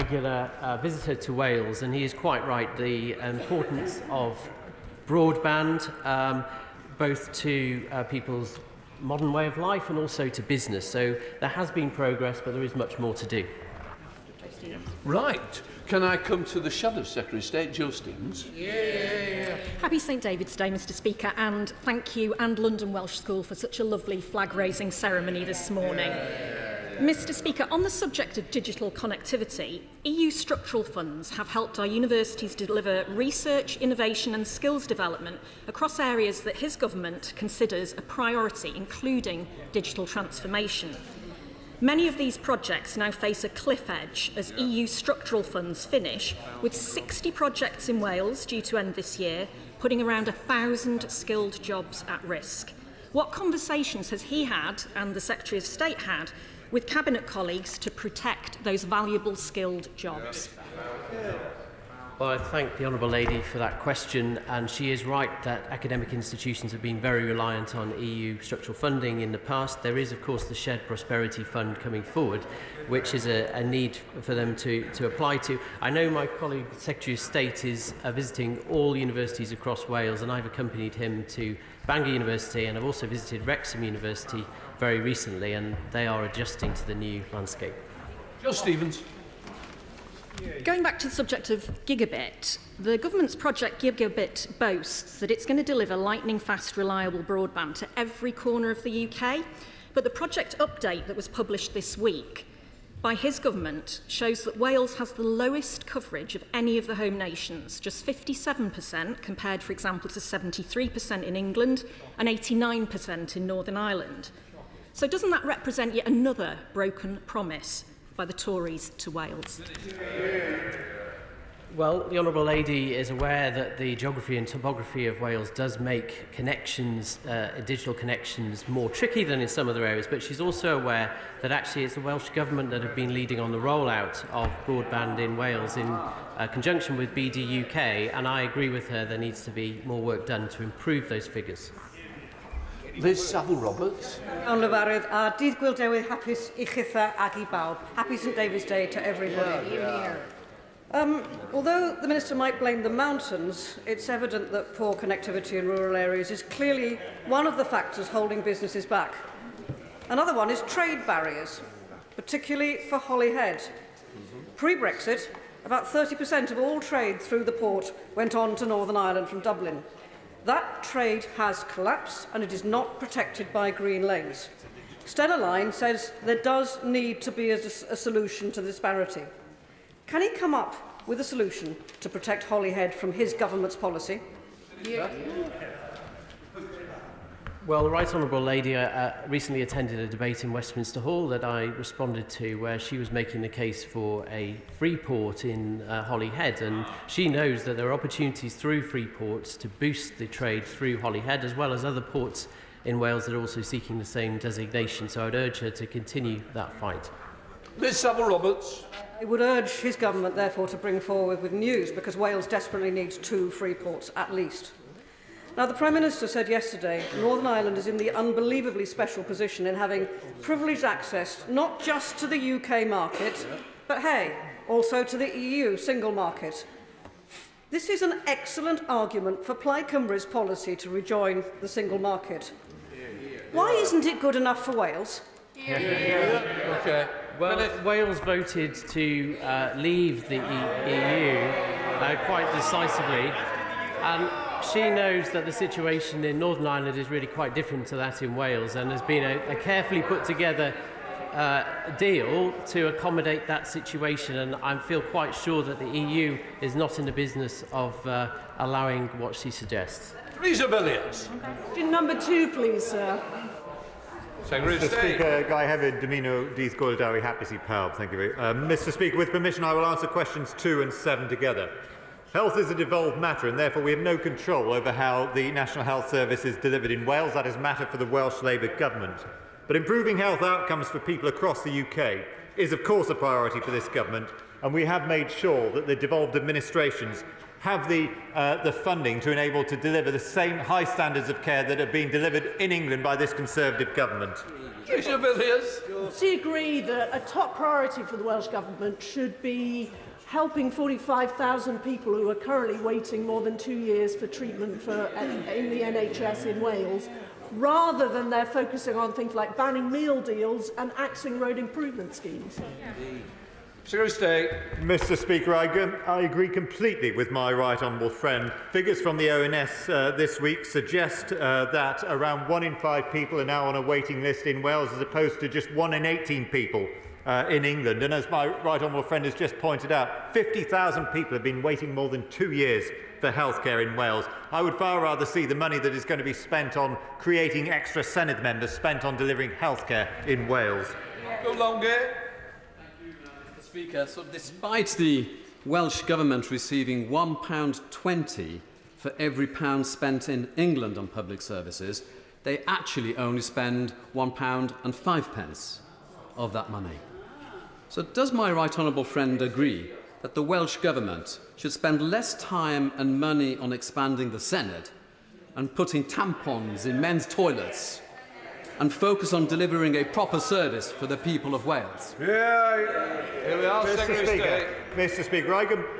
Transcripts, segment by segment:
Regular visitor to Wales, and he is quite right. The importance of broadband, both to people's modern way of life and also to business. So there has been progress, but there is much more to do. Right. Can I come to the Shadow Secretary of State, Joe Stevens? Yeah. Happy St David's Day, Mr Speaker, and thank you and London Welsh School for such a lovely flag-raising ceremony this morning. Mr Speaker, on the subject of digital connectivity, EU structural funds have helped our universities deliver research, innovation and skills development across areas that his government considers a priority, including digital transformation. Many of these projects now face a cliff edge as EU structural funds finish, with 60 projects in Wales due to end this year, putting around 1,000 skilled jobs at risk. What conversations has he had, and the Secretary of State had, with Cabinet colleagues to protect those valuable skilled jobs? Well, I thank the Honourable Lady for that question, and she is right that academic institutions have been very reliant on EU structural funding in the past. There is, of course, the Shared Prosperity Fund coming forward, which is a need for them to apply to. I know my colleague, the Secretary of State, is visiting all universities across Wales, and I've accompanied him to Bangor University, and I've also visited Wrexham University very recently, and they are adjusting to the new landscape. Joe Stevens. Going back to the subject of gigabit, the government's project Gigabit boasts that it's going to deliver lightning-fast, reliable broadband to every corner of the UK, but the project update that was published this week by his government shows that Wales has the lowest coverage of any of the home nations, just 57% compared, for example, to 73% in England and 89% in Northern Ireland. So doesn't that represent yet another broken promise by the Tories to Wales? Well, the Honourable Lady is aware that the geography and topography of Wales does make connections, digital connections, more tricky than in some other areas, but she's also aware that actually it's the Welsh Government that have been leading on the rollout of broadband in Wales in conjunction with BD UK, and I agree with her there needs to be more work done to improve those figures. Liz Saville-Roberts. Lefarydd, a dydd Gwyl Newydd hapus I chitha ag I bawb. Happy St David's Day to everybody. Although the Minister might blame the mountains, it's evident that poor connectivity in rural areas is clearly one of the factors holding businesses back. Another one is trade barriers, particularly for Holyhead. Pre-Brexit, about 30% of all trade through the port went on to Northern Ireland from Dublin. That trade has collapsed and it is not protected by green lanes. Stella Line says there does need to be a solution to the disparity. Can he come up with a solution to protect Holyhead from his government's policy? Well, the Right Honourable Lady recently attended a debate in Westminster Hall that I responded to, where she was making the case for a free port in Holyhead, and she knows that there are opportunities through free ports to boost the trade through Holyhead, as well as other ports in Wales that are also seeking the same designation. So I'd urge her to continue that fight. Liz Saville-Roberts. I would urge his government, therefore, to bring forward with news, because Wales desperately needs 2 free ports at least. Now, the Prime Minister said yesterday Northern Ireland is in the unbelievably special position in having privileged access not just to the UK market, but, hey, also to the EU single market. This is an excellent argument for Plaid Cymru's policy to rejoin the single market. Why isn't it good enough for Wales? Okay. Well, Wales voted to leave the EU quite decisively, and she knows that the situation in Northern Ireland is really quite different to that in Wales, and there's been a carefully put together deal to accommodate that situation, and I feel quite sure that the EU is not in the business of allowing what she suggests. Theresa Villiers. Number 2, please, sir. Secretary of Mr. State. Speaker, Guy Hefyd, Domino, Dees Gold, Dowie, Hapisi, Pawb. Thank you very much. Mr. Speaker, with permission, I will answer questions 2 and 7 together. Health is a devolved matter, and therefore we have no control over how the National Health Service is delivered in Wales. That is a matter for the Welsh Labour Government. But improving health outcomes for people across the UK is, of course, a priority for this government, and we have made sure that the devolved administrations have the funding to enable to deliver the same high standards of care that have been delivered in England by this Conservative government. Patricia Villiers. Does he agree that a top priority for the Welsh Government should be helping 45,000 people who are currently waiting more than 2 years for treatment in the NHS in Wales, rather than they're focusing on things like banning meal deals and axing road improvement schemes? Secretary of State. Mr. Speaker, I agree completely with my right honourable friend. Figures from the ONS this week suggest that around 1 in 5 people are now on a waiting list in Wales, as opposed to just 1 in 18 people in England. And as my right honourable friend has just pointed out, 50,000 people have been waiting more than 2 years for healthcare in Wales. I would far rather see the money that is going to be spent on creating extra Senedd members spent on delivering healthcare in Wales. Go longer. Speaker, so despite the Welsh Government receiving £1.20 for every pound spent in England on public services, they actually only spend £1.05 of that money. So does my right honourable friend agree that the Welsh Government should spend less time and money on expanding the Senedd and putting tampons in men's toilets and focus on delivering a proper service for the people of Wales? Yeah, here we are, Secretary of State. Mr. Speaker,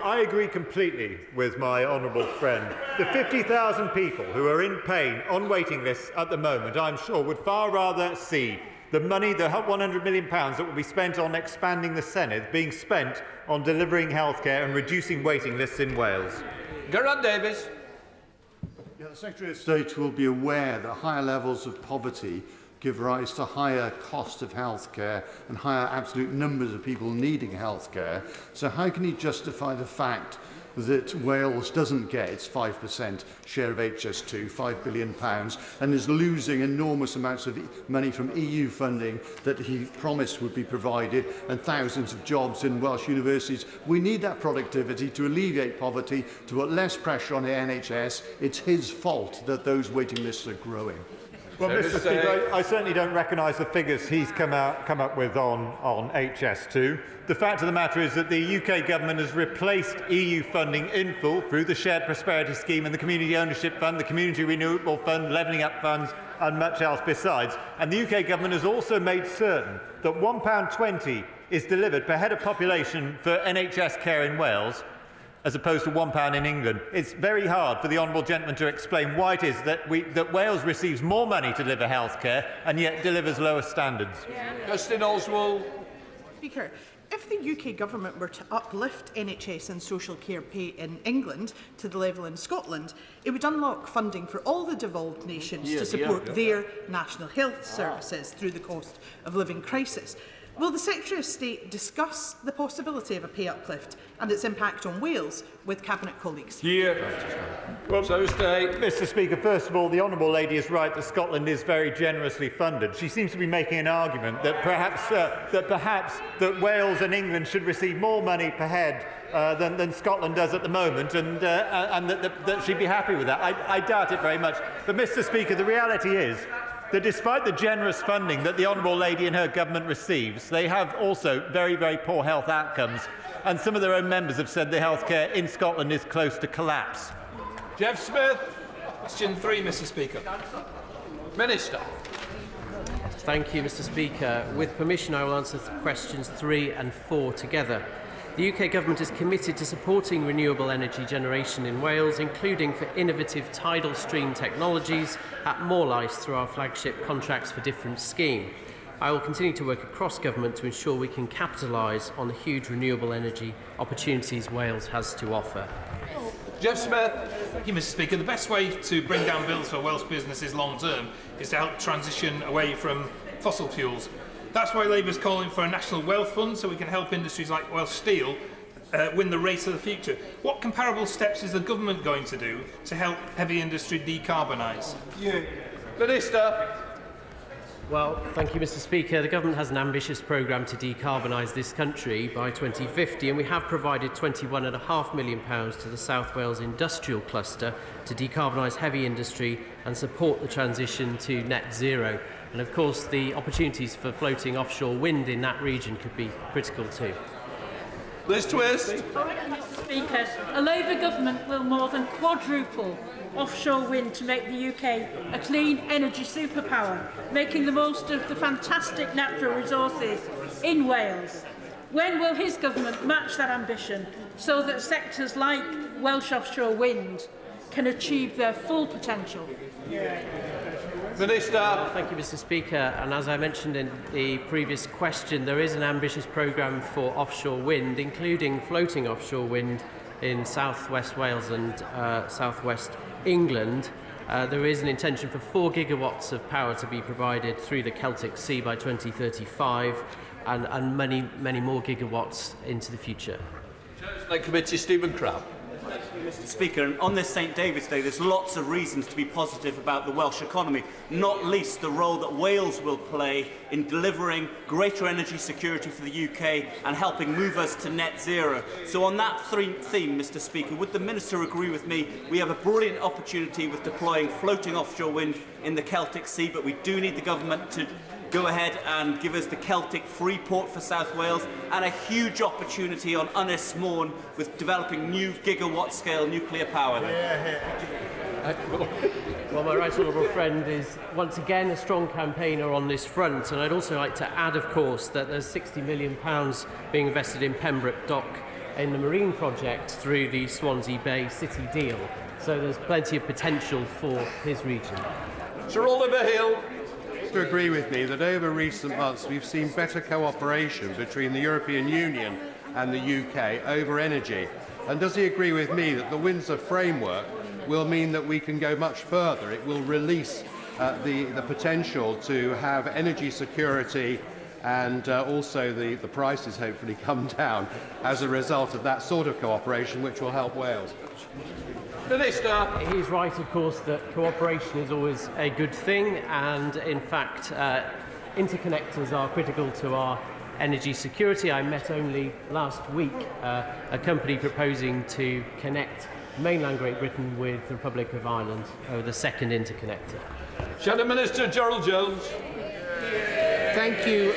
I agree completely with my honourable friend. The 50,000 people who are in pain on waiting lists at the moment, I'm sure, would far rather see the money, the £100 million that will be spent on expanding the Senedd, being spent on delivering healthcare and reducing waiting lists in Wales. Geraint Davies. Yeah, the Secretary of State will be aware that higher levels of poverty give rise to higher cost of healthcare and higher absolute numbers of people needing healthcare. So how can he justify the fact that Wales doesn't get its 5% share of HS2, £5 billion, and is losing enormous amounts of money from EU funding that he promised would be provided, and thousands of jobs in Welsh universities? We need that productivity to alleviate poverty, to put less pressure on the NHS. It's his fault that those waiting lists are growing. Well, Mr. Speaker, I certainly don't recognise the figures he's come up with on HS2. The fact of the matter is that the UK government has replaced EU funding in full through the Shared Prosperity Scheme and the Community Ownership Fund, the Community Renewable Fund, Levelling Up Funds and much else besides. And the UK government has also made certain that £1.20 is delivered per head of population for NHS care in Wales, as opposed to £1 in England. It's very hard for the honourable gentleman to explain why it is that Wales receives more money to deliver healthcare and yet delivers lower standards. Justin Oswald. Speaker, if the UK Government were to uplift NHS and social care pay in England to the level in Scotland, it would unlock funding for all the devolved nations to support their national health services through the cost of living crisis. Will the Secretary of State discuss the possibility of a pay uplift and its impact on Wales with Cabinet colleagues? Well, Mr. Speaker, first of all, the honourable lady is right that Scotland is very generously funded. She seems to be making an argument that perhaps Wales and England should receive more money per head than Scotland does at the moment, and that she'd be happy with that. I doubt it very much. But, Mr. Speaker, the reality is that despite the generous funding that the honourable lady and her government receives, they have also very, very poor health outcomes, and some of their own members have said the healthcare in Scotland is close to collapse. Jeff Smith. Question 3, Mr. Speaker. Minister. Thank you, Mr. Speaker. With permission, I will answer questions 3 and 4 together. The UK Government is committed to supporting renewable energy generation in Wales, including for innovative tidal stream technologies at Morlais through our flagship Contracts for Difference scheme. I will continue to work across government to ensure we can capitalise on the huge renewable energy opportunities Wales has to offer. Jeff Smith. Thank you, Mr. Speaker. The best way to bring down bills for Welsh businesses long term is to help transition away from fossil fuels. That's why Labour is calling for a national wealth fund so we can help industries like Welsh Steel win the race of the future. What comparable steps is the government going to do to help heavy industry decarbonise? Minister. Well, thank you, Mr. Speaker. The government has an ambitious programme to decarbonise this country by 2050, and we have provided £21.5 million to the South Wales Industrial Cluster to decarbonise heavy industry and support the transition to net zero. And of course, the opportunities for floating offshore wind in that region could be critical too. Liz Twist. Mr. Speaker, a Labour government will more than quadruple offshore wind to make the UK a clean energy superpower, making the most of the fantastic natural resources in Wales. When will his government match that ambition so that sectors like Welsh offshore wind can achieve their full potential? Minister. Thank you, Mr. Speaker. And as I mentioned in the previous question, there is an ambitious programme for offshore wind, including floating offshore wind in South West Wales and South West England. There is an intention for 4 gigawatts of power to be provided through the Celtic Sea by 2035, and many more gigawatts into the future. Committee, Stephen Crabb. Mr. Speaker, and on this St David's Day, there's lots of reasons to be positive about the Welsh economy, not least the role that Wales will play in delivering greater energy security for the UK and helping move us to net zero. So on that theme, Mr. Speaker, would the Minister agree with me? We have a brilliant opportunity with deploying floating offshore wind in the Celtic Sea, but we do need the government to go ahead and give us the Celtic free port for South Wales, and a huge opportunity on Ynys Môn with developing new gigawatt-scale nuclear power. Well, my right honourable friend is once again a strong campaigner on this front, and I'd also like to add, of course, that there's £60 million being invested in Pembroke Dock in the marine project through the Swansea Bay City deal. So there's plenty of potential for his region. Sir Oliver Hill. To agree with me that over recent months we've seen better cooperation between the European Union and the UK over energy. And does he agree with me that the Windsor framework will mean that we can go much further? It will release the potential to have energy security and also the prices hopefully come down as a result of that sort of cooperation, which will help Wales. Minister. He's right, of course, that cooperation is always a good thing, and in fact interconnectors are critical to our energy security. I met only last week a company proposing to connect mainland Great Britain with the Republic of Ireland over the second interconnector. Shadow Minister Gerald Jones. Thank you,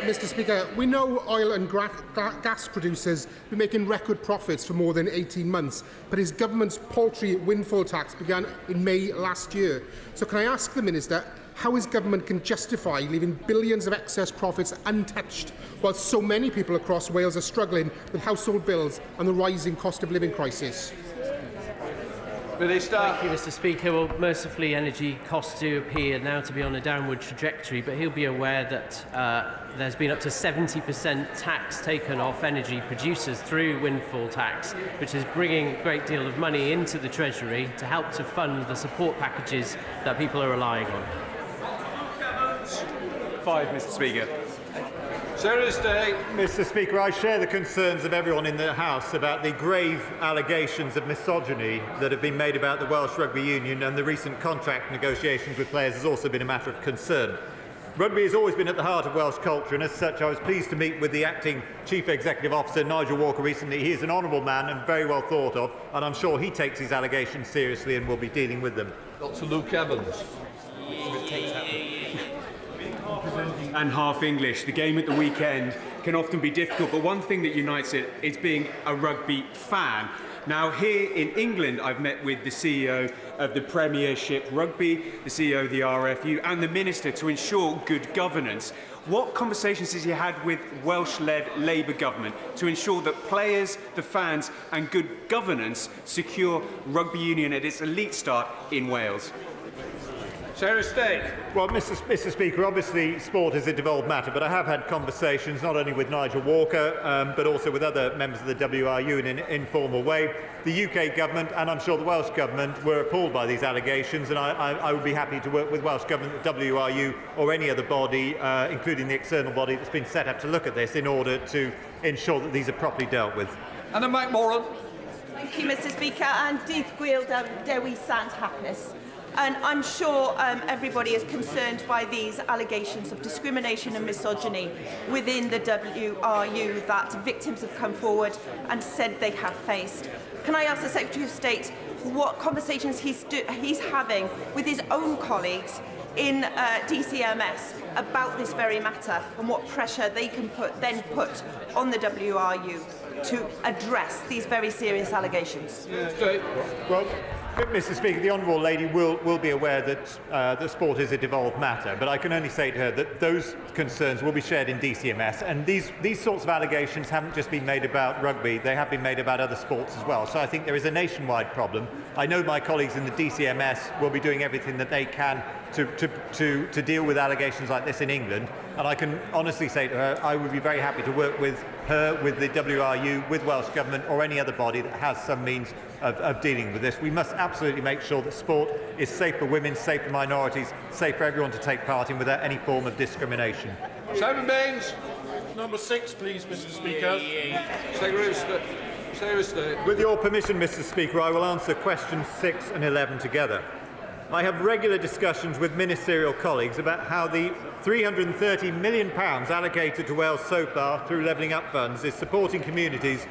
Mr. Speaker. We know oil and gas producers have been making record profits for more than 18 months, but his government's paltry windfall tax began in May last year. So can I ask the Minister how his government can justify leaving billions of excess profits untouched while so many people across Wales are struggling with household bills and the rising cost of living crisis? Minister. Thank you, Mr. Speaker. Well, mercifully, energy costs do appear now to be on a downward trajectory, but he'll be aware that there's been up to 70% tax taken off energy producers through windfall tax, which is bringing a great deal of money into the Treasury to help to fund the support packages that people are relying on. 5, Mr. Speaker. Mr. Speaker, I share the concerns of everyone in the House about the grave allegations of misogyny that have been made about the Welsh Rugby Union, and the recent contract negotiations with players has also been a matter of concern. Rugby has always been at the heart of Welsh culture, and as such I was pleased to meet with the acting Chief Executive Officer, Nigel Walker, recently. He is an honourable man and very well thought of, and I'm sure he takes his allegations seriously and will be dealing with them. Dr. Luke Evans. And half English. The game at the weekend can often be difficult, but one thing that unites it is being a rugby fan. Now, here in England, I've met with the CEO of the Premiership Rugby, the CEO of the RFU, and the Minister to ensure good governance. What conversations has he had with Welsh-led Labour government to ensure that players, the fans, and good governance secure rugby union at its elite start in Wales? Well, Mr. Speaker, obviously sport is a devolved matter, but I have had conversations not only with Nigel Walker, but also with other members of the WRU in an informal way. The UK government, and I'm sure the Welsh government, were appalled by these allegations, and I would be happy to work with Welsh government, the WRU, or any other body, including the external body that's been set up to look at this, in order to ensure that these are properly dealt with. Anna McMorran. Thank you, Mr. Speaker, and dydd Gwyl Dewi Sant hapus. And I'm sure everybody is concerned by these allegations of discrimination and misogyny within the WRU that victims have come forward and said they have faced. Can I ask the Secretary of State what conversations he's having with his own colleagues in DCMS about this very matter and what pressure they can then put on the WRU to address these very serious allegations. Well, Mr. Speaker, the Honourable Lady will be aware that that sport is a devolved matter, but I can only say to her that those concerns will be shared in DCMS, and these sorts of allegations haven't just been made about rugby, they have been made about other sports as well. So I think there is a nationwide problem. I know my colleagues in the DCMS will be doing everything that they can to deal with allegations like this in England, and I can honestly say to her I would be very happy to work with her, with the WRU, with Welsh Government or any other body that has some means of dealing with this. We must absolutely make sure that sport is safe for women, safe for minorities, safe for everyone to take part in without any form of discrimination. Simon Baines. Number 6, please, Mr. Speaker. With your permission, Mr. Speaker, I will answer questions 6 and 11 together. I have regular discussions with ministerial colleagues about how the £330 million allocated to Wales so far through Levelling Up funds is supporting communities,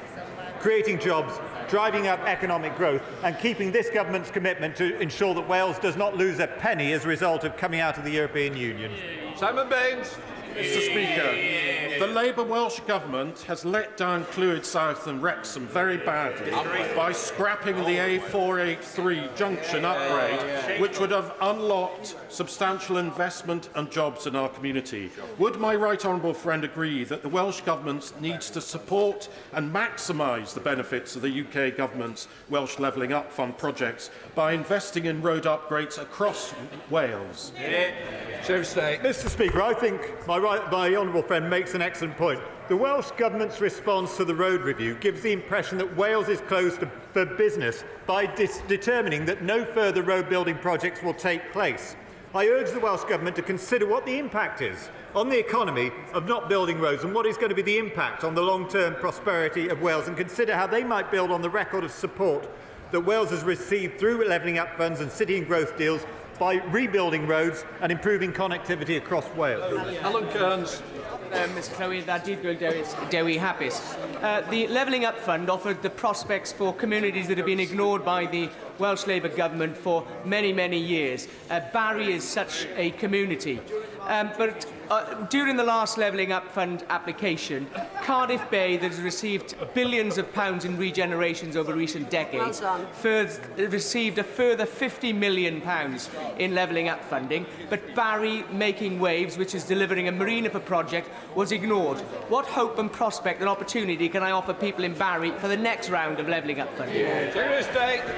creating jobs, driving up economic growth and keeping this government's commitment to ensure that Wales does not lose a penny as a result of coming out of the European Union. Simon Baines. Mr. Speaker, the Labour Welsh Government has let down Clwyd South and Wrexham very badly by scrapping the A483 junction upgrade, which would have unlocked substantial investment and jobs in our community. Would my right honourable friend agree that the Welsh Government needs to support and maximise the benefits of the UK Government's Welsh Levelling Up Fund projects by investing in road upgrades across Wales? Mr. Speaker, I think my honourable friend makes an excellent point. The Welsh Government's response to the road review gives the impression that Wales is closed for business by determining that no further road building projects will take place. I urge the Welsh Government to consider what the impact is on the economy of not building roads and what is going to be the impact on the long-term prosperity of Wales, and consider how they might build on the record of support that Wales has received through Levelling Up funds and city and growth deals by rebuilding roads and improving connectivity across Wales. Alan Kearns. Mr. Clywyd, that did go Dewi Hapus. The Levelling Up Fund offered the prospects for communities that have been ignored by the Welsh Labour Government for many, many years. Barry is such a community. But during the last Levelling Up Fund application, Cardiff Bay, that has received billions of pounds in regenerations over recent decades, received a further £50 million in Levelling Up funding, but Barry Making Waves, which is delivering a marina for project, was ignored. What hope and prospect and opportunity can I offer people in Barry for the next round of Levelling Up funding?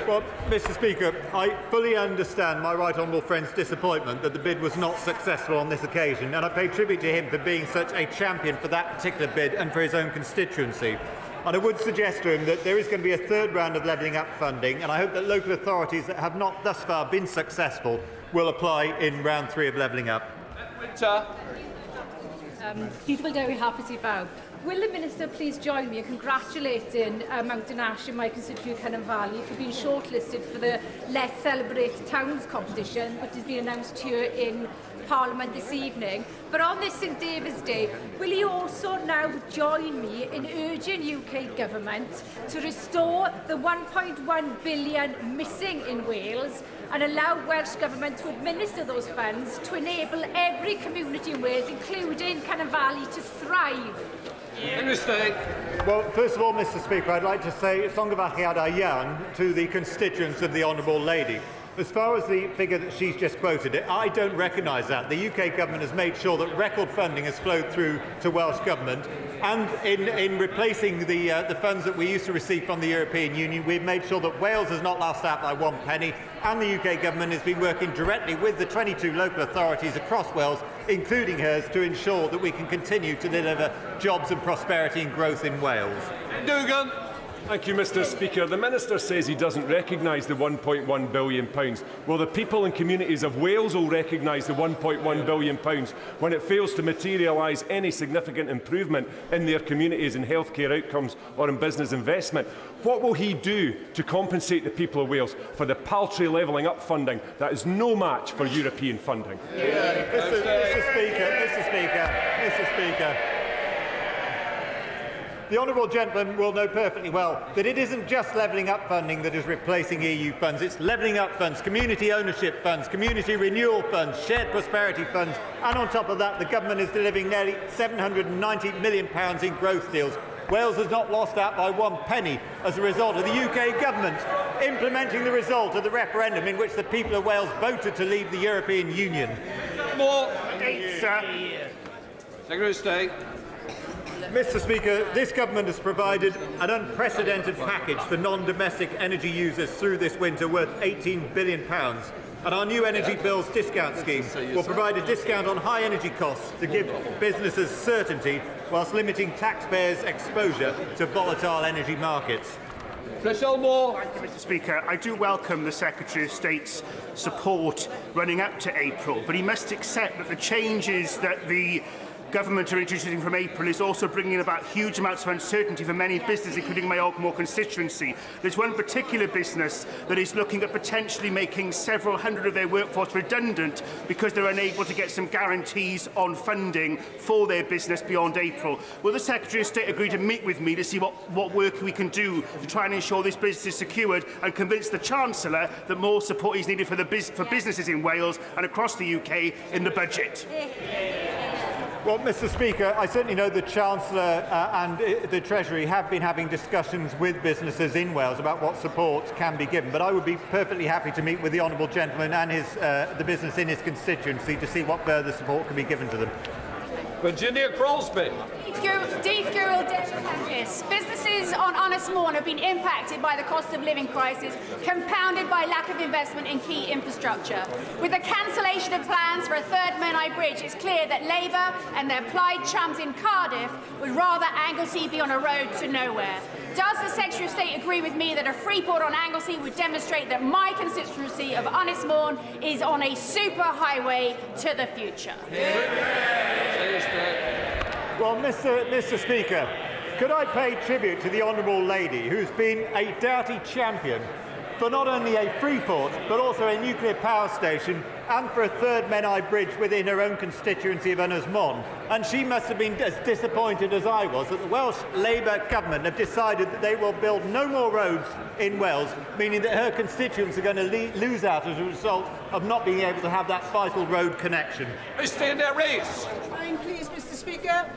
Well, Mr. Speaker, I fully understand my right honourable friend's disappointment that the bid was not successful on this occasion, and I pay tribute to him for being such a champion for that particular bid and for his own constituency. And I would suggest to him that there is going to be a third round of Levelling Up funding, and I hope that local authorities that have not thus far been successful will apply in round 3 of Levelling Up. Will the Minister please join me in congratulating Mountain Ash and my constituent Cynnon Valley for being shortlisted for the Let's Celebrate Towns competition, which has been announced here in Parliament this evening. But on this St David's Day, will he also now join me in urging UK Government to restore the £1.1 billion missing in Wales and allow Welsh Government to administer those funds to enable every community in Wales, including Cynnon Valley, to thrive? Well, first of all, Mr. Speaker, I'd like to say llongyfarchiadau iawn to the constituents of the Honourable Lady. As far as the figure that she's just quoted, I don't recognise that. The UK Government has made sure that record funding has flowed through to Welsh Government, and in replacing the funds that we used to receive from the European Union, we've made sure that Wales has not lost out by one penny, and the UK Government has been working directly with the 22 local authorities across Wales, including hers, to ensure that we can continue to deliver jobs and prosperity and growth in Wales. Dugan. Thank you, Mr. Speaker. The Minister says he doesn't recognise the £1.1 billion. Well, the people and communities of Wales will recognise the £1.1 billion when it fails to materialise any significant improvement in their communities in healthcare outcomes or in business investment. What will he do to compensate the people of Wales for the paltry levelling up funding that is no match for European funding? Mr. Speaker. the honourable gentleman will know perfectly well that it isn't just levelling up funding that is replacing EU funds. It's levelling up funds, community ownership funds, community renewal funds, shared prosperity funds, and on top of that, the government is delivering nearly £790 million in growth deals. Wales has not lost out by one penny as a result of the UK government implementing the result of the referendum in which the people of Wales voted to leave the European Union. More. Secretary of State. Mr. Speaker, this government has provided an unprecedented package for non-domestic energy users through this winter worth £18 billion. And our new energy bills discount scheme will provide a discount on high energy costs to give businesses certainty whilst limiting taxpayers' exposure to volatile energy markets. Moore. Thank you, Mr. Speaker. I do welcome the Secretary of State's support running up to April, but he must accept that the changes that the government are introducing from April is also bringing about huge amounts of uncertainty for many businesses, including my Ogmore constituency. There's one particular business that is looking at potentially making several hundred of their workforce redundant because they're unable to get some guarantees on funding for their business beyond April. Will the Secretary of State agree to meet with me to see what work we can do to try and ensure this business is secured and convince the Chancellor that more support is needed for businesses in Wales and across the UK in the budget? Well, Mr. Speaker, I certainly know the Chancellor and the Treasury have been having discussions with businesses in Wales about what support can be given, but I would be perfectly happy to meet with the honourable gentleman and the business in his constituency to see what further support can be given to them. Virginia Crosby. Businesses on Honest Morn have been impacted by the cost of living crisis, compounded by lack of investment in key infrastructure. With the cancellation of plans for a third Menai Bridge, it's clear that Labour and their Plaid chums in Cardiff would rather Anglesey be on a road to nowhere. Does the Secretary of State agree with me that a free port on Anglesey would demonstrate that my constituency of Honest Morn is on a super highway to the future? Well, Mr. Speaker, could I pay tribute to the honourable lady who's been a doughty champion for not only a free port but also a nuclear power station and for a third Menai Bridge within her own constituency of Ynys Môn. And she must have been as disappointed as I was that the Welsh Labour government have decided that they will build no more roads in Wales, meaning that her constituents are going to lose out as a result of not being able to have that vital road connection. Mr. Rees. Fine, please, Mr. Speaker.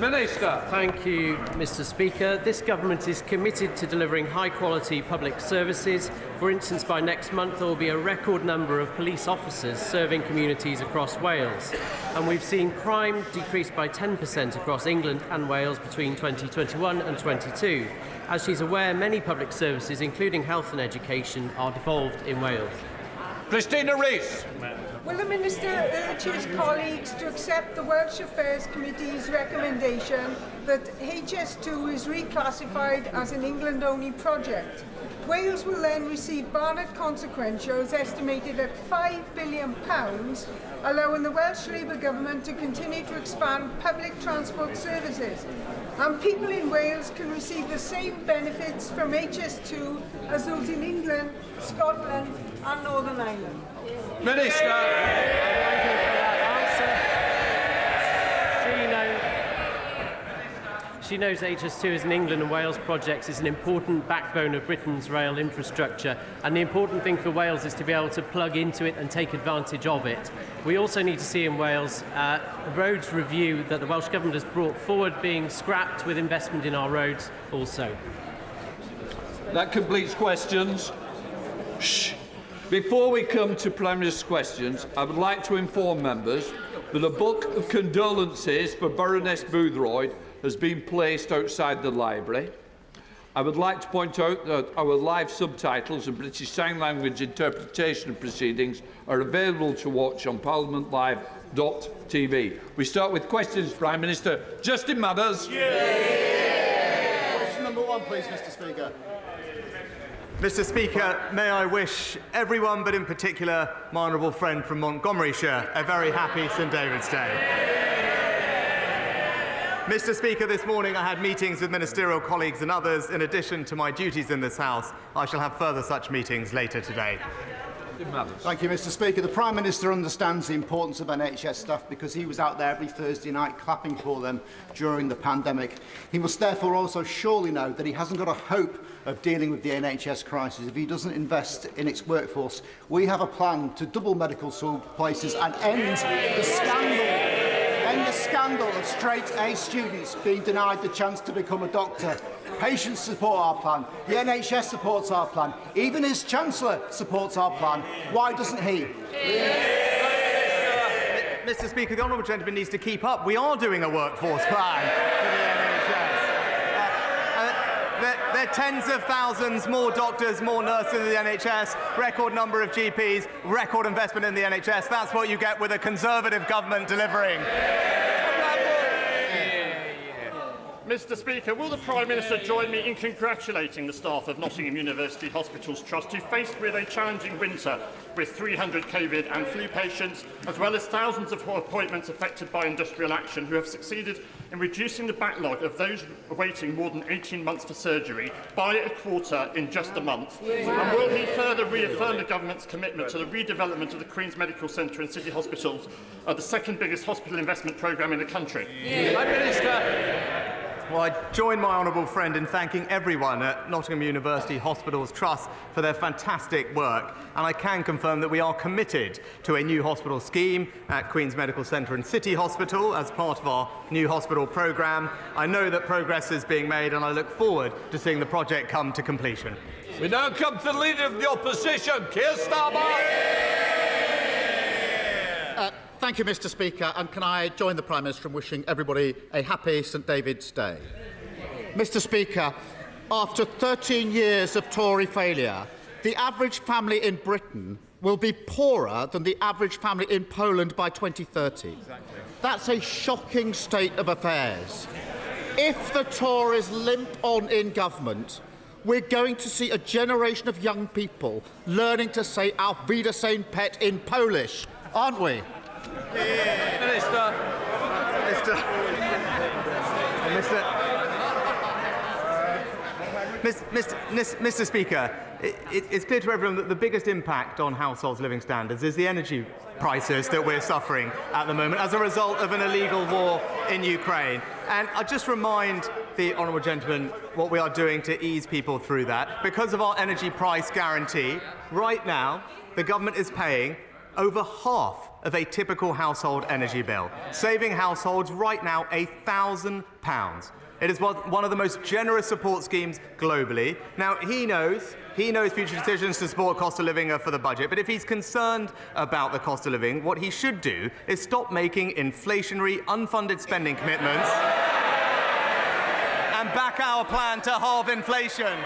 Minister. Thank you, Mr. Speaker. This government is committed to delivering high-quality public services. For instance, by next month there will be a record number of police officers serving communities across Wales. And we've seen crime decrease by 10% across England and Wales between 2021 and 22. As she's aware, many public services, including health and education, are devolved in Wales. Christina Rees. Will the Minister urge his colleagues to accept the Welsh Affairs Committee's recommendation that HS2 is reclassified as an England-only project? Wales will then receive Barnett consequentials estimated at £5 billion, allowing the Welsh Labour government to continue to expand public transport services. And people in Wales can receive the same benefits from HS2 as those in England, Scotland and Northern Ireland. Minister. Thank you for that answer. She knows HS2 is an England and Wales project is an important backbone of Britain's rail infrastructure, and the important thing for Wales is to be able to plug into it and take advantage of it. We also need to see in Wales a roads review that the Welsh Government has brought forward being scrapped with investment in our roads also. That completes questions. Shh. Before we come to Prime Minister's questions, I would like to inform members that a book of condolences for Baroness Boothroyd has been placed outside the library. I would like to point out that our live subtitles and British Sign Language interpretation of proceedings are available to watch on parliamentlive.tv. We start with questions, Prime Minister. Justin Matters. Question number one, please, Mr. Speaker. Mr. Speaker, may I wish everyone, but in particular my honourable friend from Montgomeryshire, a very happy St David's Day. Mr. Speaker, this morning I had meetings with ministerial colleagues and others. In addition to my duties in this House, I shall have further such meetings later today. Thank you, Mr. Speaker. The Prime Minister understands the importance of NHS staff because he was out there every Thursday night clapping for them during the pandemic. He must therefore also surely know that he hasn't got a hope of dealing with the NHS crisis if he doesn't invest in its workforce. We have a plan to double medical places and end the scandal of straight A students being denied the chance to become a doctor. Patients support our plan. The NHS supports our plan. Even his Chancellor supports our plan. Why doesn't he? Mr. Speaker, the honourable gentleman needs to keep up. We are doing a workforce plan for the NHS. There are tens of thousands more doctors, more nurses in the NHS, record number of GPs, record investment in the NHS. That's what you get with a Conservative government delivering. Mr. Speaker, will the Prime Minister join me in congratulating the staff of Nottingham University Hospitals Trust, who, faced with a challenging winter with 300 COVID and flu patients, as well as thousands of appointments affected by industrial action, who have succeeded in reducing the backlog of those waiting more than 18 months for surgery by a quarter in just a month? And will he further reaffirm the Government's commitment to the redevelopment of the Queen's Medical Centre and City Hospitals, the second biggest hospital investment programme in the country? Prime Minister. Well, I join my honourable friend in thanking everyone at Nottingham University Hospitals Trust for their fantastic work, and I can confirm that we are committed to a new hospital scheme at Queen's Medical Centre and City Hospital as part of our new hospital programme. I know that progress is being made, and I look forward to seeing the project come to completion. We now come to the Leader of the Opposition, Keir Starmer. Thank you, Mr. Speaker, and can I join the Prime Minister in wishing everybody a happy St David's Day. Mr. Speaker, after 13 years of Tory failure, the average family in Britain will be poorer than the average family in Poland by 2030. Exactly. That's a shocking state of affairs. If the Tories limp on in government, we're going to see a generation of young people learning to say Auf Wiedersehen pet in Polish, aren't we? Mr. Speaker, it's clear to everyone that the biggest impact on households' living standards is the energy prices that we're suffering at the moment as a result of an illegal war in Ukraine. And I just remind the honourable gentleman what we are doing to ease people through that. Because of our energy price guarantee, right now the government is paying over half of a typical household energy bill, saving households right now £1,000. It is one of the most generous support schemes globally. Now, he knows future decisions to support cost of living are for the budget, but if he's concerned about the cost of living, what he should do is stop making inflationary, unfunded spending commitments and back our plan to halve inflation.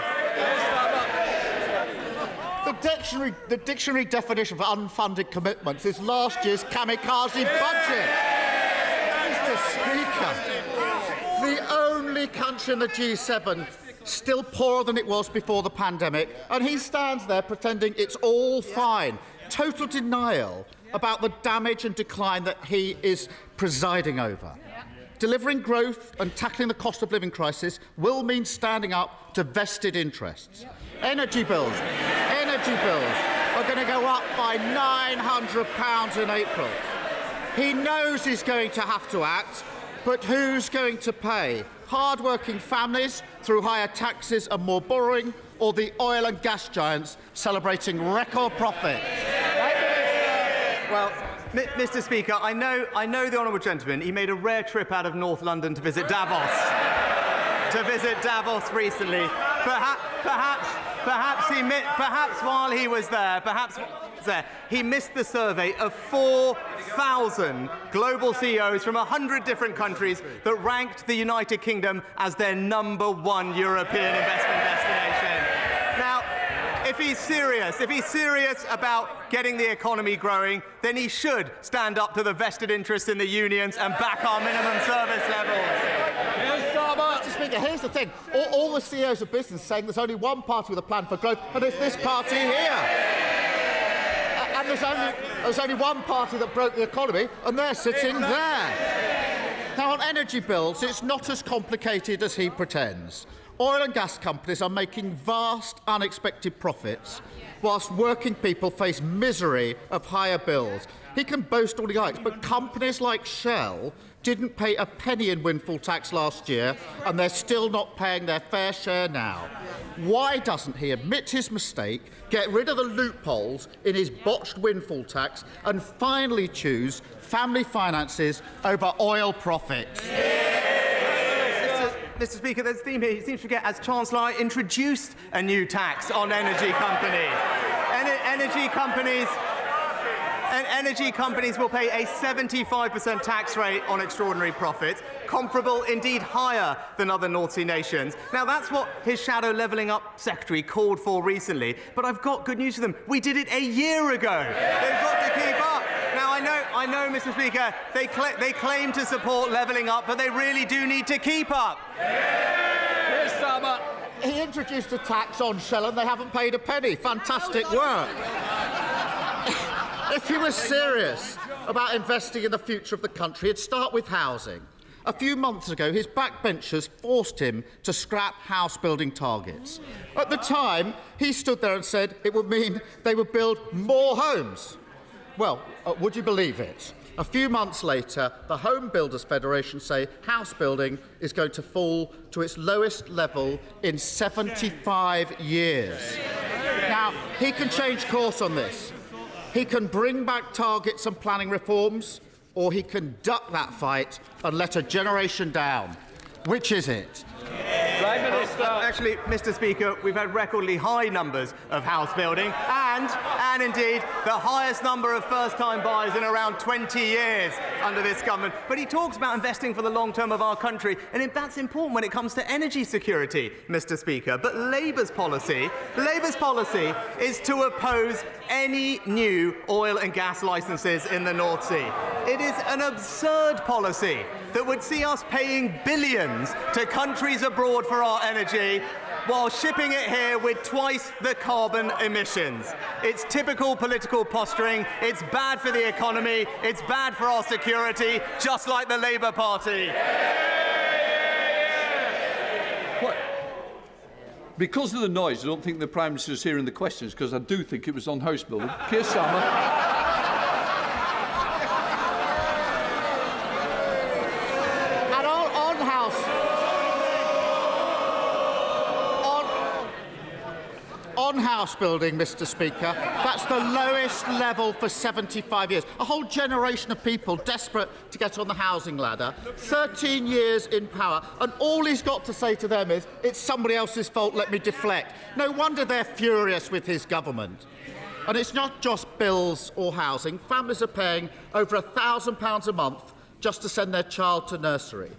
The dictionary definition for unfunded commitments is last year's kamikaze budget. Mr. Speaker, the only country in the G7 still poorer than it was before the pandemic, and he stands there pretending it's all fine. Total denial about the damage and decline that he is presiding over. Delivering growth and tackling the cost of living crisis will mean standing up to vested interests. Energy bills are going to go up by £900 in April. He knows he's going to have to act, but who's going to pay? Hard-working families through higher taxes and more borrowing, or the oil and gas giants celebrating record profits? Well, Mr. Speaker, I know the honourable gentleman. He made a rare trip out of North London to visit Davos. Recently. Perhaps while he was there, he missed the survey of 4,000 global CEOs from 100 different countries that ranked the United Kingdom as their #1 European investment destination. Now, if he's serious about getting the economy growing, then he should stand up to the vested interests in the unions and back our minimum service levels. Mr. Speaker, here's the thing. All the CEOs of business saying there's only one party with a plan for growth, and it's this party here. And there's only one party that broke the economy, and they're sitting there. Now, on energy bills, it's not as complicated as he pretends. Oil and gas companies are making vast, unexpected profits, whilst working people face misery of higher bills. He can boast all he likes, but companies like Shell didn't pay a penny in windfall tax last year, and they're still not paying their fair share now. Why doesn't he admit his mistake, get rid of the loopholes in his botched windfall tax, and finally choose family finances over oil profits? Mr. Speaker, there's a theme here. He seems to forget, as Chancellor, I introduced a new tax on energy companies. Energy companies will pay a 75% tax rate on extraordinary profits, comparable, indeed higher than other North Sea nations. Now, that's what his shadow levelling up secretary called for recently, but I've got good news for them. We did it a year ago. They've got to keep up. Now, I know, Mr. Speaker, they claim to support levelling up, but they really do need to keep up. Keir Starmer, he introduced a tax on Shell and they haven't paid a penny. Fantastic work. If he was serious about investing in the future of the country, he'd start with housing. A few months ago, his backbenchers forced him to scrap house-building targets. At the time, he stood there and said it would mean they would build more homes. Well, would you believe it? A few months later, the Home Builders Federation say house building is going to fall to its lowest level in 75 years. Now, he can change course on this. He can bring back targets and planning reforms, or he can duck that fight and let a generation down. Which is it? Prime Minister. Actually, Mr. Speaker, we've had recordly high numbers of house building and indeed the highest number of first-time buyers in around 20 years under this government. But he talks about investing for the long term of our country, and that's important when it comes to energy security, Mr. Speaker. But Labour's policy is to oppose any new oil and gas licences in the North Sea. It is an absurd policy that would see us paying billions to countries abroad for our energy while shipping it here with twice the carbon emissions. It's typical political posturing. It's bad for the economy. It's bad for our security, just like the Labour Party. What? Because of the noise, I don't think the Prime Minister is hearing the questions, because I do think it was on house building. Keir Starmer. On house building, Mr. Speaker, that's the lowest level for 75 years. A whole generation of people desperate to get on the housing ladder, 13 years in power, and all he's got to say to them is, it's somebody else's fault, let me deflect. No wonder they're furious with his government. And it's not just bills or housing. Families are paying over £1,000 a month just to send their child to nursery.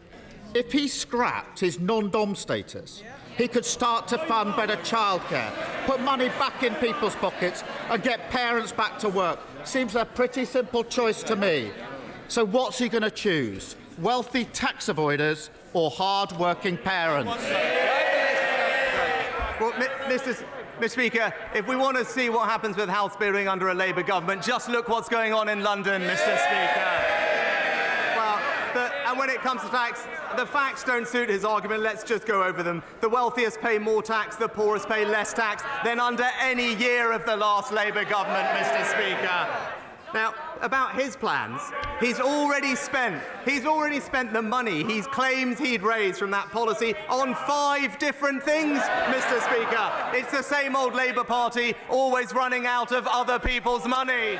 If he scrapped his non-dom status, he could start to fund better childcare, put money back in people's pockets and get parents back to work. Seems a pretty simple choice to me. So what's he going to choose? Wealthy tax avoiders or hard-working parents? Well, Mr. Speaker, if we want to see what happens with house building under a Labour government, just look what's going on in London, Mr. Speaker. And when it comes to tax, the facts don't suit his argument. Let's just go over them. The wealthiest pay more tax, the poorest pay less tax than under any year of the last Labour government, Mr. Speaker. Now, about his plans, he's already spent the money he claims he'd raised from that policy on 5 different things, Mr. Speaker. It's the same old Labour Party, always running out of other people's money.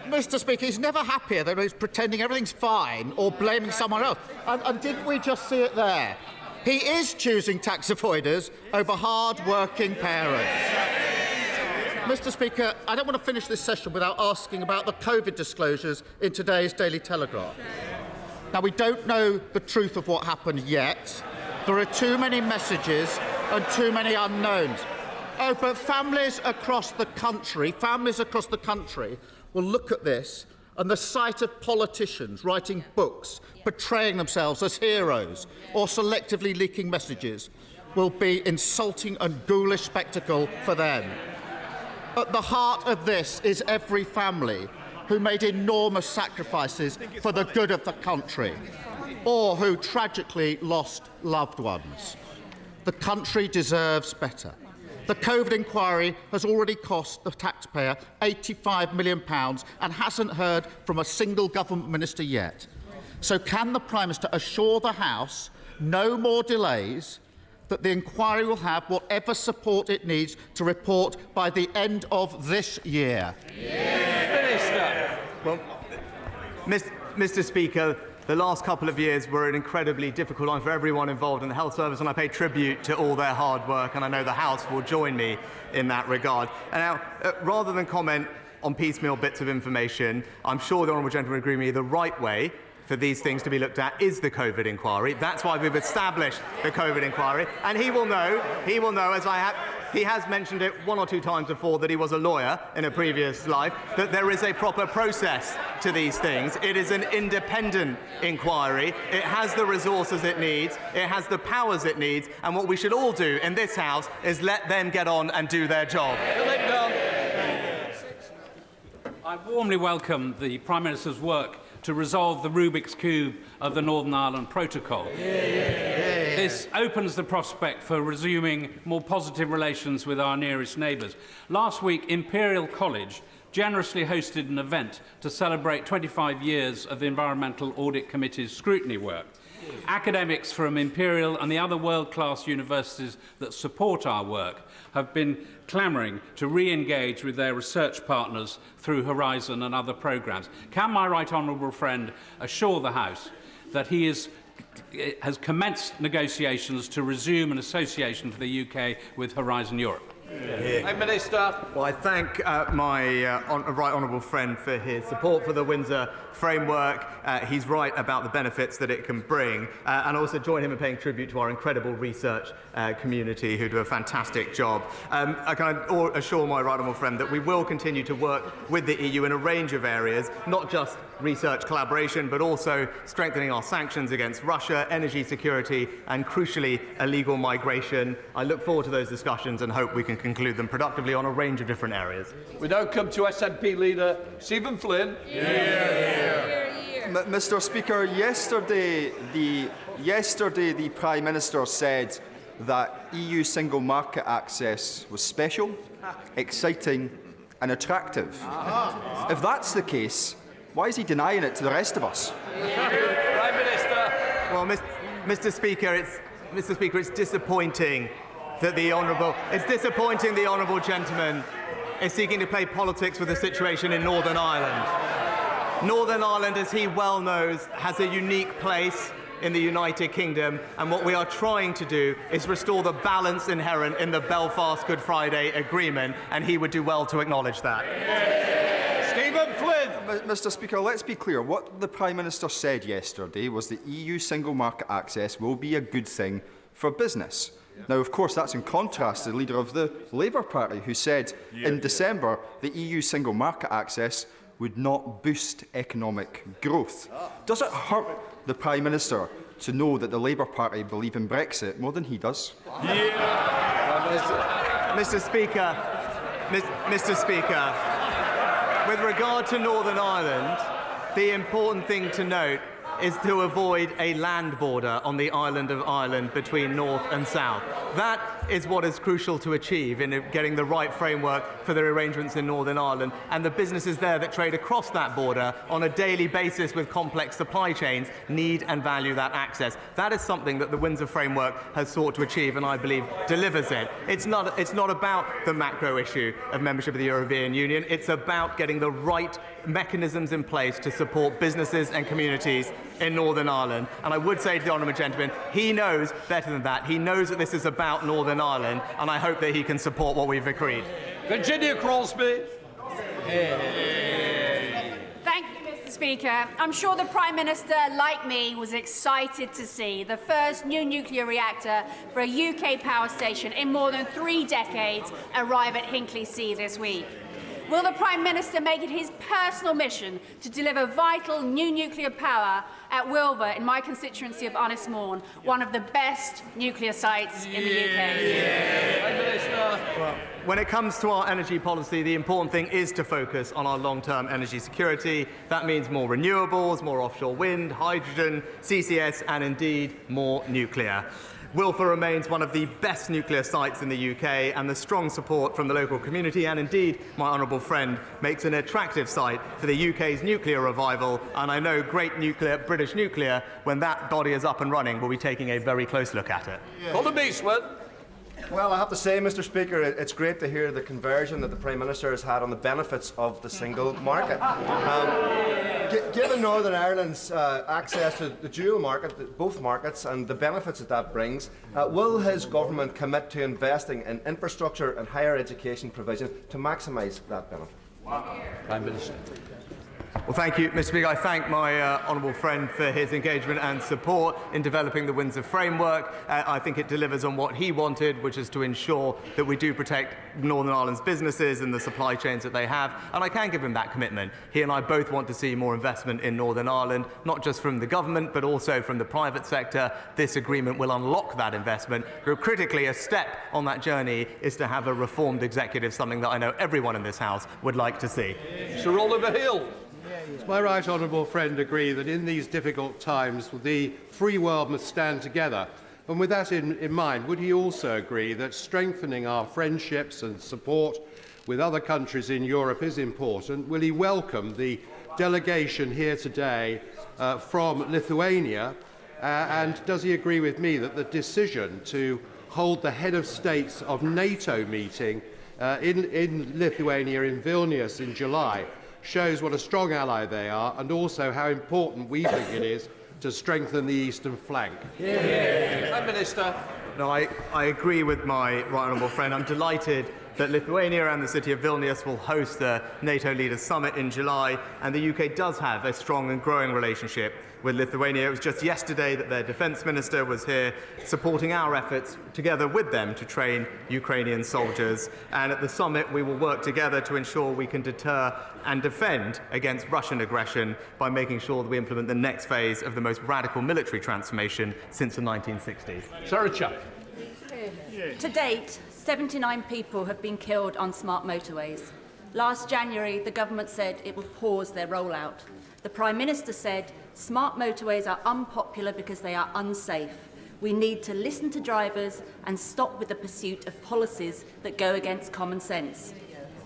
Mr. Speaker, he's never happier than he's pretending everything's fine or blaming someone else. And didn't we just see it there? He is choosing tax avoiders over hard-working parents. Mr. Speaker, I don't want to finish this session without asking about the COVID disclosures in today's Daily Telegraph. Now, we don't know the truth of what happened yet. There are too many messages and too many unknowns. Oh, but families across the country will look at this, and the sight of politicians writing books, portraying themselves as heroes, or selectively leaking messages will be insulting and ghoulish spectacle for them. At the heart of this is every family who made enormous sacrifices for the good of the country, or who tragically lost loved ones. The country deserves better. The COVID inquiry has already cost the taxpayer £85 million and hasn't heard from a single government minister yet. So can the Prime Minister assure the House no more delays, that the inquiry will have whatever support it needs to report by the end of this year? Minister. Well, Mr. Speaker, the last couple of years were an incredibly difficult time for everyone involved in the health service, and I pay tribute to all their hard work, and I know the House will join me in that regard. And now, rather than comment on piecemeal bits of information, I'm sure the honourable gentleman will agree with me the right way for these things to be looked at is the COVID inquiry. That's why we've established the COVID inquiry. And he will know, as he has mentioned it one or two times before that he was a lawyer in a previous life, that there is a proper process to these things. It is an independent inquiry. It has the resources it needs. It has the powers it needs. And what we should all do in this House is let them get on and do their job. I warmly welcome the Prime Minister's work to resolve the Rubik's Cube of the Northern Ireland Protocol. This opens the prospect for resuming more positive relations with our nearest neighbours. Last week, Imperial College generously hosted an event to celebrate 25 years of the Environmental Audit Committee's scrutiny work. Academics from Imperial and the other world-class universities that support our work have been clamouring to re-engage with their research partners through Horizon and other programmes. Can my right honourable friend assure the House that he has commenced negotiations to resume an association for the UK with Horizon Europe? Minister. Well, I thank my right honourable friend for his support for the Windsor framework. He's right about the benefits that it can bring, and also join him in paying tribute to our incredible research community who do a fantastic job. I can assure my right honourable friend that we will continue to work with the EU in a range of areas, not just research collaboration, but also strengthening our sanctions against Russia, energy security, and crucially, illegal migration. I look forward to those discussions and hope we can conclude them productively on a range of different areas. We now come to SNP leader Stephen Flynn. Mr. Speaker, yesterday the Prime Minister said that EU single market access was special, exciting and attractive. If that's the case, why is he denying it to the rest of us? Prime Minister. Well, Mr. Speaker, it's disappointing that the honourable gentleman is seeking to play politics with the situation in Northern Ireland. Northern Ireland, as he well knows, has a unique place in the United Kingdom, and what we are trying to do is restore the balance inherent in the Belfast Good Friday Agreement, and he would do well to acknowledge that. Stephen Flynn. Mr. Speaker, let's be clear. What the Prime Minister said yesterday was that EU single market access will be a good thing for business. Now, of course, that's in contrast to the leader of the Labour Party, who said in December the EU single market access would not boost economic growth. Does it hurt the Prime Minister to know that the Labour Party believe in Brexit more than he does? Mr. Speaker, with regard to Northern Ireland, the important thing to note is to avoid a land border on the island of Ireland between North and South. That is what is crucial to achieve in getting the right framework for the arrangements in Northern Ireland, and the businesses there that trade across that border on a daily basis with complex supply chains need and value that access. That is something that the Windsor framework has sought to achieve, and I believe delivers it. It's not about the macro issue of membership of the European Union. It's about getting the right mechanisms in place to support businesses and communities in Northern Ireland. And I would say to the honourable gentleman, he knows better than that. He knows that this is about Northern Ireland, and I hope that he can support what we've agreed. Virginia Crosby. Thank you, Mr. Speaker. I'm sure the Prime Minister, like me, was excited to see the first new nuclear reactor for a UK power station in more than 3 decades arrive at Hinkley C this week. Will the Prime Minister make it his personal mission to deliver vital new nuclear power at Wilver in my constituency of Anismorn, one of the best nuclear sites in the UK? Well, when it comes to our energy policy, the important thing is to focus on our long-term energy security. That means more renewables, more offshore wind, hydrogen, CCS, and indeed more nuclear. Wilfer remains one of the best nuclear sites in the UK, and the strong support from the local community and indeed my honourable friend makes an attractive site for the UK's nuclear revival, and I know great nuclear, British nuclear, when that body is up and running, will be taking a very close look at it. Colin Beachwood. Well, I have to say, Mr. Speaker, it's great to hear the conversion that the Prime Minister has had on the benefits of the single market. Given Northern Ireland's access to the dual market, both markets, and the benefits that that brings, will his government commit to investing in infrastructure and higher education provision to maximise that benefit? Prime Minister. Well, thank you, Mr. Speaker. I thank my honourable friend for his engagement and support in developing the Windsor framework. I think it delivers on what he wanted, which is to ensure that we do protect Northern Ireland's businesses and the supply chains that they have, and I can give him that commitment. He and I both want to see more investment in Northern Ireland, not just from the government, but also from the private sector. This agreement will unlock that investment. But critically, a step on that journey is to have a reformed executive, something that I know everyone in this House would like to see. Sir Oliver Hill. Does my right honourable friend agree that in these difficult times the free world must stand together? And with that in mind, would he also agree that strengthening our friendships and support with other countries in Europe is important? Will he welcome the delegation here today from Lithuania? And does he agree with me that the decision to hold the head of states of NATO meeting in Lithuania, in Vilnius in July, shows what a strong ally they are, and also how important we think it is to strengthen the eastern flank? Prime Minister. No, I agree with my right honourable friend. I'm delighted that Lithuania and the city of Vilnius will host the NATO Leaders Summit in July, and the UK does have a strong and growing relationship with Lithuania. It was just yesterday that their defence minister was here supporting our efforts together with them to train Ukrainian soldiers, and at the summit we will work together to ensure we can deter and defend against Russian aggression by making sure that we implement the next phase of the most radical military transformation since the 1960s. Sarah Chuck. To date, 79 people have been killed on smart motorways. Last January, the government said it would pause their rollout. The Prime Minister said smart motorways are unpopular because they are unsafe. We need to listen to drivers and stop with the pursuit of policies that go against common sense.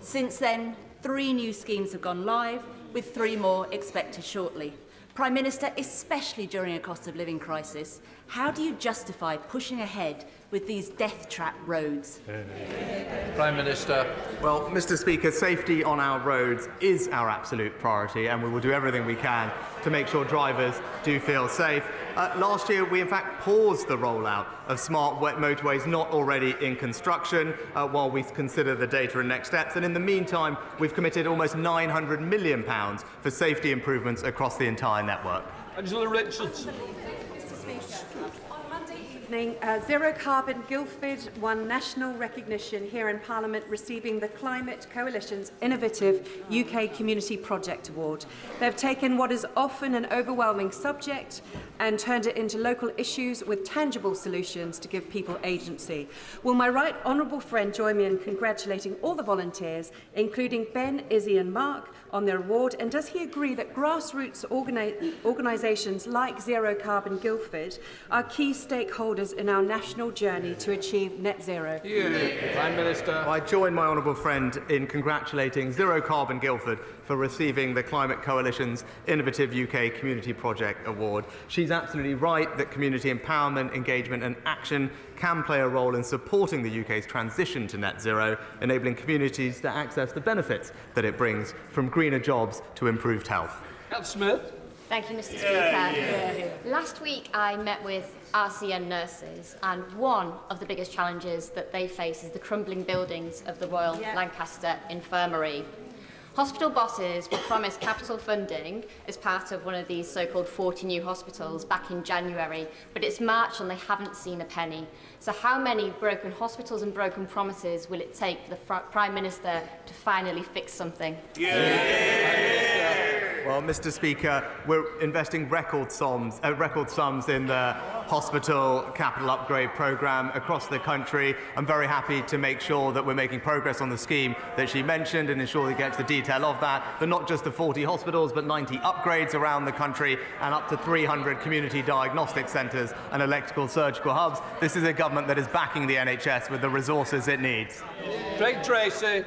Since then, 3 new schemes have gone live, with 3 more expected shortly. Prime Minister, especially during a cost of living crisis, how do you justify pushing ahead with these death trap roads? Prime Minister. Well, Mr. Speaker, safety on our roads is our absolute priority, and we will do everything we can to make sure drivers do feel safe. Last year, we in fact paused the rollout of smart motorways not already in construction while we consider the data and next steps. And in the meantime, we've committed almost £900 million for safety improvements across the entire network. Angela Richardson. Zero Carbon Guildford won national recognition here in Parliament, receiving the Climate Coalition's Innovative UK Community Project Award. They've taken what is often an overwhelming subject and turned it into local issues with tangible solutions to give people agency. Will my right honourable friend join me in congratulating all the volunteers, including Ben, Izzy and Mark, on their award? And does he agree that grassroots organisations like Zero Carbon Guildford are key stakeholders in our national journey to achieve net zero? Prime Minister. I join my honourable friend in congratulating Zero Carbon Guildford for receiving the Climate Coalition's Innovative UK Community Project Award. She's absolutely right that community empowerment, engagement and action can play a role in supporting the UK's transition to net zero, enabling communities to access the benefits that it brings, from greener jobs to improved health. Cat Smith. Thank you, Mr. Speaker. Last week I met with RCN nurses, and one of the biggest challenges that they face is the crumbling buildings of the Royal Lancaster Infirmary. Hospital bosses were promised capital funding as part of one of these so-called 40 new hospitals back in January, but it's March and they haven't seen a penny. So how many broken hospitals and broken promises will it take for the Prime Minister to finally fix something? Well, Mr. Speaker, we're investing record sums in the hospital capital upgrade programme across the country. I'm very happy to make sure that we're making progress on the scheme that she mentioned and ensure that gets the detail of that, but not just the 40 hospitals, but 90 upgrades around the country and up to 300 community diagnostic centres and electrical surgical hubs. This is a government that is backing the NHS with the resources it needs. Craig Tracy.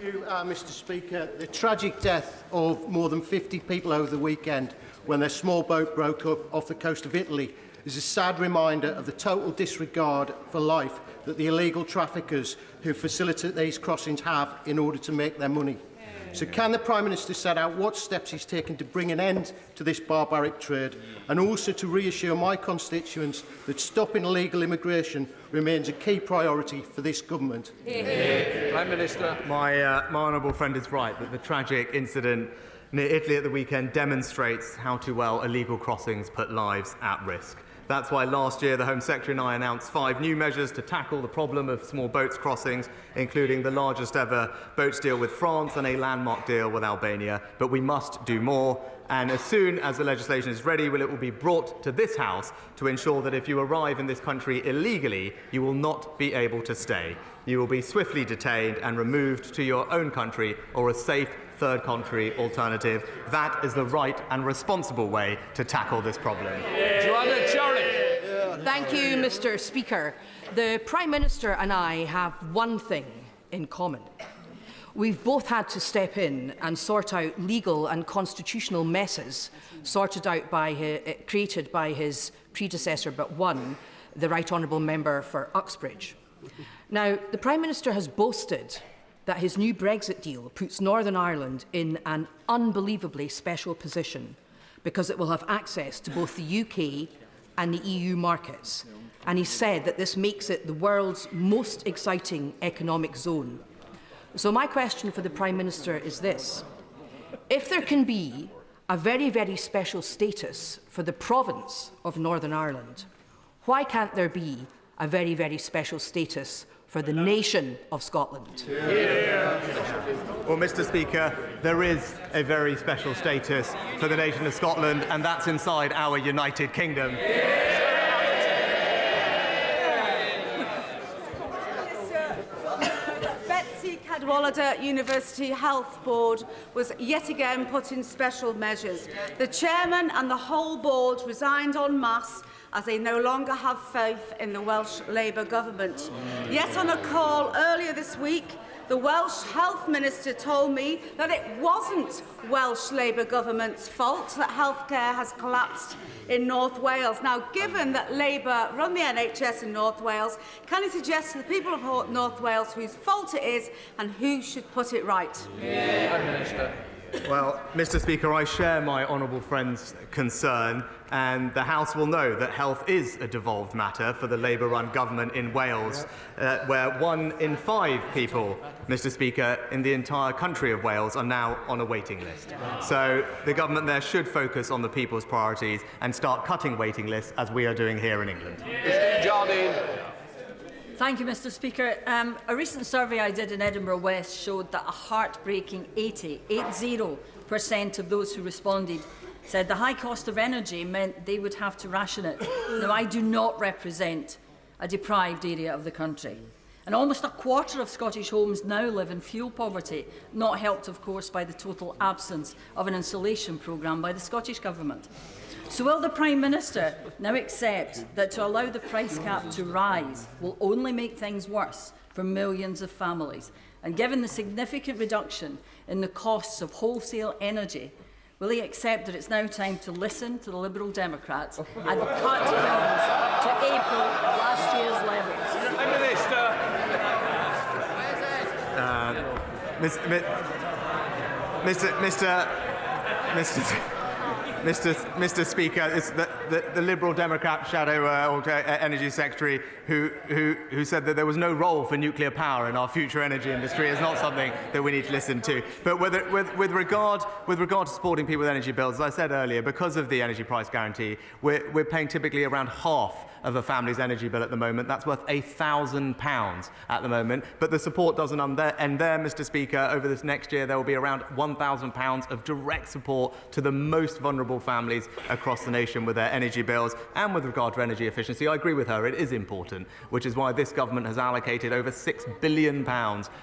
Thank you, Mr. Speaker. The tragic death of more than 50 people over the weekend when their small boat broke up off the coast of Italy is a sad reminder of the total disregard for life that the illegal traffickers who facilitate these crossings have in order to make their money. So can the Prime Minister set out what steps he's taken to bring an end to this barbaric trade, and also to reassure my constituents that stopping illegal immigration remains a key priority for this government? Prime Minister. My honourable friend is right that the tragic incident near Italy at the weekend demonstrates how too well illegal crossings put lives at risk. That's why last year the Home Secretary and I announced 5 new measures to tackle the problem of small boats crossings, including the largest ever boats deal with France and a landmark deal with Albania. But we must do more, and as soon as the legislation is ready, it will be brought to this House to ensure that if you arrive in this country illegally, you will not be able to stay. You will be swiftly detained and removed to your own country or a safe third country alternative. That is the right and responsible way to tackle this problem. Joanna Cherry. Thank you, Mr. Speaker. The Prime Minister and I have one thing in common. We've both had to step in and sort out legal and constitutional messes created by his predecessor but one, the Right Honourable Member for Uxbridge. Now, the Prime Minister has boasted that his new Brexit deal puts Northern Ireland in an unbelievably special position because it will have access to both the UK and the EU markets. And he said that this makes it the world's most exciting economic zone. So my question for the Prime Minister is this. If there can be a very, very special status for the province of Northern Ireland, why can't there be a very, very special status for the nation of Scotland? Well, Mr. Speaker, there is a very special status for the nation of Scotland, and that's inside our United Kingdom. Cadwallader University Health Board was yet again put in special measures. The chairman and the whole board resigned en masse as they no longer have faith in the Welsh Labour government. Yet on a call earlier this week, the Welsh Health Minister told me that it wasn't Welsh Labour government's fault that healthcare has collapsed in North Wales. Now, given that Labour run the NHS in North Wales, can you suggest to the people of North Wales whose fault it is and who should put it right? Prime Minister. Well, Mr. Speaker, I share my honourable friend's concern, and the House will know that health is a devolved matter for the Labour-run government in Wales, where 1 in 5 people, Mr. Speaker, in the entire country of Wales are now on a waiting list. So the government there should focus on the people's priorities and start cutting waiting lists, as we are doing here in England. Thank you, Mr. Speaker. A recent survey I did in Edinburgh West showed that a heartbreaking 80% of those who responded said the high cost of energy meant they would have to ration it. Now, I do not represent a deprived area of the country. And almost a quarter of Scottish homes now live in fuel poverty, not helped, of course, by the total absence of an insulation programme by the Scottish Government. So will the Prime Minister now accept that to allow the price cap to rise will only make things worse for millions of families? And given the significant reduction in the costs of wholesale energy, will he accept that it's now time to listen to the Liberal Democrats and cut bills to April last year's levels? Mr. Speaker, it's the Liberal Democrat shadow energy secretary who said that there was no role for nuclear power in our future energy industry is not something that we need to listen to. But with regard to supporting people with energy bills, as I said earlier, because of the energy price guarantee, we're paying typically around half of a family's energy bill at the moment. That's worth £1,000 at the moment. But the support doesn't end there, Mr. Speaker. Over this next year, there will be around £1,000 of direct support to the most vulnerable vulnerable families across the nation with their energy bills. And with regard to energy efficiency, I agree with her, it is important, which is why this government has allocated over £6 billion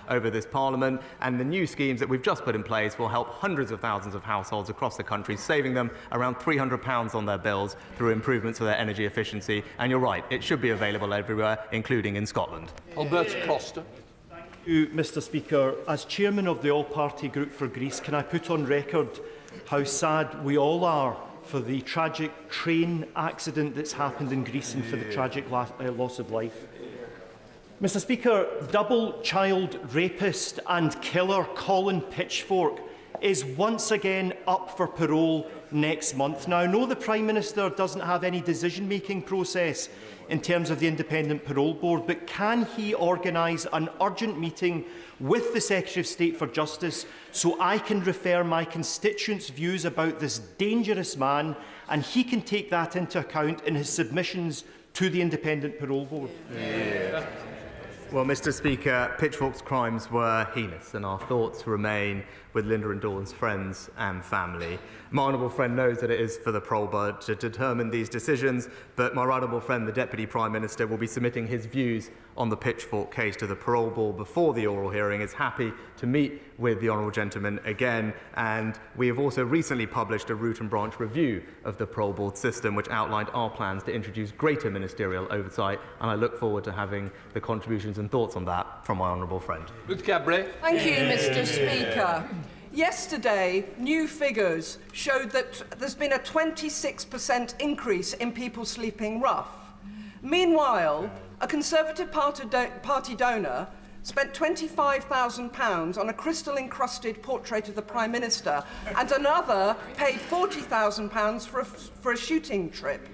over this Parliament, and the new schemes that we've just put in place will help hundreds of thousands of households across the country, saving them around £300 on their bills through improvements to their energy efficiency. And you're right, it should be available everywhere, including in Scotland. Alberta Costa. Thank you, Mr Speaker. As chairman of the All-Party Group for Greece, can I put on record how sad we all are for the tragic train accident that's happened in Greece and for the tragic loss of life? Mr Speaker, double child rapist and killer Colin Pitchfork is once again up for parole next month. Now, I know the Prime Minister doesn't have any decision-making process in terms of the Independent Parole Board, but can he organise an urgent meeting with the Secretary of State for Justice so I can refer my constituents' views about this dangerous man and he can take that into account in his submissions to the Independent Parole Board? Well, Mr Speaker, Pitchfork's crimes were heinous, and our thoughts remain with Linda and Dawn's friends and family. My honourable friend knows that it is for the Parole Board to determine these decisions, but my honourable friend, the Deputy Prime Minister, will be submitting his views on the Pitchfork case to the Parole Board before the oral hearing, is happy to meet with the honourable gentleman again, and we have also recently published a root and branch review of the Parole Board system, which outlined our plans to introduce greater ministerial oversight, and I look forward to having the contributions and thoughts on that from my honourable friend. Ruth Cabret. Thank you, Mr Speaker. Yesterday, new figures showed that there's been a 26% increase in people sleeping rough. Meanwhile, a Conservative Party donor spent £25,000 on a crystal-encrusted portrait of the Prime Minister, and another paid £40,000 for a shooting trip.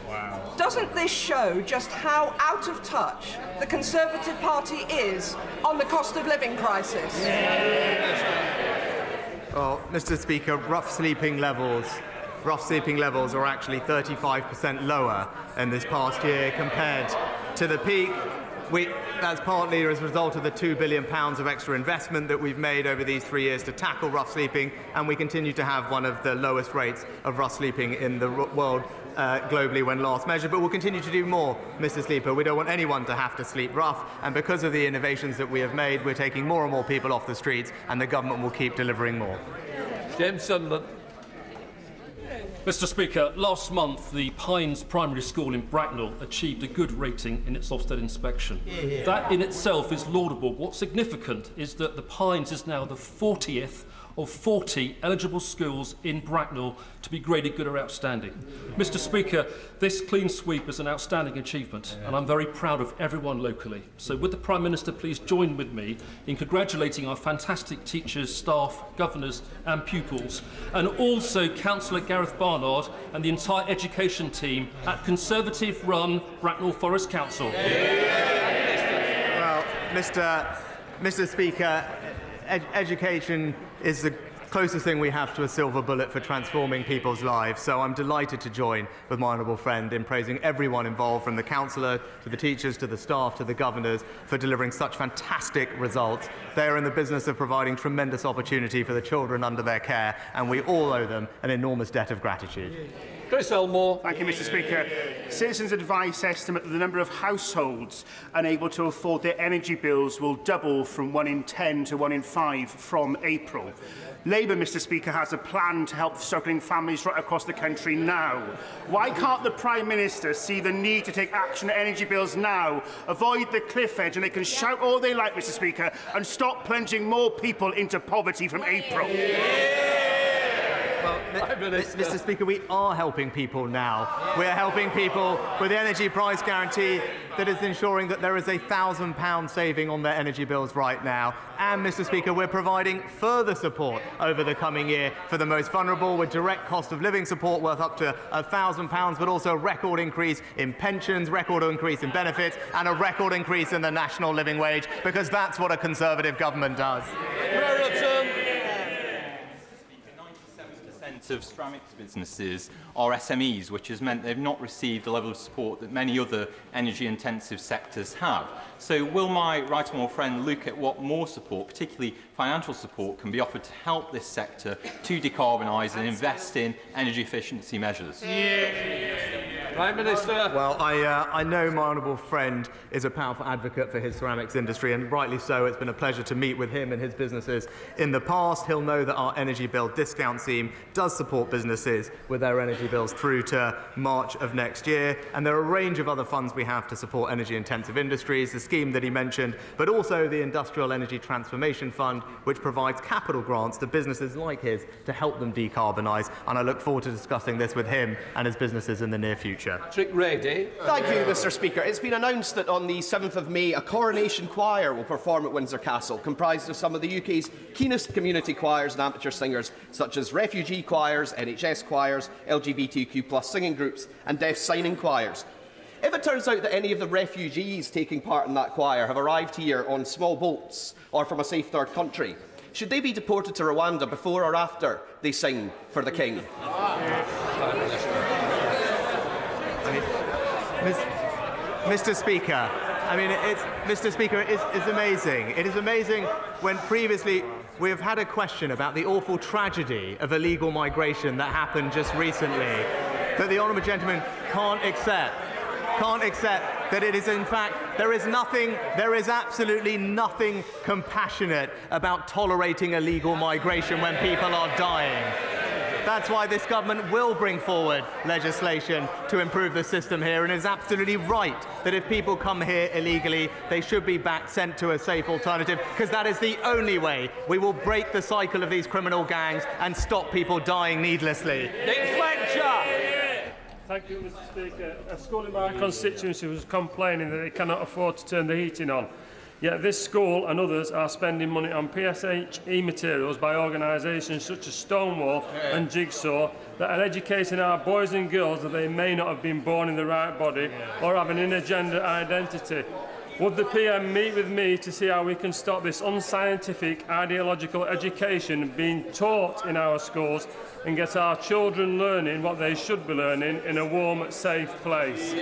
Wow. Doesn't this show just how out of touch the Conservative Party is on the cost of living crisis? Well, Mr Speaker, rough sleeping levels are actually 35% lower in this past year compared to the peak. That's partly as a result of the £2 billion of extra investment that we've made over these 3 years to tackle rough sleeping, and we continue to have one of the lowest rates of rough sleeping in the world globally when last measured, but we'll continue to do more, Mr Speaker. We don't want anyone to have to sleep rough, and because of the innovations that we have made, we're taking more and more people off the streets, and the government will keep delivering more. James Sunderland. Mr Speaker, last month the Pines Primary School in Bracknell achieved a good rating in its Ofsted inspection. That in itself is laudable. What's significant is that the Pines is now the 40th of 40 eligible schools in Bracknell to be graded good or outstanding. Mr Speaker, this clean sweep is an outstanding achievement, and I'm very proud of everyone locally. So would the Prime Minister please join with me in congratulating our fantastic teachers, staff, governors and pupils, and also Councillor Gareth Barnard and the entire education team at Conservative-run Bracknell Forest Council. Well, Mr Speaker, education is the closest thing we have to a silver bullet for transforming people's lives, so I'm delighted to join with my honourable friend in praising everyone involved, from the councillor to the teachers to the staff to the governors, for delivering such fantastic results. They are in the business of providing tremendous opportunity for the children under their care, and we all owe them an enormous debt of gratitude. Chris Elmore. Thank you, Mr Speaker. Citizens Advice estimate that the number of households unable to afford their energy bills will double from 1 in 10 to 1 in 5 from April. Labour, Mr Speaker, has a plan to help struggling families right across the country now. Why can't the Prime Minister see the need to take action on energy bills now, avoid the cliff edge, and they can shout all they like, Mr Speaker, and stop plunging more people into poverty from April? Well, Mr Speaker, we are helping people now. We are helping people with the energy price guarantee that is ensuring that there is a £1,000 saving on their energy bills right now. And, Mr Speaker, we're providing further support over the coming year for the most vulnerable, with direct cost of living support worth up to £1,000, but also a record increase in pensions, record increase in benefits, and a record increase in the national living wage, because that's what a Conservative government does. energy-intensive ceramics businesses are SMEs, which has meant they've not received the level of support that many other energy-intensive sectors have. So will my right honourable friend look at what more support, particularly financial support, can be offered to help this sector to decarbonise and invest in energy efficiency measures? Prime Minister. Well, I know my honourable friend is a powerful advocate for his ceramics industry, and rightly so. It's been a pleasure to meet with him and his businesses in the past. He'll know that our energy bill discount scheme does support businesses with their energy bills through to March of next year, and there are a range of other funds we have to support energy-intensive industries, the scheme that he mentioned, but also the Industrial Energy Transformation Fund, which provides capital grants to businesses like his to help them decarbonise, and I look forward to discussing this with him and his businesses in the near future. Patrick Rady. Thank you, Mr Speaker. It's been announced that on the 7th of May, a coronation choir will perform at Windsor Castle, comprised of some of the UK's keenest community choirs and amateur singers, such as refugee choirs, NHS choirs, LGBTQ+ singing groups and deaf signing choirs. If it turns out that any of the refugees taking part in that choir have arrived here on small boats or from a safe third country, should they be deported to Rwanda before or after they sing for the King? Mr. Speaker, Mr. Speaker, it's amazing. It is amazing when previously we have had a question about the awful tragedy of illegal migration that happened just recently, that the honourable gentleman can't accept that it is, in fact, there is absolutely nothing compassionate about tolerating illegal migration when people are dying. That's why this government will bring forward legislation to improve the system here, and it is absolutely right that if people come here illegally, they should be sent to a safe alternative, because that is the only way we will break the cycle of these criminal gangs and stop people dying needlessly. Thank you, Mr Speaker. A school in my constituency was complaining that they cannot afford to turn the heating on. Yet this school and others are spending money on PSHE materials by organisations such as Stonewall and Jigsaw that are educating our boys and girls that they may not have been born in the right body or have an inner gender identity. Would the PM meet with me to see how we can stop this unscientific ideological education being taught in our schools and get our children learning what they should be learning in a warm, safe place?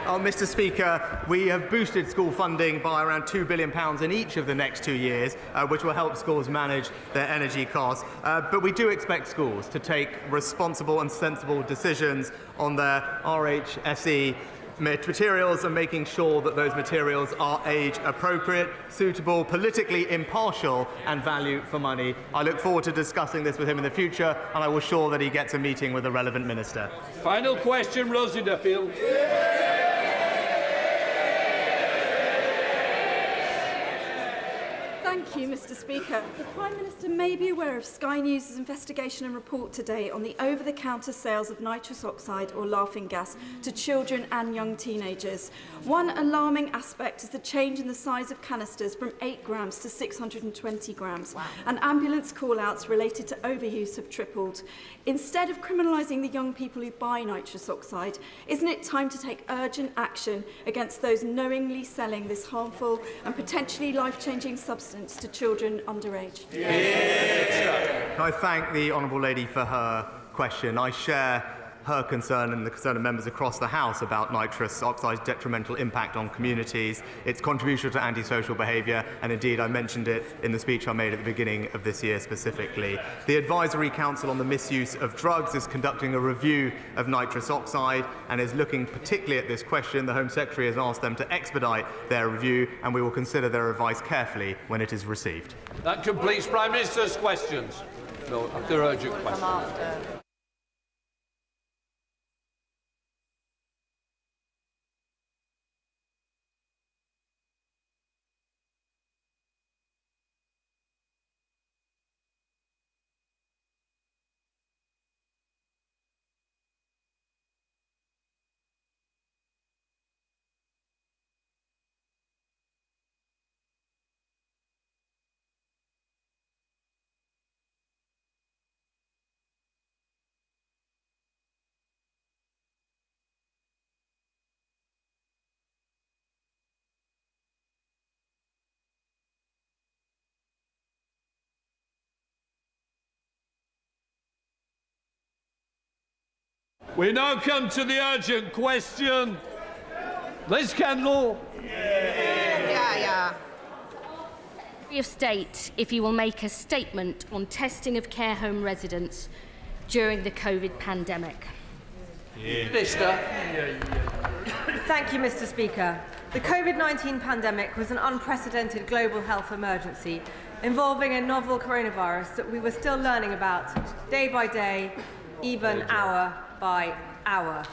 Oh, Mr. Speaker, we have boosted school funding by around £2 billion in each of the next 2 years, which will help schools manage their energy costs. But we do expect schools to take responsible and sensible decisions on their RHSE materials and making sure that those materials are age appropriate, suitable, politically impartial and value for money. I look forward to discussing this with him in the future, and I will ensure that he gets a meeting with the relevant minister. Final question, Rosie Duffield. Thank you, Mr Speaker. The Prime Minister may be aware of Sky News' investigation and report today on the over-the-counter sales of nitrous oxide or laughing gas to children and young teenagers. One alarming aspect is the change in the size of canisters from 8 grams to 620 grams. Wow. And ambulance call-outs related to overuse have tripled. Instead of criminalising the young people who buy nitrous oxide, isn't it time to take urgent action against those knowingly selling this harmful and potentially life-changing substance to children underage? I thank the honourable lady for her question. I share her concern and the concern of members across the House about nitrous oxide's detrimental impact on communities, its contribution to antisocial behaviour, and indeed I mentioned it in the speech I made at the beginning of this year specifically. The Advisory Council on the Misuse of Drugs is conducting a review of nitrous oxide and is looking particularly at this question. The Home Secretary has asked them to expedite their review, and we will consider their advice carefully when it is received. That completes Prime Minister's questions. No, after urgent questions. We now come to the urgent question. Liz Kendall. Secretary of State if you will make a statement on testing of care home residents during the COVID pandemic. Minister. Thank you, Mr. Speaker. The COVID-19 pandemic was an unprecedented global health emergency involving a novel coronavirus that we were still learning about day by day, even hour by hour.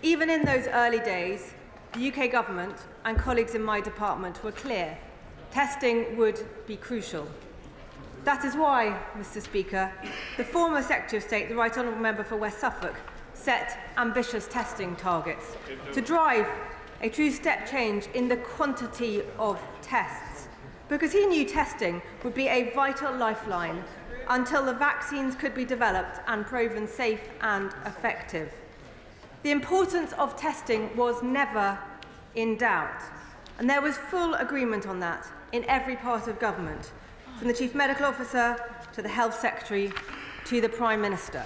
Even in those early days, the UK government and colleagues in my department were clear. Testing would be crucial. That is why, Mr. Speaker, the former Secretary of State, the Right Honourable Member for West Suffolk, set ambitious testing targets to drive a true step change in the quantity of tests, because he knew testing would be a vital lifeline until the vaccines could be developed and proven safe and effective. The importance of testing was never in doubt, and there was full agreement on that in every part of government, from the Chief Medical Officer to the Health Secretary to the Prime Minister.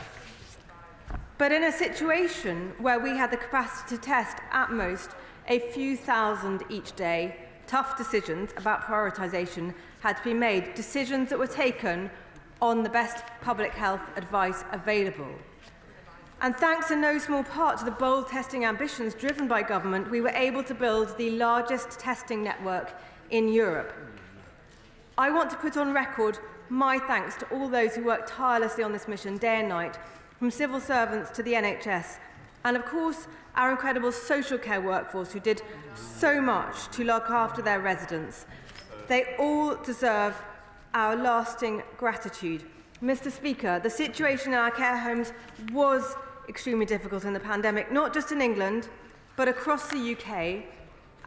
But in a situation where we had the capacity to test at most a few thousand each day, tough decisions about prioritisation had to be made, decisions that were taken on the best public health advice available. And thanks in no small part to the bold testing ambitions driven by government, we were able to build the largest testing network in Europe. I want to put on record my thanks to all those who worked tirelessly on this mission day and night, from civil servants to the NHS, and of course our incredible social care workforce who did so much to look after their residents. They all deserve our lasting gratitude. Mr. Speaker, the situation in our care homes was extremely difficult in the pandemic, not just in England, but across the UK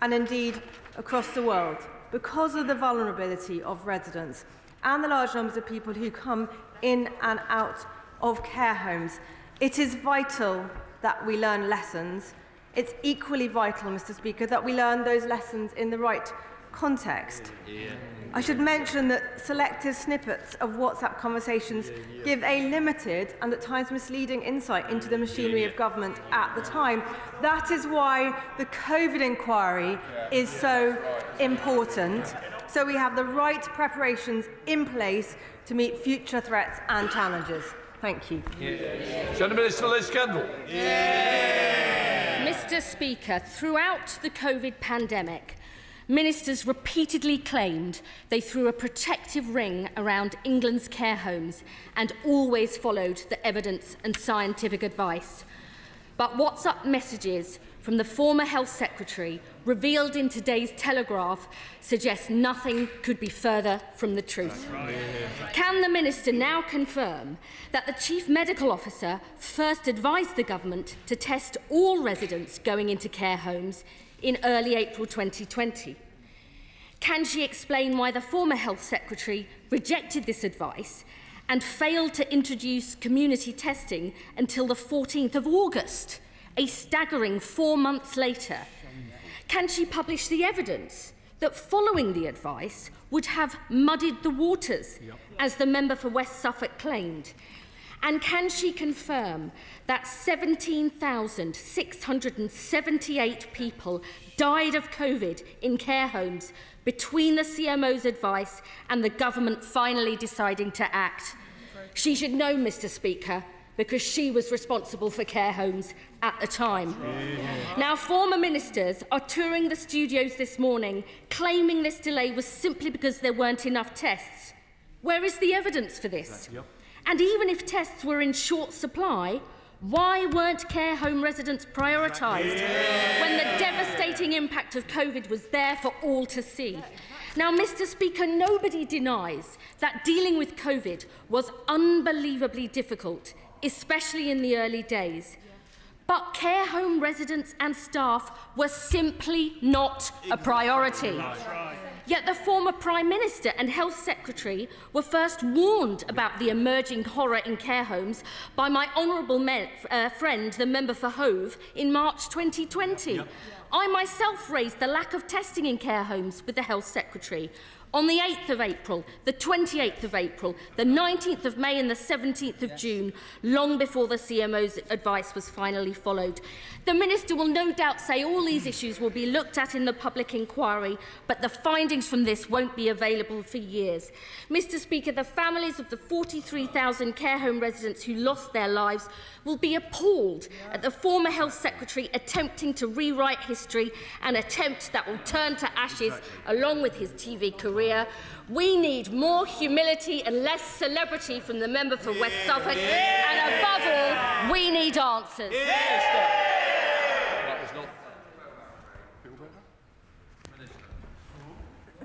and indeed across the world, because of the vulnerability of residents and the large numbers of people who come in and out of care homes. It is vital that we learn lessons. It's equally vital, Mr. Speaker, that we learn those lessons in the right context. I should mention that selective snippets of WhatsApp conversations give a limited and at times misleading insight into the machinery of government at the time. That is why the COVID inquiry is so important, so we have the right preparations in place to meet future threats and challenges. Thank you. Senator Minister Liz Kendall. Mr. Speaker, throughout the COVID pandemic, ministers repeatedly claimed they threw a protective ring around England's care homes and always followed the evidence and scientific advice. But WhatsApp messages from the former Health Secretary revealed in today's Telegraph suggest nothing could be further from the truth. Can the Minister now confirm that the Chief Medical Officer first advised the Government to test all residents going into care homes in early April 2020? Can she explain why the former Health Secretary rejected this advice and failed to introduce community testing until the 14th of August, a staggering 4 months later? Can she publish the evidence that following the advice would have muddied the waters, as the member for West Suffolk claimed? And can she confirm that 17,678 people died of COVID in care homes between the CMO's advice and the government finally deciding to act? She should know, Mr. Speaker, because she was responsible for care homes at the time. Now, former ministers are touring the studios this morning, claiming this delay was simply because there weren't enough tests. Where is the evidence for this? And even if tests were in short supply, why weren't care home residents prioritised when the devastating impact of COVID was there for all to see? Now, Mr. Speaker, nobody denies that dealing with COVID was unbelievably difficult, especially in the early days. But care home residents and staff were simply not a priority. Yet the former Prime Minister and Health Secretary were first warned about the emerging horror in care homes by my honourable friend, the member for Hove, in March 2020. I myself raised the lack of testing in care homes with the Health Secretary. On the 8th of April, the 28th of April, the 19th of May and the 17th of June, long before the CMO's advice was finally followed. The Minister will no doubt say all these issues will be looked at in the public inquiry, but the findings from this won't be available for years. Mr. Speaker, the families of the 43,000 care home residents who lost their lives will be appalled at the former Health Secretary attempting to rewrite history, an attempt that will turn to ashes along with his TV career. We need more humility and less celebrity from the member for West Suffolk, and above all, we need answers.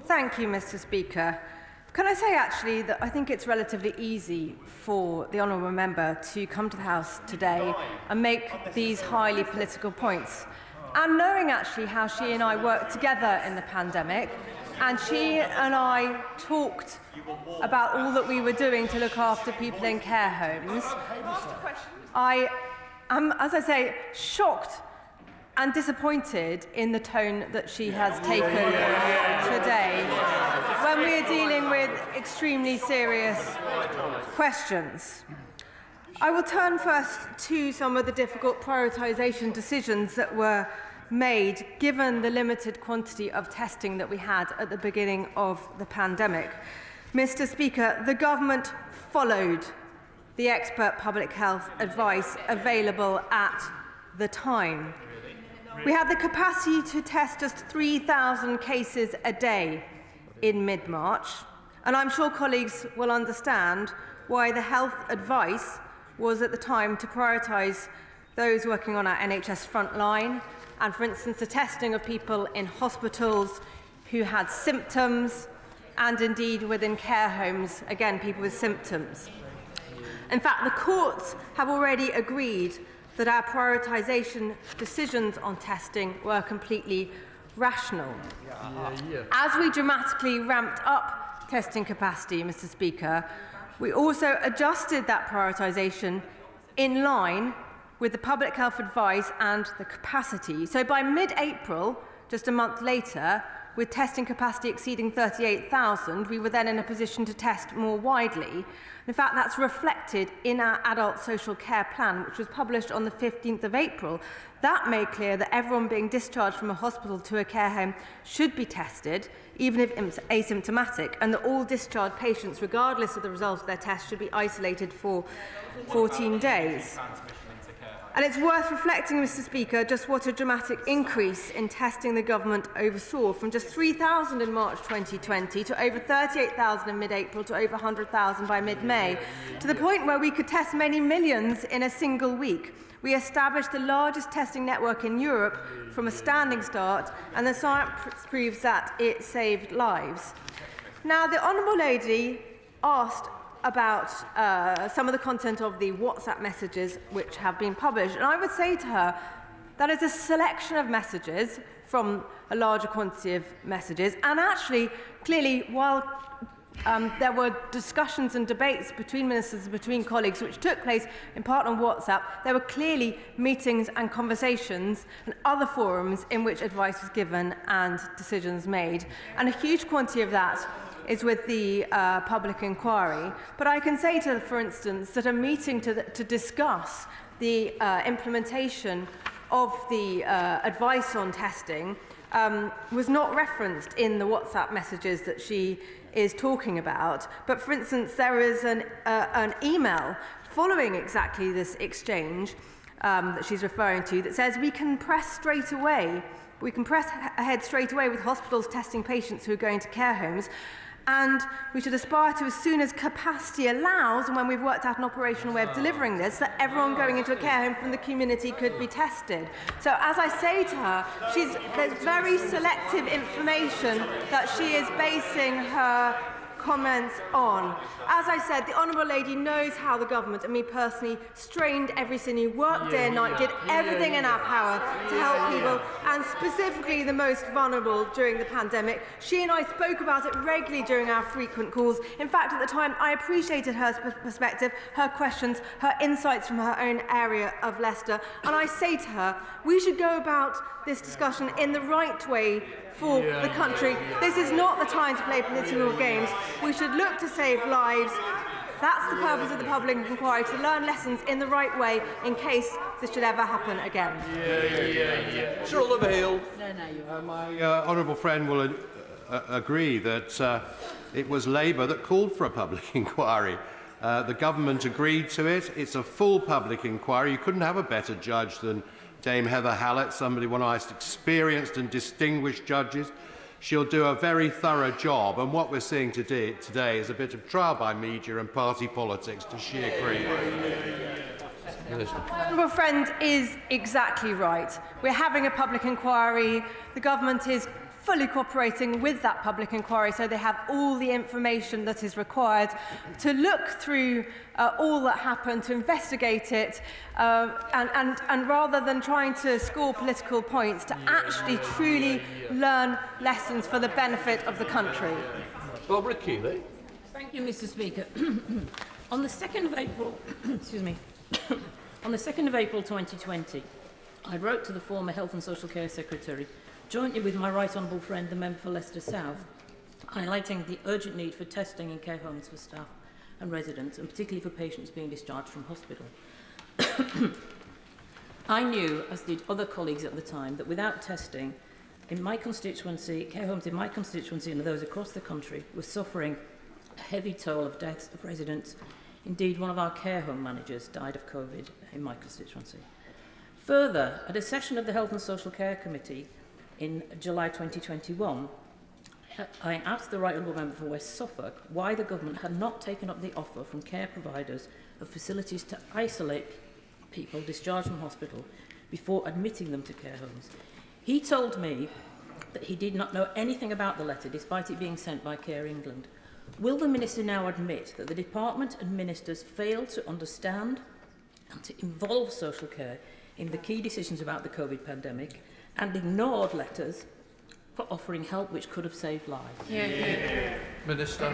Thank you, Mr. Speaker. Can I say actually that I think it's relatively easy for the honourable member to come to the House today and make these highly political points. And knowing actually how she and I worked together in the pandemic, and she and I talked about all that we were doing to look after people in care homes, I am, as I say, shocked and disappointed in the tone that she has taken today when we are dealing with extremely serious questions. I will turn first to some of the difficult prioritisation decisions that were made given the limited quantity of testing that we had at the beginning of the pandemic. Mr. Speaker, the government followed the expert public health advice available at the time. We had the capacity to test just 3,000 cases a day in mid-March, and I'm sure colleagues will understand why the health advice was at the time to prioritise those working on our NHS front line, and for instance the testing of people in hospitals who had symptoms, and indeed within care homes, again people with symptoms. In fact, the courts have already agreed that our prioritisation decisions on testing were completely rational. As we dramatically ramped up testing capacity, Mr. Speaker, we also adjusted that prioritisation in line with the public health advice and the capacity. So by mid-April, just a month later, with testing capacity exceeding 38,000, we were then in a position to test more widely. In fact, that's reflected in our adult social care plan, which was published on the 15th of April. That made clear that everyone being discharged from a hospital to a care home should be tested, even if asymptomatic, and that all discharged patients, regardless of the results of their test, should be isolated for 14 days. And it's worth reflecting, Mr. Speaker, just what a dramatic increase in testing the government oversaw, from just 3,000 in March 2020 to over 38,000 in mid-April to over 100,000 by mid-May, to the point where we could test many millions in a single week. We established the largest testing network in Europe from a standing start, and the science proves that it saved lives. Now, the Honourable Lady asked about some of the content of the WhatsApp messages which have been published. And I would say to her that is a selection of messages from a larger quantity of messages. And actually, clearly, while there were discussions and debates between ministers and between colleagues which took place in part on WhatsApp, there were clearly meetings and conversations and other forums in which advice was given and decisions made. And a huge quantity of that is with the public inquiry. But I can say to her, for instance, that a meeting to discuss the implementation of the advice on testing was not referenced in the WhatsApp messages that she is talking about. But for instance, there is an email following exactly this exchange that she's referring to that says we can press ahead straight away with hospitals testing patients who are going to care homes. And we should aspire to, as soon as capacity allows, and when we've worked out an operational way of delivering this, that everyone going into a care home from the community could be tested. So, as I say to her, there's very selective information that she is basing her comments on. As I said, the Honourable Lady knows how the government, and me personally, strained every single work day and night, did everything in our power to help people, and specifically the most vulnerable during the pandemic. She and I spoke about it regularly during our frequent calls. In fact, at the time, I appreciated her perspective, her questions, her insights from her own area of Leicester. And I say to her, we should go about this discussion in the right way for the country. This is not the time to play political games. We should look to save lives. That's the purpose of the public inquiry, to learn lessons in the right way in case this should ever happen again. Sir Oliver Hill. My honourable friend will agree that it was Labour that called for a public inquiry. The government agreed to it. It's a full public inquiry. You couldn't have a better judge than Dame Heather Hallett, somebody one of the most experienced and distinguished judges. She'll do a very thorough job, and what we're seeing today is a bit of trial by media and party politics to sheer greed. My honourable friend is exactly right. We're having a public inquiry. The government is fully cooperating with that public inquiry, so they have all the information that is required to look through all that happened, to investigate it, and rather than trying to score political points, to actually truly learn lessons for the benefit of the country. Barbara Keeley. Thank you, Mr. Speaker. On the 2nd of April, excuse me, on the 2nd of April 2020, I wrote to the former Health and Social Care Secretary, jointly with my right honourable friend, the member for Leicester South, highlighting the urgent need for testing in care homes for staff and residents, and particularly for patients being discharged from hospital. I knew, as did other colleagues at the time, that without testing, in my constituency, care homes in my constituency and those across the country were suffering a heavy toll of deaths of residents. Indeed, one of our care home managers died of COVID in my constituency. Further, at a session of the Health and Social Care Committee in July 2021, I asked the Right Honourable Member for West Suffolk why the government had not taken up the offer from care providers of facilities to isolate people discharged from hospital before admitting them to care homes. He told me that he did not know anything about the letter, despite it being sent by Care England. Will the Minister now admit that the Department and Ministers failed to understand and to involve social care in the key decisions about the COVID pandemic and ignored letters for offering help which could have saved lives? Minister.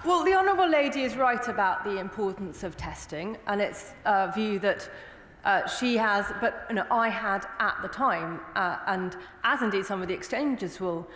Well, the Honourable Lady is right about the importance of testing, and it's a view that she has, but I had at the time, and as indeed some of the exchanges will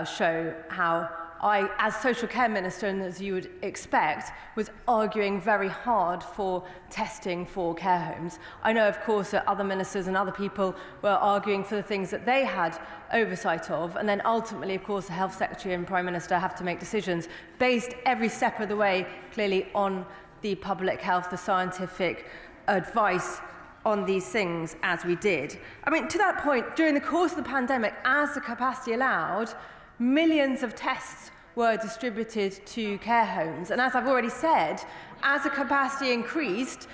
show, how I, as Social Care Minister, and as you would expect, was arguing very hard for testing for care homes. I know, of course, that other ministers and other people were arguing for the things that they had oversight of, and then ultimately, of course, the Health Secretary and Prime Minister have to make decisions based every step of the way, clearly, on the public health, the scientific advice on these things, as we did. I mean, to that point, during the course of the pandemic, as the capacity allowed, millions of tests were distributed to care homes. And as I've already said, as the capacity increased,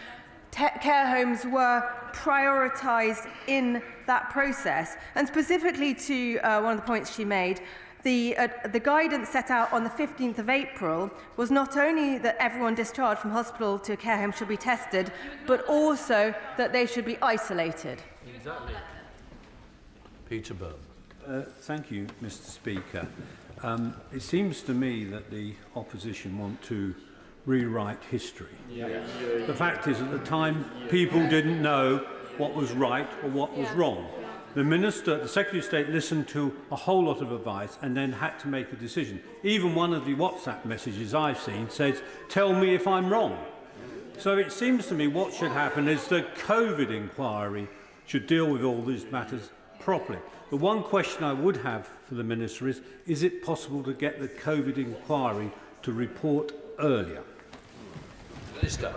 care homes were prioritised in that process. And specifically to one of the points she made, the guidance set out on the 15th of April was not only that everyone discharged from hospital to a care home should be tested, but also that they should be isolated. Exactly. Peter Byrne. Thank you, Mr. Speaker. It seems to me that the opposition want to rewrite history. The fact is, at the time, people didn't know what was right or what was wrong. The Minister, the Secretary of State, listened to a whole lot of advice and then had to make a decision. Even one of the WhatsApp messages I've seen says, "Tell me if I'm wrong." So it seems to me what should happen is the COVID inquiry should deal with all these matters properly. The one question I would have for the Minister is it possible to get the COVID inquiry to report earlier? Minister.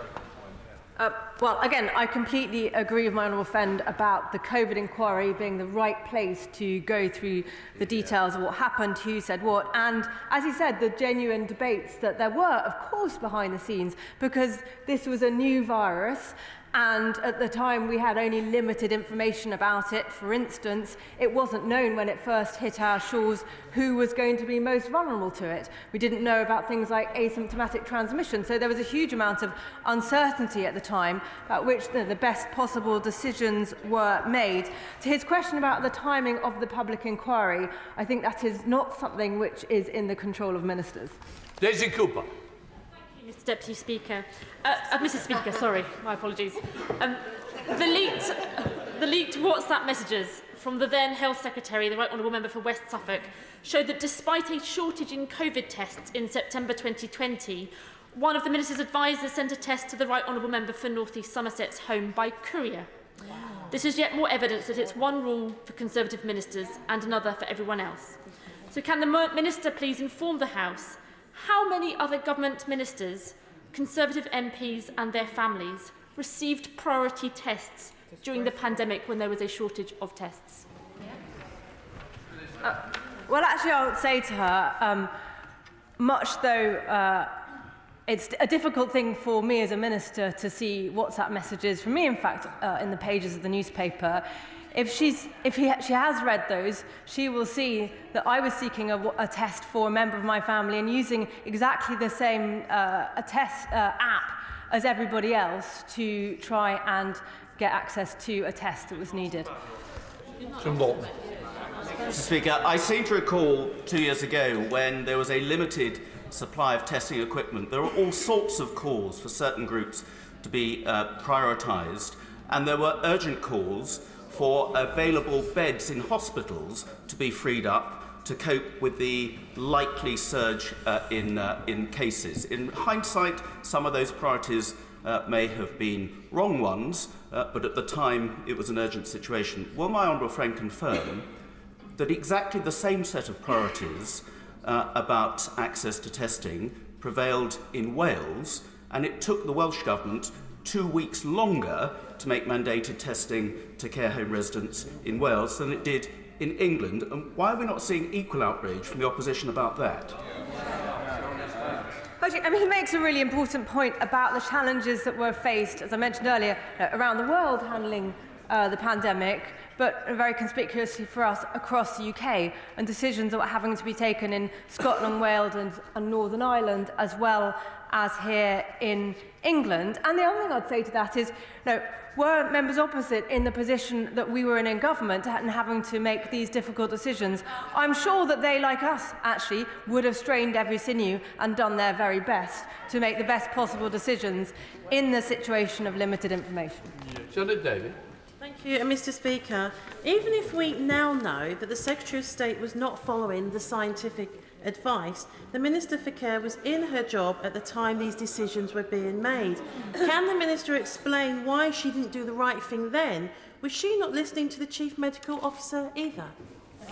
Well, again, I completely agree with my honourable friend about the COVID inquiry being the right place to go through the details of what happened, who said what, and, as he said, the genuine debates that there were, of course, behind the scenes, because this was a new virus, and at the time we had only limited information about it. For instance, it wasn't known when it first hit our shores who was going to be most vulnerable to it. We didn't know about things like asymptomatic transmission, so there was a huge amount of uncertainty at the time about which the best possible decisions were made. To his question about the timing of the public inquiry, I think that is not something which is in the control of ministers. Daisy Cooper. Mr. Deputy Speaker. Mr. Speaker, sorry, my apologies. The the leaked WhatsApp messages from the then Health Secretary, the Right Honourable Member for West Suffolk, showed that despite a shortage in COVID tests in September 2020, one of the Minister's advisers sent a test to the Right Honourable Member for North East Somerset's home by courier. Wow. This is yet more evidence that it's one rule for Conservative ministers and another for everyone else. So can the Minister please inform the House how many other government ministers, Conservative MPs and their families received priority tests during the pandemic when there was a shortage of tests? Well, actually, I would say to her, much though it's a difficult thing for me as a minister to see WhatsApp messages from me, in fact, in the pages of the newspaper. If she has read those, she will see that I was seeking a test for a member of my family and using exactly the same test app as everybody else to try and get access to a test that was needed. Mr. Speaker, I seem to recall 2 years ago when there was a limited supply of testing equipment. There were all sorts of calls for certain groups to be prioritised, and there were urgent calls for available beds in hospitals to be freed up to cope with the likely surge in cases. In hindsight, some of those priorities may have been wrong ones, but at the time it was an urgent situation. Will my honourable friend confirm that exactly the same set of priorities about access to testing prevailed in Wales, and it took the Welsh Government 2 weeks longer to make mandated testing to care home residents in Wales than it did in England? And why are we not seeing equal outrage from the opposition about that? I mean, he makes a really important point about the challenges that were faced, as I mentioned earlier, around the world handling the pandemic, but very conspicuously for us across the UK, and decisions that were having to be taken in Scotland, Wales and Northern Ireland, as well as here in England. And the other thing I'd say to that is, were members opposite in the position that we were in government and having to make these difficult decisions, I'm sure that they, like us, actually, would have strained every sinew and done their very best to make the best possible decisions in the situation of limited information. Janet David. Thank you, Mr. Speaker. Even if we now know that the Secretary of State was not following the scientific advice, the Minister for Care was in her job at the time these decisions were being made. Can the Minister explain why she didn't do the right thing then? Was she not listening to the Chief Medical Officer either?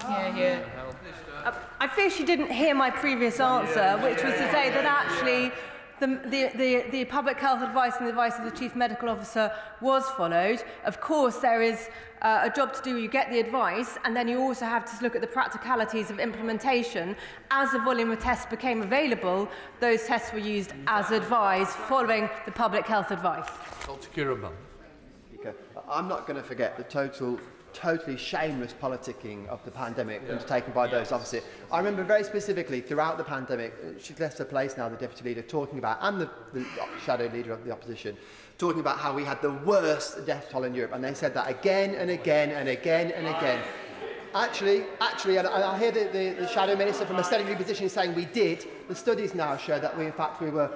I fear she didn't hear my previous answer, which was to say that actually the public health advice and the advice of the Chief Medical Officer was followed. Of course, there is a job to do. You get the advice, and then you also have to look at the practicalities of implementation. As the volume of tests became available, those tests were used as advised, following the public health advice. Dr. Kiraman. I'm not going to forget the totally shameless politicking of the pandemic undertaken by those opposite. I remember very specifically throughout the pandemic, she's left her place now, the Deputy Leader, talking about, and the Shadow Leader of the Opposition, talking about how we had the worst death toll in Europe, and they said that again and again and again and again. Actually, and I hear the Shadow Minister from a steady position saying we did. The studies now show that we were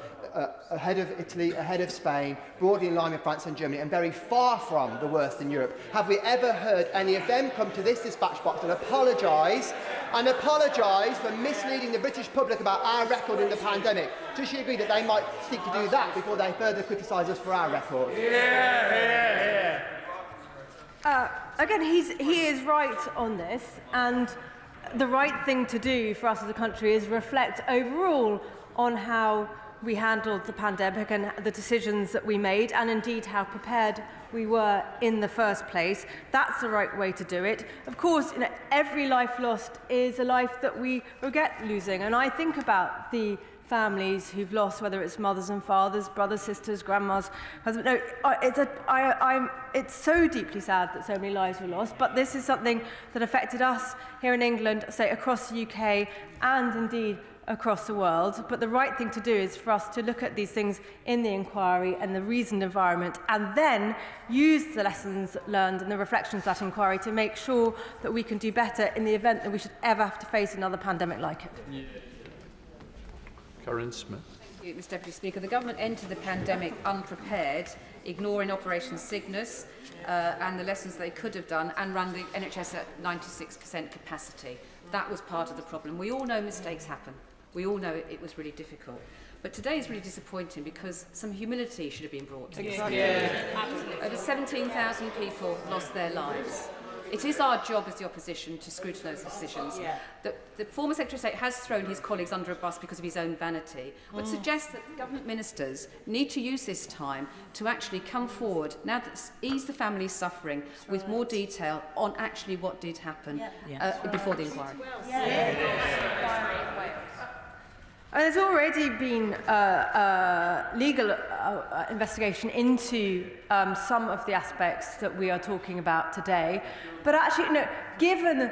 ahead of Italy, ahead of Spain, broadly in line with France and Germany, and very far from the worst in Europe. Have we ever heard any of them come to this dispatch box and apologise for misleading the British public about our record in the pandemic? Does she agree that they might seek to do that before they further criticise us for our record? Again, he is right on this, and the right thing to do for us as a country is reflect overall on how we handled the pandemic and the decisions that we made, and indeed how prepared we were in the first place. That's the right way to do it. Of course, every life lost is a life that we regret losing, and I think about the families who've lost, whether it's mothers and fathers, brothers, sisters, grandmas, husbands. It's so deeply sad that so many lives were lost, but this is something that affected us here in England, say across the UK, and indeed across the world. But the right thing to do is for us to look at these things in the inquiry and the reasoned environment, and then use the lessons learned and the reflections of that inquiry to make sure that we can do better in the event that we should ever have to face another pandemic like it. Karen Smith. Mr Deputy Speaker. The Government entered the pandemic unprepared, ignoring Operation Cygnus and the lessons they could have done, and ran the NHS at 96% capacity. That was part of the problem. We all know mistakes happen. We all know it was really difficult. But today is really disappointing because some humility should have been brought to this. Over 17,000 people lost their lives. It is our job as the opposition to scrutinise decisions. The former Secretary of State has thrown his colleagues under a bus because of his own vanity, but suggests that government ministers need to use this time to actually come forward, now that ease the family's suffering, with more detail on actually what did happen before the inquiry. There's already been legal investigation into some of the aspects that we are talking about today. But actually, given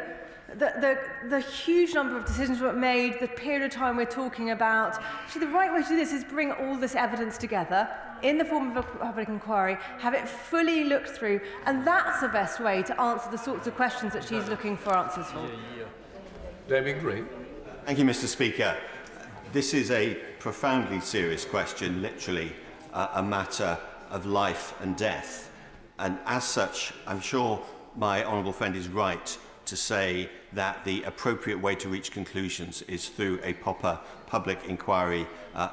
the huge number of decisions that were made, the period of time we're talking about, actually the right way to do this is bring all this evidence together in the form of a public inquiry, have it fully looked through, and that's the best way to answer the sorts of questions that she's looking for answers for. David Green. Thank you, Mr. Speaker. This is a profoundly serious question, literally a matter of life and death. And as such, I'm sure my honourable friend is right to say that the appropriate way to reach conclusions is through a proper public inquiry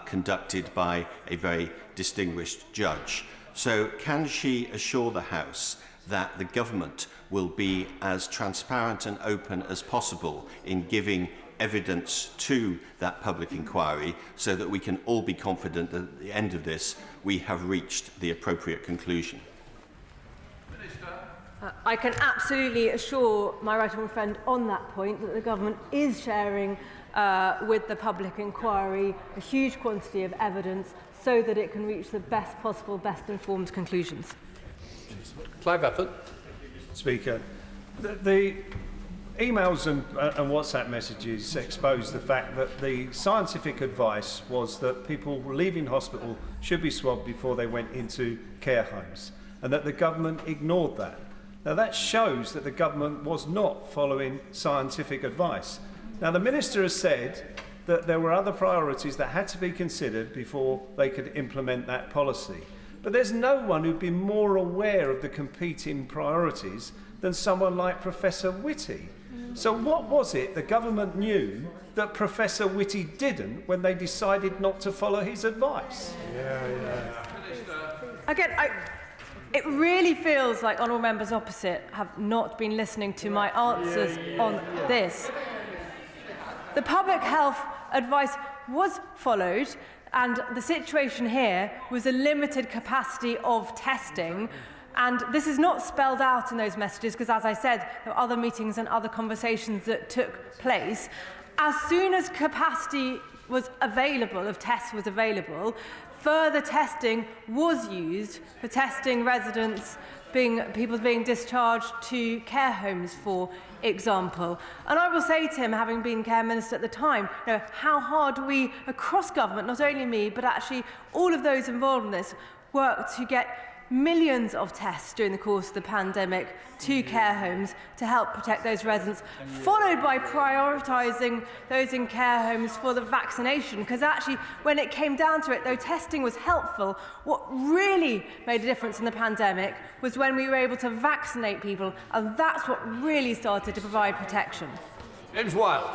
conducted by a very distinguished judge. So can she assure the House that the government will be as transparent and open as possible in giving evidence to that public inquiry so that we can all be confident that at the end of this we have reached the appropriate conclusion? I can absolutely assure my right honourable friend on that point that the government is sharing with the public inquiry a huge quantity of evidence so that it can reach the best possible, best informed conclusions. Clive Effort. Speaker, the emails and WhatsApp messages expose the fact that the scientific advice was that people leaving hospital should be swabbed before they went into care homes, and that the government ignored that. Now that shows that the government was not following scientific advice. Now the Minister has said that there were other priorities that had to be considered before they could implement that policy. But there's no one who'd be more aware of the competing priorities than someone like Professor Whitty. So what was it the government knew that Professor Whitty didn't when they decided not to follow his advice? Again, it really feels like honourable members opposite have not been listening to my answers on this. The public health advice was followed, and the situation here was a limited capacity of testing. And this is not spelled out in those messages because, as I said, there were other meetings and other conversations that took place. As soon as capacity was available, of tests was available, further testing was used for testing residents, people being discharged to care homes, for example. And I will say to him, having been Care Minister at the time, how hard we, across government, not only me, but actually all of those involved in this, worked to get millions of tests during the course of the pandemic to care homes to help protect those residents, followed by prioritising those in care homes for the vaccination. Because actually, when it came down to it, though testing was helpful, what really made a difference in the pandemic was when we were able to vaccinate people, and that's what really started to provide protection. James Wilde.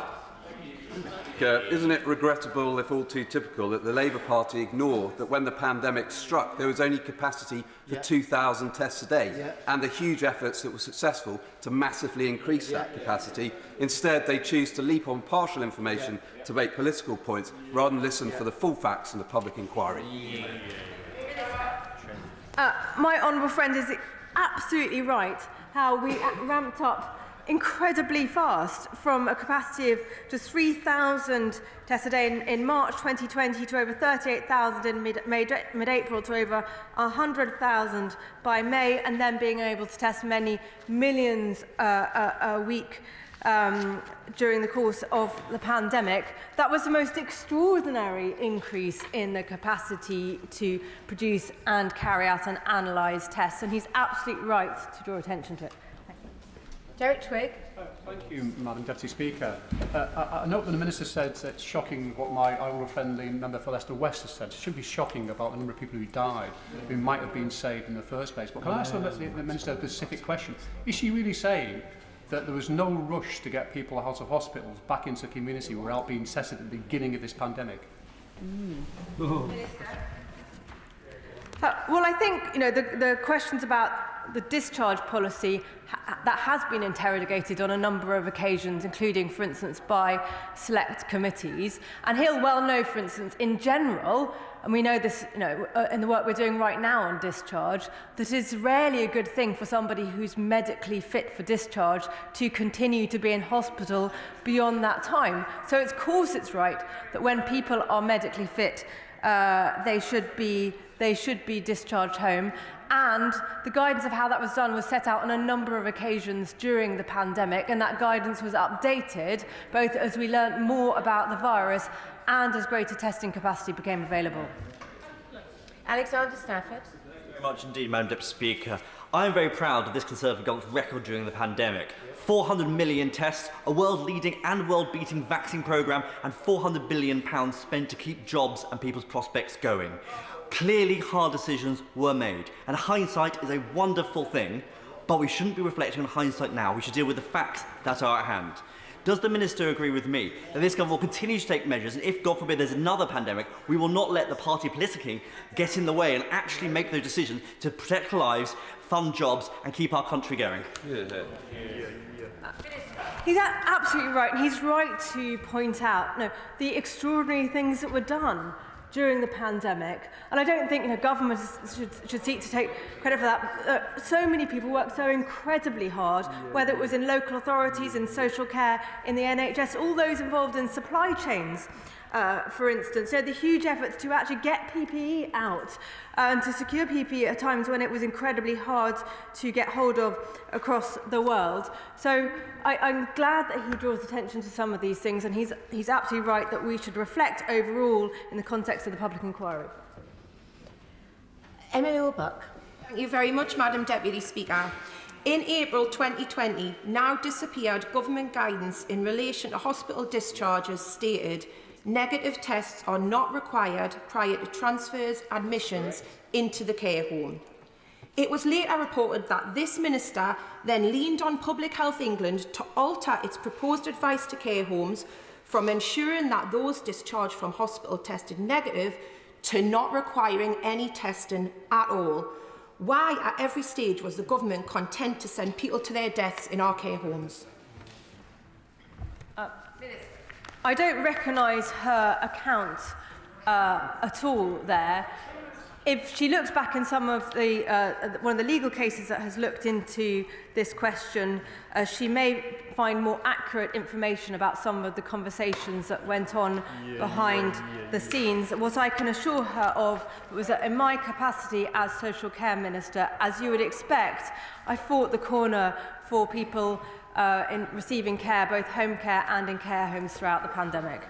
Isn't it regrettable, if all too typical, that the Labour Party ignored that when the pandemic struck there was only capacity for 2,000 tests a day and the huge efforts that were successful to massively increase that capacity? Instead, they choose to leap on partial information to make political points rather than listen for the full facts in the public inquiry. My honourable friend is absolutely right how we ramped up incredibly fast from a capacity of just 3,000 tests a day in March 2020 to over 38,000 in mid-April to over 100,000 by May, and then being able to test many millions a week during the course of the pandemic. That was the most extraordinary increase in the capacity to produce and carry out and analyse tests, and he's absolutely right to draw attention to it. Derek Twigg. Thank you, Madam Deputy Speaker. I note that the Minister said it's shocking what my honourable friendly member for Leicester West has said. It should be shocking about the number of people who died, who might have been saved in the first place. But can I ask the Minister a specific question? Is she really saying that there was no rush to get people out of hospitals back into the community without being tested at the beginning of this pandemic? Well, I think the questions about the discharge policy that has been interrogated on a number of occasions, including, for instance, by select committees. And he'll well know, for instance, in general, and we know this in the work we're doing right now on discharge, that it's rarely a good thing for somebody who's medically fit for discharge to continue to be in hospital beyond that time. So, of course, it's right that when people are medically fit, they should be discharged home. And the guidance of how that was done was set out on a number of occasions during the pandemic, and that guidance was updated both as we learnt more about the virus and as greater testing capacity became available. Alexander Stafford. Thank you very much indeed, Madam Deputy Speaker. I am very proud of this Conservative government's record during the pandemic. 400 million tests, a world-leading and world-beating vaccine programme, and £400 billion spent to keep jobs and people's prospects going. Clearly, hard decisions were made, and hindsight is a wonderful thing, but we shouldn't be reflecting on hindsight now. We should deal with the facts that are at hand. Does the Minister agree with me that this government will continue to take measures, and if, God forbid, there's another pandemic, we will not let the party politicking get in the way and actually make those decisions to protect lives, fund jobs, and keep our country going? He's absolutely right, and he's right to point out the extraordinary things that were done during the pandemic. And I don't think government should seek to take credit for that. So many people worked so incredibly hard, whether it was in local authorities, in social care, in the NHS, all those involved in supply chains, for instance. The huge efforts to actually get PPE out and to secure PPE at times when it was incredibly hard to get hold of across the world. So I'm glad that he draws attention to some of these things, and he's absolutely right that we should reflect overall in the context of the public inquiry. Emily Obuck. Thank you very much, Madam Deputy Speaker. In April 2020, now disappeared government guidance in relation to hospital discharges stated negative tests are not required prior to transfers, admissions into the care home. It was later reported that this minister then leaned on Public Health England to alter its proposed advice to care homes from ensuring that those discharged from hospital tested negative to not requiring any testing at all. Why, at every stage, was the government content to send people to their deaths in our care homes? I don't recognise her account at all there. If she looks back in some of the one of the legal cases that has looked into this question, she may find more accurate information about some of the conversations that went on behind the scenes. What I can assure her of was that in my capacity as Social Care Minister, as you would expect, I fought the corner for people in receiving care, both home care and in care homes throughout the pandemic.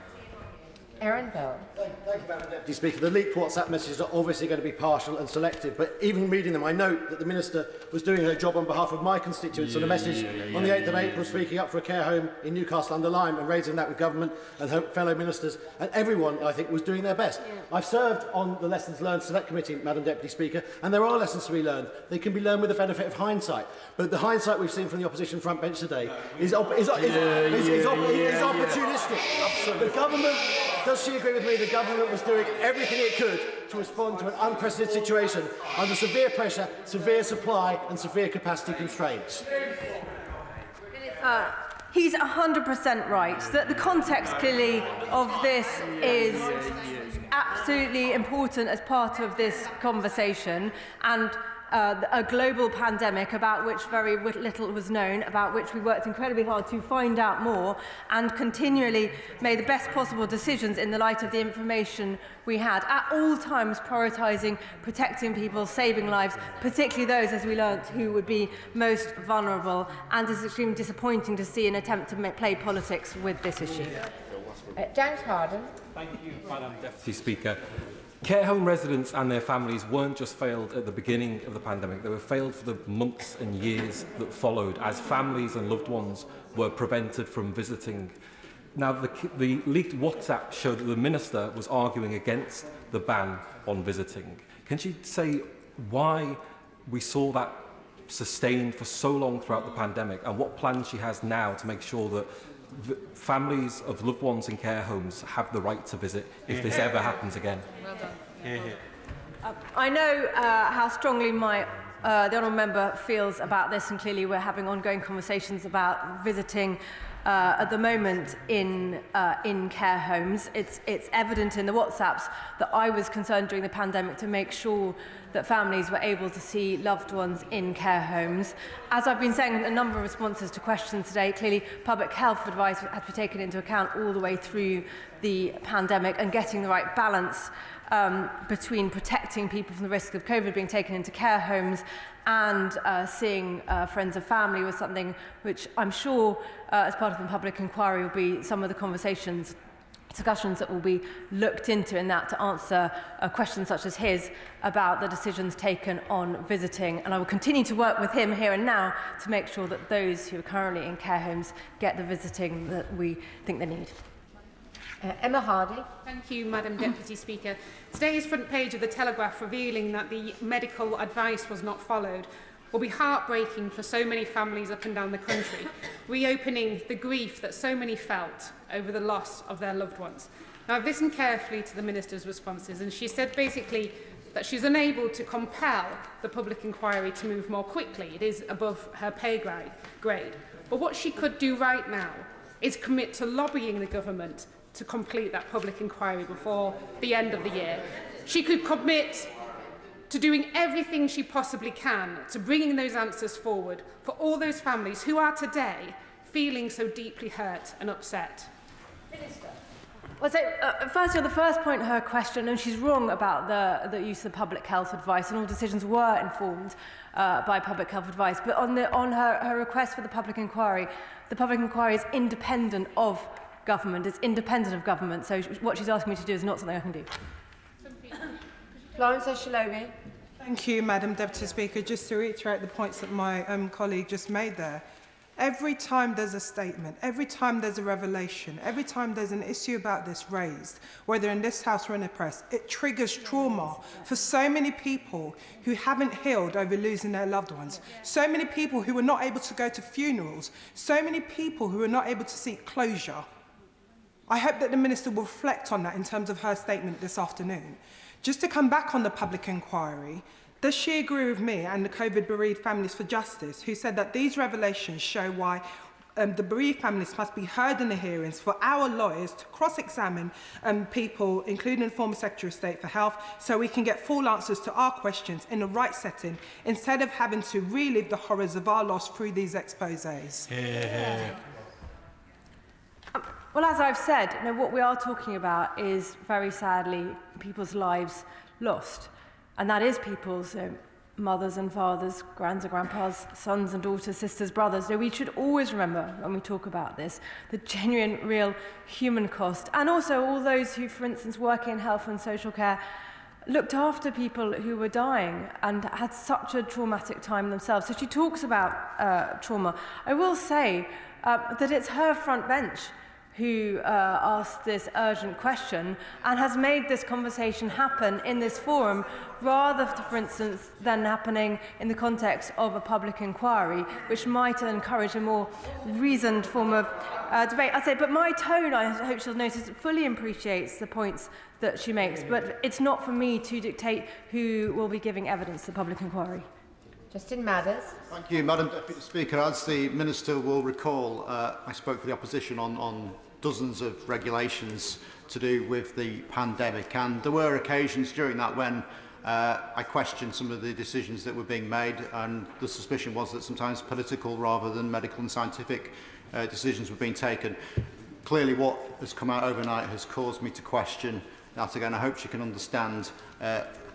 Aaron Bell. Thank you, Madam Deputy Speaker. The leaked WhatsApp messages are obviously going to be partial and selective, but even reading them, I note that the Minister was doing her job on behalf of my constituents on a message on the 8th of April, speaking up for a care home in Newcastle-under-Lyme and raising that with government and her fellow ministers, and everyone, I think, was doing their best. I've served on the Lessons Learned Select Committee, Madam Deputy Speaker, and there are lessons to be learned. They can be learned with the benefit of hindsight, but the hindsight we've seen from the opposition front bench today is opportunistic. The government, does she agree with me, the government was doing everything it could to respond to an unprecedented situation under severe pressure, severe supply and severe capacity constraints? He's 100% right that the context clearly of this is absolutely important as part of this conversation, and a global pandemic about which very little was known, about which we worked incredibly hard to find out more and continually made the best possible decisions in the light of the information we had, at all times prioritising protecting people, saving lives, particularly those, as we learnt, who would be most vulnerable. And it's extremely disappointing to see an attempt to play politics with this issue. James Harden. Thank you, Madam Deputy Speaker. Care home residents and their families weren't just failed at the beginning of the pandemic, they were failed for the months and years that followed as families and loved ones were prevented from visiting. Now, the leaked WhatsApp showed that the Minister was arguing against the ban on visiting. Can she say why we saw that sustained for so long throughout the pandemic and what plans she has now to make sure that families of loved ones in care homes have the right to visit if this ever happens again? Well done. I know how strongly the honourable member feels about this, and clearly we're having ongoing conversations about visiting at the moment in care homes. It's evident in the WhatsApps that I was concerned during the pandemic to make sure that families were able to see loved ones in care homes. As I've been saying in a number of responses to questions today, clearly public health advice had to be taken into account all the way through the pandemic, and getting the right balance between protecting people from the risk of COVID being taken into care homes and seeing friends of family was something which I'm sure, as part of the public inquiry, will be some of the discussions that will be looked into in that to answer questions such as his about the decisions taken on visiting. And I will continue to work with him here and now to make sure that those who are currently in care homes get the visiting that we think they need. Emma Hardy. Thank you, Madam Deputy Speaker. Today's front page of the Telegraph revealing that the medical advice was not followed will be heartbreaking for so many families up and down the country, reopening the grief that so many felt over the loss of their loved ones. Now, I've listened carefully to the Minister's responses, and she said basically that she's unable to compel the public inquiry to move more quickly. It is above her pay grade. But what she could do right now is commit to lobbying the government to complete that public inquiry before the end of the year. She could commit to doing everything she possibly can to bringing those answers forward for all those families who are today feeling so deeply hurt and upset. Minister. Well, so, firstly, on the first point of her question, and she's wrong about the use of public health advice, and all decisions were informed by public health advice. But on her request for the public inquiry is independent of government. It's independent of government. So what she's asking me to do is not something I can do. Florence Shalomi. Thank you, Madam Deputy Speaker. Just to reiterate the points that my colleague just made there. Every time there's a statement, every time there's a revelation, every time there's an issue about this raised, whether in this House or in the press, it triggers trauma for so many people who haven't healed over losing their loved ones, so many people who were not able to go to funerals, so many people who were not able to seek closure. I hope that the Minister will reflect on that in terms of her statement this afternoon. Just to come back on the public inquiry, does she agree with me and the COVID bereaved Families for Justice, who said that these revelations show why the bereaved families must be heard in the hearings for our lawyers to cross-examine people, including the former Secretary of State for Health, so we can get full answers to our questions in the right setting, instead of having to relive the horrors of our loss through these exposés? Well, as I've said, what we are talking about is, very sadly, people's lives lost. And that is people's mothers and fathers, grands and grandpas, sons and daughters, sisters, brothers. We should always remember, when we talk about this, the genuine, real human cost. And also all those who, for instance, work in health and social care, looked after people who were dying and had such a traumatic time themselves. So she talks about trauma. I will say that it's her front bench who asked this urgent question and has made this conversation happen in this forum, rather, for instance, than happening in the context of a public inquiry, which might encourage a more reasoned form of debate. I say, but my tone, I hope she'll notice, fully appreciates the points that she makes, but it's not for me to dictate who will be giving evidence to the public inquiry. Justin Matters. Thank you, Madam Deputy Speaker. As the Minister will recall, I spoke for the opposition on dozens of regulations to do with the pandemic, and there were occasions during that when I questioned some of the decisions that were being made, and the suspicion was that sometimes political rather than medical and scientific decisions were being taken. Clearly what has come out overnight has caused me to question that again. I hope she can understand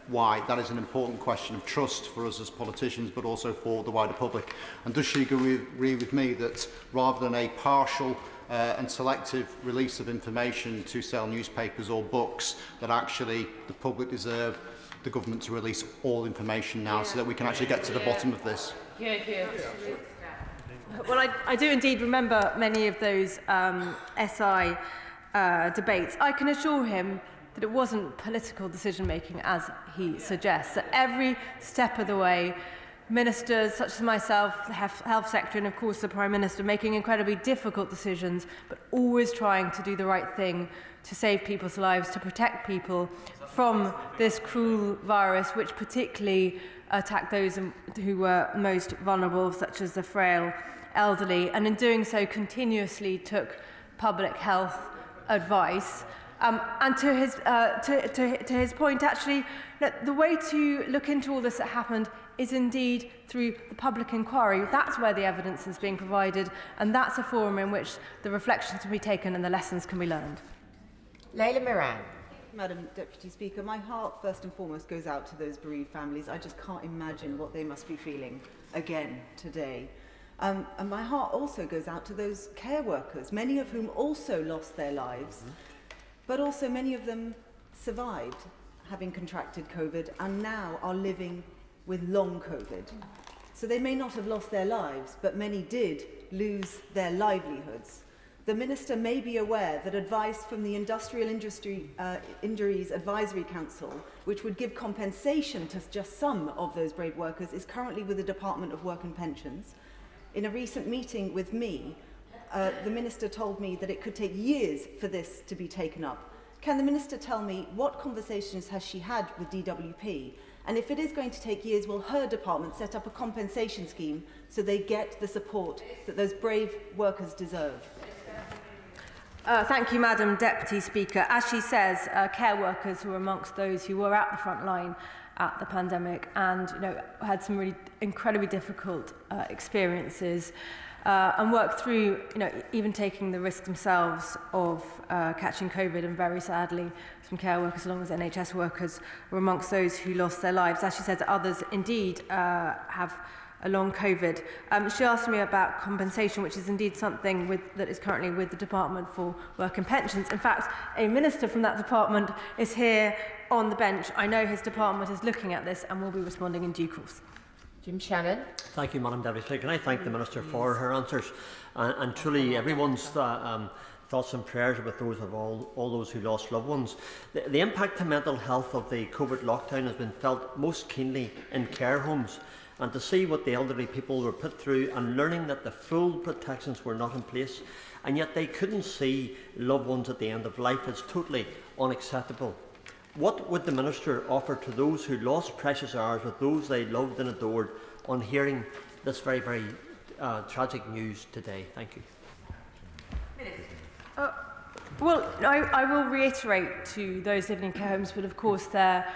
why that is an important question of trust for us as politicians, but also for the wider public. And does she agree with me that rather than a partial and selective release of information to sell newspapers or books, that actually the public deserve the government to release all information now so that we can actually get to the bottom of this. Well, I do indeed remember many of those SI debates. I can assure him that it wasn't political decision-making, as he suggests, that every step of the way, ministers such as myself, the Health Secretary, and of course the Prime Minister, making incredibly difficult decisions, but always trying to do the right thing to save people's lives, to protect people from this cruel virus, which particularly attacked those who were most vulnerable, such as the frail elderly, and in doing so continuously took public health advice. And to his point, actually, that the way to look into all this that happened is indeed through the public inquiry. That's where the evidence is being provided, and that's a forum in which the reflections can be taken and the lessons can be learned. Leila Moran. Madam Deputy Speaker, my heart first and foremost goes out to those bereaved families. I just can't imagine what they must be feeling again today. And my heart also goes out to those care workers, many of whom also lost their lives, but also many of them survived having contracted COVID and now are living with long COVID. So they may not have lost their lives, but many did lose their livelihoods. The Minister may be aware that advice from the Industrial Injuries Advisory Council, which would give compensation to just some of those brave workers, is currently with the Department of Work and Pensions. In a recent meeting with me, the Minister told me that it could take years for this to be taken up. Can the Minister tell me what conversations has she had with DWP? And if it is going to take years, will her department set up a compensation scheme so they get the support that those brave workers deserve? Thank you, Madam Deputy Speaker. As she says, care workers who were amongst those who were at the front line at the pandemic and had some really incredibly difficult experiences and worked through, even taking the risk themselves of catching COVID, and very sadly, some care workers along with NHS workers were amongst those who lost their lives. As she says, others indeed have a long COVID. She asked me about compensation, which is indeed something that is currently with the Department for Work and Pensions. In fact, a minister from that department is here on the bench. I know his department is looking at this and will be responding in due course. Jim Shannon. Thank you, Madam Deputy Speaker. Can I thank the Minister for her answers? And truly, everyone's thoughts and prayers with those of all those who lost loved ones. The impact to mental health of the COVID lockdown has been felt most keenly in care homes. And to see what the elderly people were put through and learning that the full protections were not in place and yet they couldn't see loved ones at the end of life is totally unacceptable. What would the Minister offer to those who lost precious hours with those they loved and adored on hearing this very, very tragic news today? Thank you. Well, I will reiterate to those living in care homes, but of course their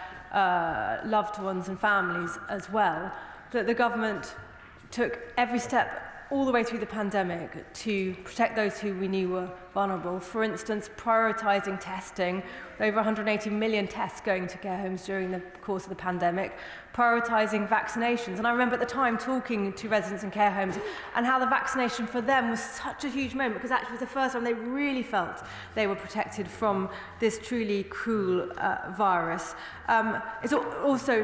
loved ones and families as well, that the government took every step all the way through the pandemic to protect those who we knew were vulnerable. For instance, prioritising testing, over 180 million tests going to care homes during the course of the pandemic, prioritising vaccinations. And I remember at the time talking to residents in care homes and how the vaccination for them was such a huge moment, because actually it was the first time they really felt they were protected from this truly cruel virus. It's also,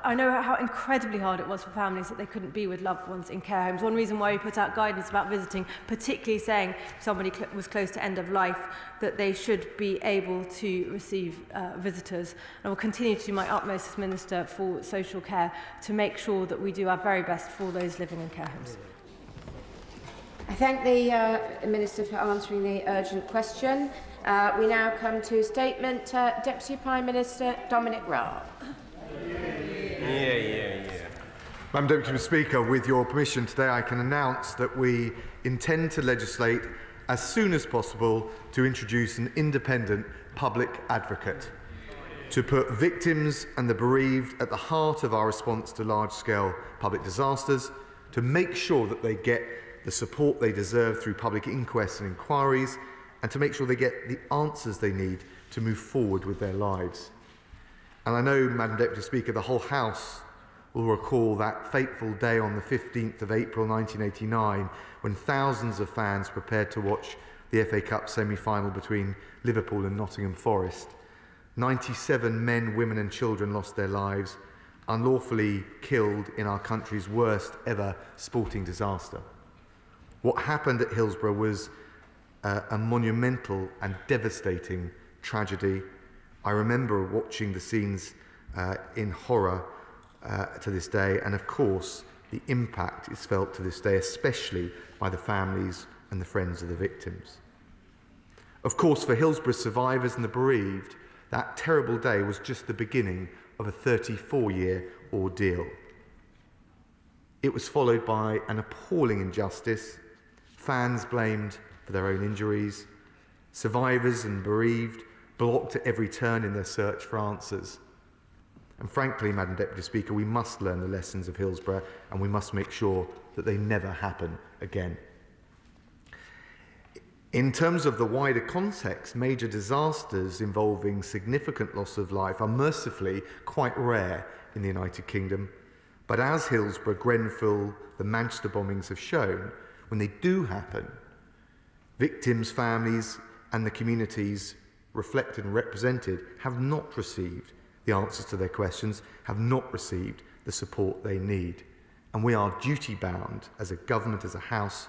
I know how incredibly hard it was for families that they couldn't be with loved ones in care homes. One reason why we put out guidance about visiting, particularly saying if somebody was close to end of life, that they should be able to receive visitors. And I will continue to do my utmost as Minister for Social Care to make sure that we do our very best for those living in care homes. I thank the Minister for answering the urgent question. We now come to statement Deputy Prime Minister Dominic Raab. Madam Deputy Speaker, with your permission today I can announce that we intend to legislate as soon as possible to introduce an independent public advocate, to put victims and the bereaved at the heart of our response to large-scale public disasters, to make sure that they get the support they deserve through public inquests and inquiries, and to make sure they get the answers they need to move forward with their lives. And I know, Madam Deputy Speaker, the whole House will recall that fateful day on the 15th of April 1989 when thousands of fans prepared to watch the FA Cup semi-final between Liverpool and Nottingham Forest. 97 men, women and children lost their lives, unlawfully killed in our country's worst ever sporting disaster. What happened at Hillsborough was a monumental and devastating tragedy. I remember watching the scenes in horror to this day, and of course the impact is felt to this day, especially by the families and the friends of the victims. Of course, for Hillsborough survivors and the bereaved, that terrible day was just the beginning of a 34-year ordeal. It was followed by an appalling injustice, fans blamed for their own injuries, survivors and bereaved blocked at every turn in their search for answers. And frankly, Madam Deputy Speaker, we must learn the lessons of Hillsborough, and we must make sure that they never happen again. In terms of the wider context, major disasters involving significant loss of life are mercifully quite rare in the United Kingdom. But as Hillsborough, Grenfell, the Manchester bombings have shown, when they do happen, victims, families and the communities reflected and represented have not received the answers to their questions, have not received the support they need. And we are duty-bound as a government, as a house,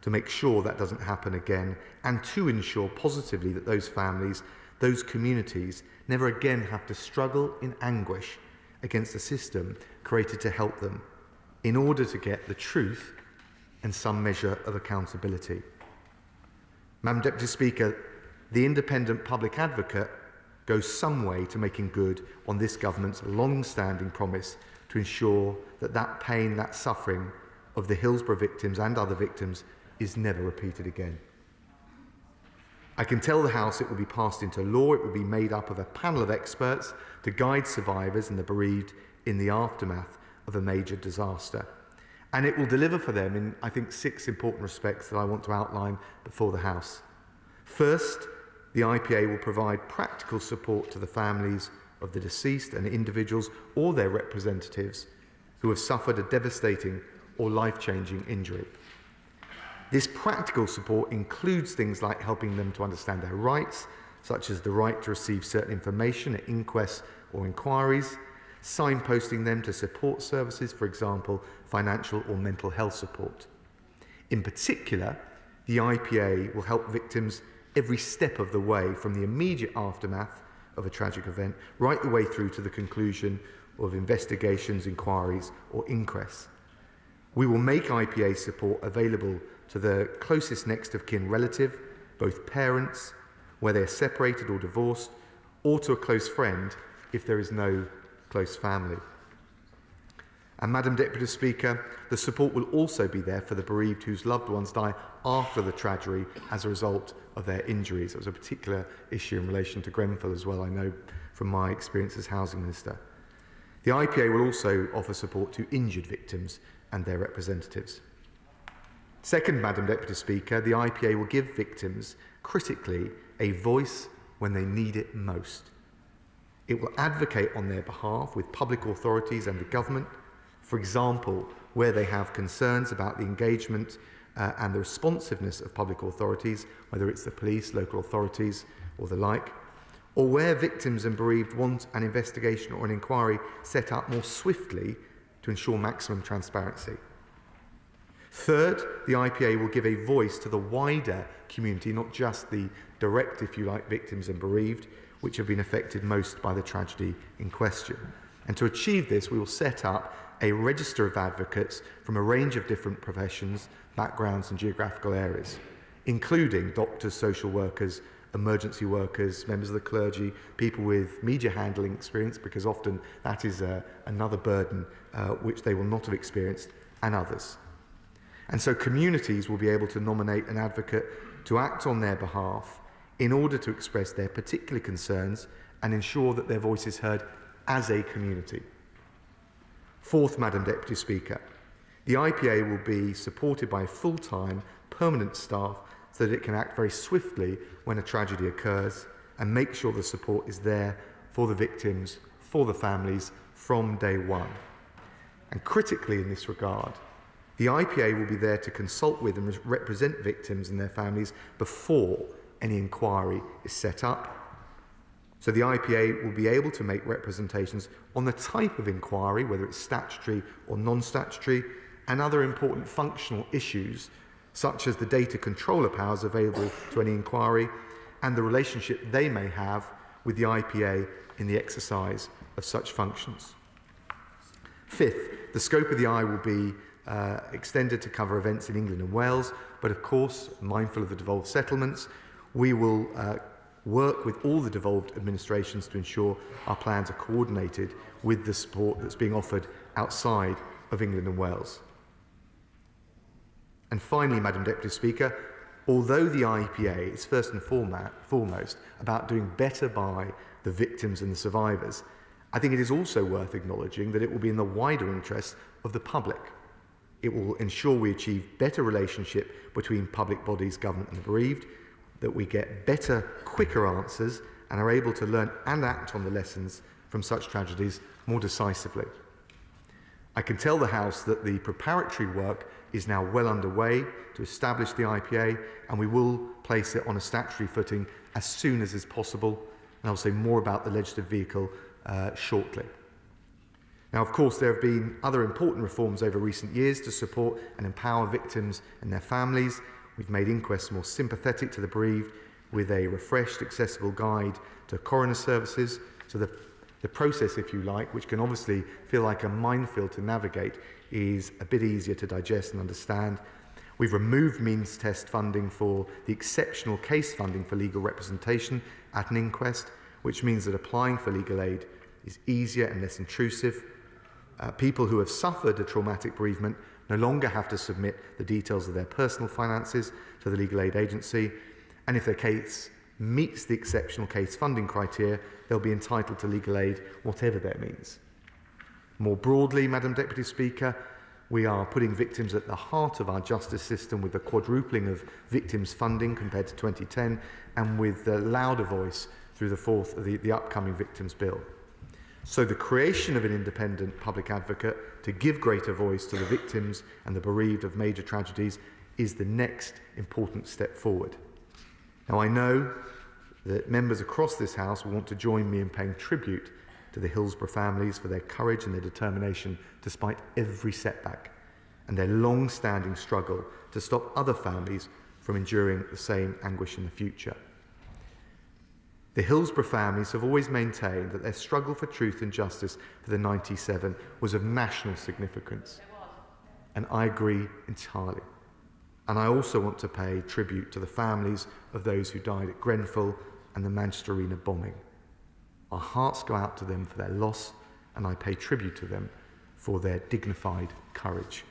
to make sure that doesn't happen again, and to ensure positively that those families, those communities, never again have to struggle in anguish against a system created to help them in order to get the truth and some measure of accountability. Madam Deputy Speaker, the independent public advocate goes some way to making good on this government's long-standing promise to ensure that that pain, that suffering of the Hillsborough victims and other victims is never repeated again. I can tell the House it will be passed into law. It will be made up of a panel of experts to guide survivors and the bereaved in the aftermath of a major disaster. And it will deliver for them in, I think, 6 important respects that I want to outline before the House. First, the IPA will provide practical support to the families of the deceased and individuals or their representatives who have suffered a devastating or life-changing injury. This practical support includes things like helping them to understand their rights, such as the right to receive certain information at inquests or inquiries, signposting them to support services, for example, financial or mental health support. In particular, the IPA will help victims every step of the way, from the immediate aftermath of a tragic event right the way through to the conclusion of investigations, inquiries or inquests. We will make IPA support available to the closest next of kin relative, both parents, where they are separated or divorced, or to a close friend if there is no close family. And Madam Deputy Speaker, the support will also be there for the bereaved whose loved ones die after the tragedy as a result of their injuries. It was a particular issue in relation to Grenfell as well, I know from my experience as Housing Minister. The IPA will also offer support to injured victims and their representatives. Second, Madam Deputy Speaker, the IPA will give victims, critically, a voice when they need it most. It will advocate on their behalf with public authorities and the government, for example, where they have concerns about the engagement and the responsiveness of public authorities, whether it's the police, local authorities or the like, or where victims and bereaved want an investigation or an inquiry set up more swiftly to ensure maximum transparency. Third, the IPA will give a voice to the wider community, not just the direct, if you like, victims and bereaved, which have been affected most by the tragedy in question. And to achieve this, we will set up a register of advocates from a range of different professions, backgrounds and geographical areas, including doctors, social workers, emergency workers, members of the clergy, people with media handling experience, because often that is another burden which they will not have experienced, and others. And so communities will be able to nominate an advocate to act on their behalf in order to express their particular concerns and ensure that their voice is heard as a community. Fourth, Madam Deputy Speaker, the IPA will be supported by full-time, permanent staff so that it can act very swiftly when a tragedy occurs and make sure the support is there for the victims, for the families from day one. And critically in this regard, the IPA will be there to consult with and represent victims and their families before any inquiry is set up. So the IPA will be able to make representations on the type of inquiry, whether it's statutory or non-statutory, and other important functional issues, such as the data controller powers available to any inquiry and the relationship they may have with the IPA in the exercise of such functions. Fifth, the scope of the eye will be extended to cover events in England and Wales, but of course, mindful of the devolved settlements, we will work with all the devolved administrations to ensure our plans are coordinated with the support that's being offered outside of England and Wales. And finally, Madam Deputy Speaker, although the IPA is first and foremost about doing better by the victims and the survivors, I think it is also worth acknowledging that it will be in the wider interest of the public. It will ensure we achieve better relationship between public bodies, government and the bereaved, that we get better, quicker answers and are able to learn and act on the lessons from such tragedies more decisively. I can tell the House that the preparatory work is now well underway to establish the IPA, and we will place it on a statutory footing as soon as is possible, and I'll say more about the legislative vehicle shortly. Now, of course, there have been other important reforms over recent years to support and empower victims and their families. We've made inquests more sympathetic to the bereaved with a refreshed, accessible guide to coroner services. So the process, if you like, which can obviously feel like a minefield to navigate, is a bit easier to digest and understand. We've removed means test funding for the exceptional case funding for legal representation at an inquest, which means that applying for legal aid is easier and less intrusive. People who have suffered a traumatic bereavement no longer have to submit the details of their personal finances to the legal aid agency, and if their case meets the exceptional case funding criteria, they'll be entitled to legal aid, whatever their means. More broadly, Madam Deputy Speaker, we are putting victims at the heart of our justice system with a quadrupling of victims funding compared to 2010, and with the louder voice through the upcoming Victims Bill. So the creation of an independent public advocate to give greater voice to the victims and the bereaved of major tragedies is the next important step forward. Now, I know that members across this House will want to join me in paying tribute to the Hillsborough families for their courage and their determination despite every setback, and their long-standing struggle to stop other families from enduring the same anguish in the future. The Hillsborough families have always maintained that their struggle for truth and justice for the 97 was of national significance, and I agree entirely. And I also want to pay tribute to the families of those who died at Grenfell and the Manchester Arena bombing. Our hearts go out to them for their loss, and I pay tribute to them for their dignified courage.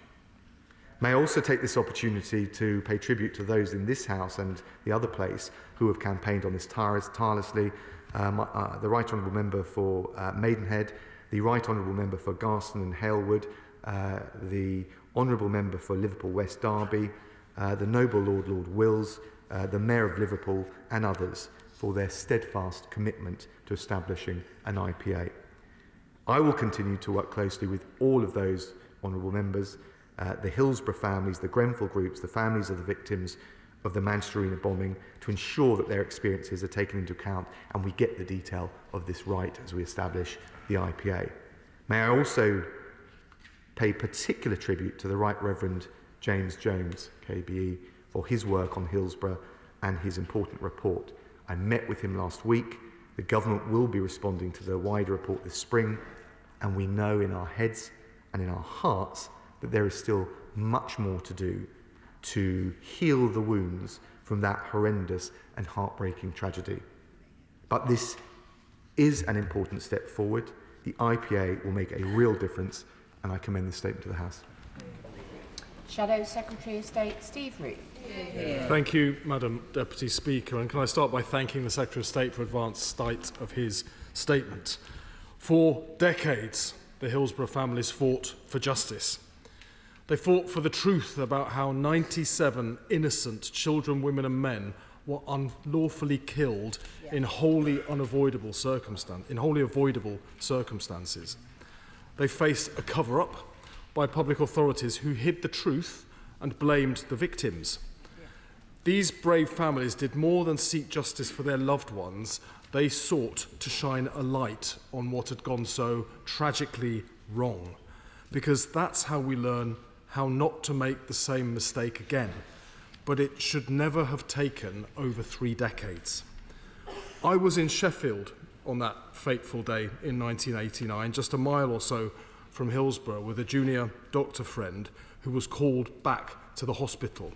May I also take this opportunity to pay tribute to those in this House and the other place who have campaigned on this tirelessly. The Right Honourable Member for Maidenhead, the Right Honourable Member for Garston and Halewood, the Honourable Member for Liverpool West Derby, the Noble Lord Wills, the Mayor of Liverpool and others for their steadfast commitment to establishing an IPA. I will continue to work closely with all of those honourable members, the Hillsborough families, the Grenfell groups, the families of the victims of the Manchester Arena bombing, to ensure that their experiences are taken into account and we get the detail of this right as we establish the IPA. May I also pay particular tribute to the Right Reverend James Jones, KBE, for his work on Hillsborough and his important report. I met with him last week. The government will be responding to the wider report this spring, and we know in our heads and in our hearts that there is still much more to do to heal the wounds from that horrendous and heartbreaking tragedy. But this is an important step forward. The IPA will make a real difference, and I commend the statement to the House. Shadow Secretary of State Steve Root. Thank you, Madam Deputy Speaker. And can I start by thanking the Secretary of State for advance sight of his statement. For decades, the Hillsborough families fought for justice. They fought for the truth about how 97 innocent children, women and men were unlawfully killed in wholly avoidable circumstances. They faced a cover-up by public authorities who hid the truth and blamed the victims. These brave families did more than seek justice for their loved ones. They sought to shine a light on what had gone so tragically wrong, because that's how we learn how not to make the same mistake again. But it should never have taken over 3 decades. I was in Sheffield on that fateful day in 1989, just a mile or so from Hillsborough, with a junior doctor friend who was called back to the hospital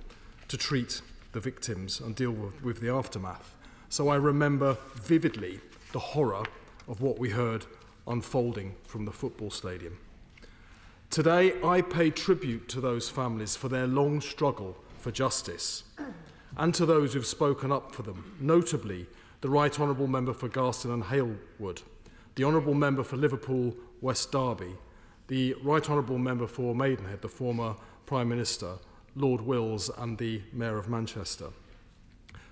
to treat the victims and deal with the aftermath. So I remember vividly the horror of what we heard unfolding from the football stadium. Today, I pay tribute to those families for their long struggle for justice, and to those who've spoken up for them, notably the Right Honourable Member for Garston and Halewood, the Honourable Member for Liverpool West Derby, the Right Honourable Member for Maidenhead, the former Prime Minister, Lord Wills, and the Mayor of Manchester.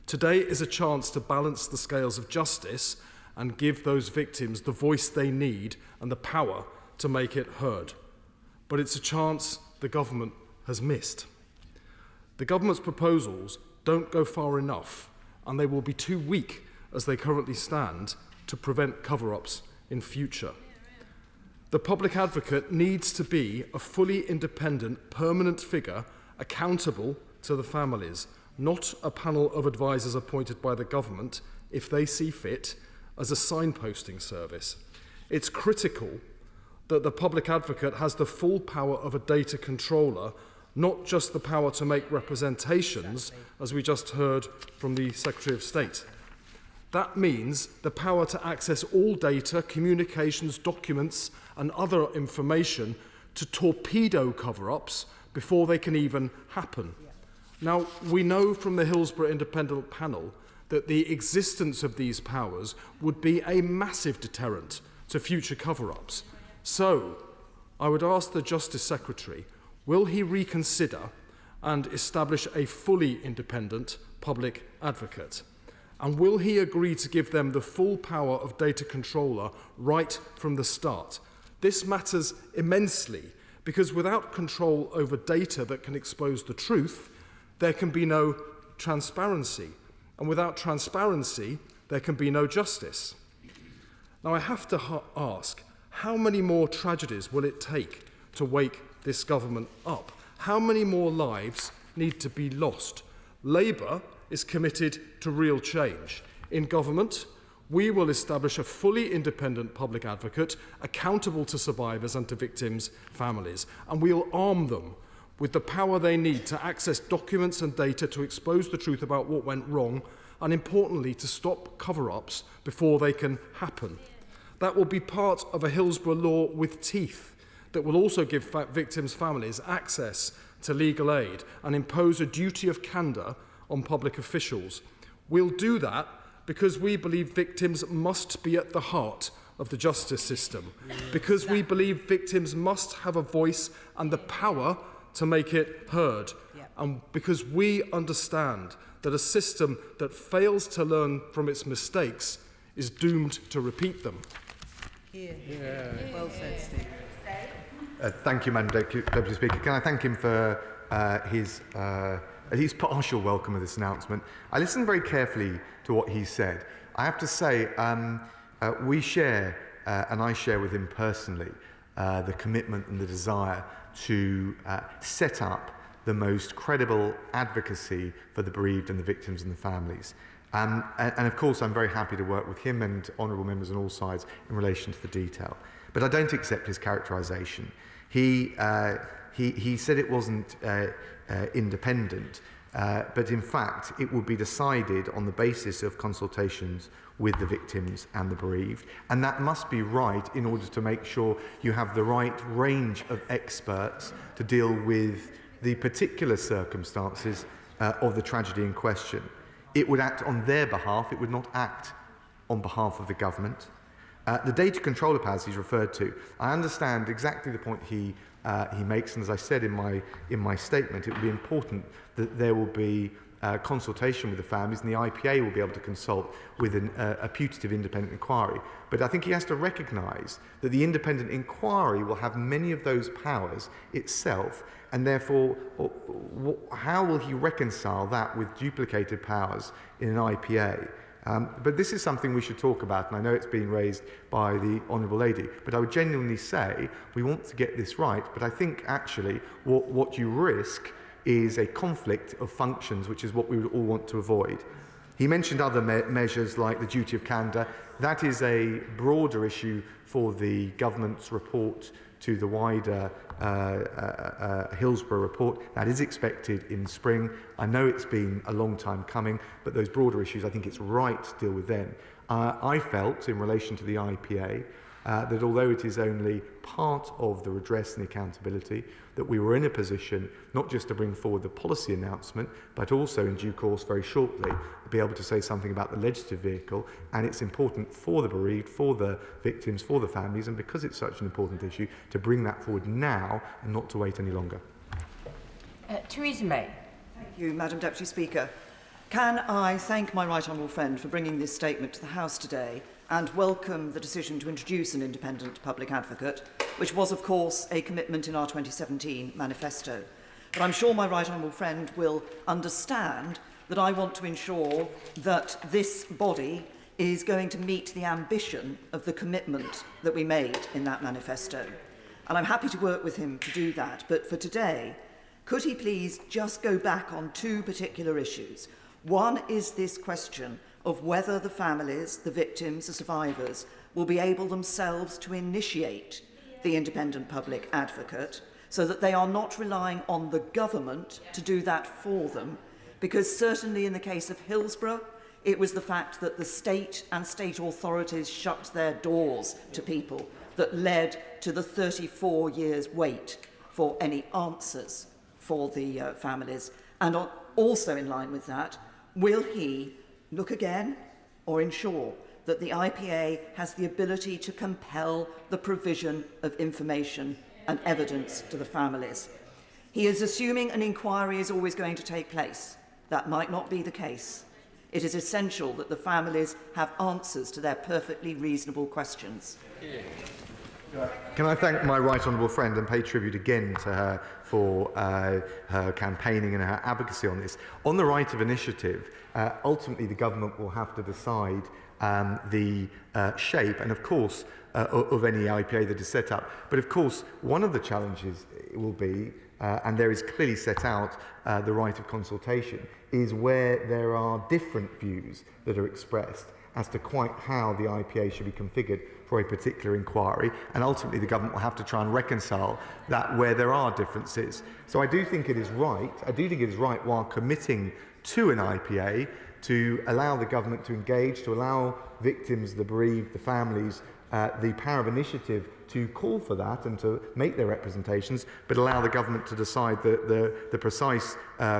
Today is a chance to balance the scales of justice and give those victims the voice they need and the power to make it heard. But it's a chance the government has missed. The government's proposals don't go far enough, and they will be too weak as they currently stand to prevent cover-ups in future. The public advocate needs to be a fully independent, permanent figure accountable to the families, not a panel of advisers appointed by the government, if they see fit, as a signposting service. It's critical that the public advocate has the full power of a data controller, not just the power to make representations, as we just heard from the Secretary of State. That means the power to access all data, communications, documents and other information to torpedo cover-ups before they can even happen. Now, we know from the Hillsborough Independent Panel that the existence of these powers would be a massive deterrent to future cover-ups. So, I would ask the Justice Secretary, will he reconsider and establish a fully independent public advocate? And will he agree to give them the full power of data controller right from the start? This matters immensely, because without control over data that can expose the truth, there can be no transparency. And without transparency, there can be no justice. Now, I have to ask, how many more tragedies will it take to wake this government up? How many more lives need to be lost? Labour is committed to real change. In government, we will establish a fully independent public advocate accountable to survivors and to victims' families, and we'll arm them with the power they need to access documents and data to expose the truth about what went wrong, and importantly, to stop cover-ups before they can happen. That will be part of a Hillsborough law with teeth that will also give victims' families access to legal aid and impose a duty of candour on public officials. We'll do that because we believe victims must be at the heart of the justice system, because we believe victims must have a voice and the power to make it heard, and because we understand that a system that fails to learn from its mistakes is doomed to repeat them. Well said, Steve. Thank you, Madam Deputy Speaker. Can I thank him for his partial welcome of this announcement? I listened very carefully to what he said. I have to say, we share, and I share with him personally, the commitment and the desire to set up the most credible advocacy for the bereaved and the victims and the families. And of course, I'm very happy to work with him and honourable members on all sides in relation to the detail. But I don't accept his characterisation. He said it wasn't independent, but in fact, it would be decided on the basis of consultations with the victims and the bereaved, and that must be right in order to make sure you have the right range of experts to deal with the particular circumstances of the tragedy in question. It would act on their behalf, it would not act on behalf of the government. The data controller powers he's referred to, I understand exactly the point he makes, and as I said in my statement, it will be important that there will be consultation with the families, and the IPA will be able to consult with a putative independent inquiry. But I think he has to recognise that the independent inquiry will have many of those powers itself, and therefore how will he reconcile that with duplicated powers in an IPA? But this is something we should talk about, and I know it's being raised by the Honourable Lady, but I would genuinely say we want to get this right, but I think actually what you risk is a conflict of functions, which is what we would all want to avoid. He mentioned other measures like the duty of candour. That is a broader issue for the government's report to the wider Hillsborough report. That is expected in spring. I know it's been a long time coming, but those broader issues, I think it's right to deal with them. I felt, in relation to the IPA, that although it is only part of the redress and accountability, that we were in a position not just to bring forward the policy announcement, but also in due course very shortly be able to say something about the legislative vehicle, and it's important for the bereaved, for the victims, for the families, and because it's such an important issue, to bring that forward now and not to wait any longer. Theresa May. Thank you, Madam Deputy Speaker. Can I thank my right honourable friend for bringing this statement to the House today and welcome the decision to introduce an independent public advocate, which was, of course, a commitment in our 2017 manifesto. But I'm sure my right honourable friend will understand that I want to ensure that this body is going to meet the ambition of the commitment that we made in that manifesto. And I'm happy to work with him to do that. But for today, could he please just go back on two particular issues? One is this question of whether the families, the victims, the survivors will be able themselves to initiate the independent public advocate so that they are not relying on the government to do that for them, because certainly in the case of Hillsborough, it was the fact that the state and state authorities shut their doors to people that led to the 34 years wait for any answers for the families. And also in line with that, will he look again or ensure that the IPA has the ability to compel the provision of information and evidence to the families? He is assuming an inquiry is always going to take place. That might not be the case. It is essential that the families have answers to their perfectly reasonable questions. Can I thank my right honourable friend and pay tribute again to her for her campaigning and her advocacy on this. On the right of initiative, ultimately the government will have to decide the shape and, of course, of any IPA that is set up. But, of course, one of the challenges will be, and there is clearly set out the right of consultation, is where there are different views that are expressed as to quite how the IPA should be configured for a particular inquiry, and ultimately the government will have to try and reconcile that where there are differences. So I do think it is right, while committing to an IPA, to allow the government to engage, to allow victims, the bereaved, the families, the power of initiative to call for that and to make their representations, but allow the government to decide the precise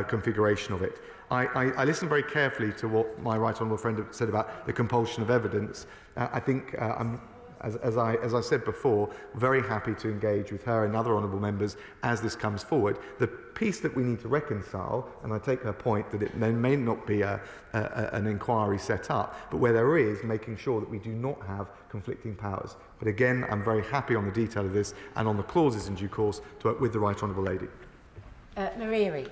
configuration of it. I listened very carefully to what my right honourable friend said about the compulsion of evidence. I think, as I said before, very happy to engage with her and other honourable members as this comes forward. The piece that we need to reconcile, and I take her point that there may not be an inquiry set up, but where there is, making sure that we do not have conflicting powers. But again, I'm very happy on the detail of this and on the clauses in due course to work with the right honourable lady. Maria.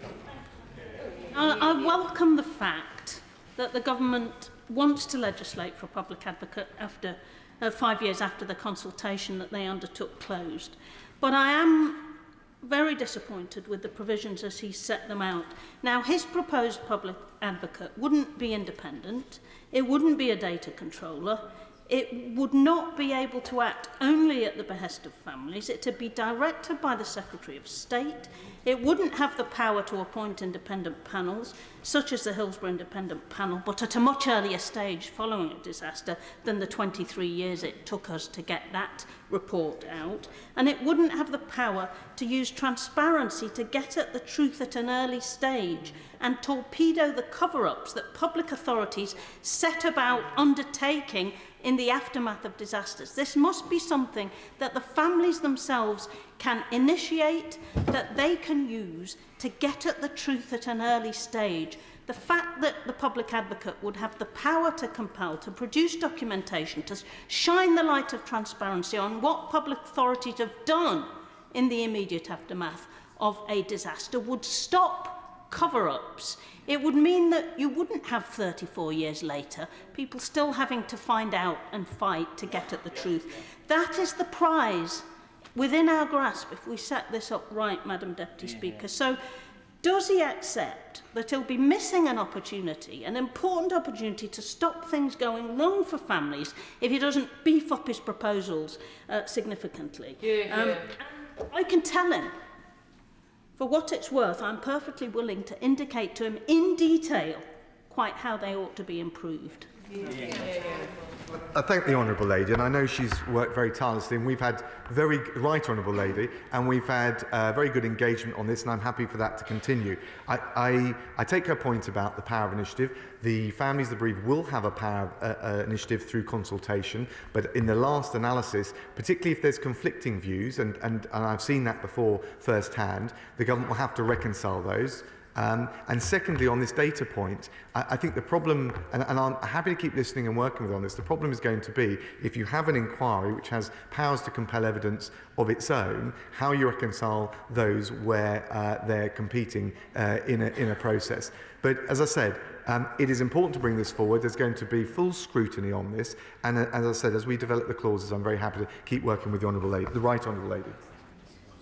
I welcome the fact that the government wants to legislate for a public advocate after 5 years after the consultation that they undertook closed. But I am very disappointed with the provisions as he set them out. Now, his proposed public advocate wouldn't be independent, it wouldn't be a data controller, it would not be able to act only at the behest of families, it would be directed by the Secretary of State, it wouldn't have the power to appoint independent panels, such as the Hillsborough Independent Panel, but at a much earlier stage following a disaster than the 23 years it took us to get that report out. And it wouldn't have the power to use transparency to get at the truth at an early stage and torpedo the cover-ups that public authorities set about undertaking in the aftermath of disasters. This must be something that the families themselves can initiate, that they can use to get at the truth at an early stage, The fact that the public advocate would have the power to compel, to produce documentation, to shine the light of transparency on what public authorities have done in the immediate aftermath of a disaster would stop cover-ups. It would mean that you wouldn't have 34 years later people still having to find out and fight to get at the truth. That is the prize within our grasp if we set this up right, Madam Deputy Speaker. So, does he accept that he'll be missing an opportunity, an important opportunity to stop things going wrong for families if he doesn't beef up his proposals significantly? I can tell him, for what it's worth, I'm perfectly willing to indicate to him in detail quite how they ought to be improved. I thank the Honourable Lady, and I know she's worked very tirelessly, and we've had Right Honourable Lady, and we've had very good engagement on this, and I'm happy for that to continue. I take her point about the power of initiative. The families, the bereaved, will have a power of initiative through consultation, but in the last analysis, particularly if there's conflicting views, and I've seen that before firsthand, the government will have to reconcile those. And secondly, on this data point, I think the problem, and I'm happy to keep listening and working with on this, the problem is going to be if you have an inquiry which has powers to compel evidence of its own, how you reconcile those where they're competing in a process. But as I said, it is important to bring this forward. There's going to be full scrutiny on this, and as I said, as we develop the clauses, I'm very happy to keep working with the Right Honourable Lady.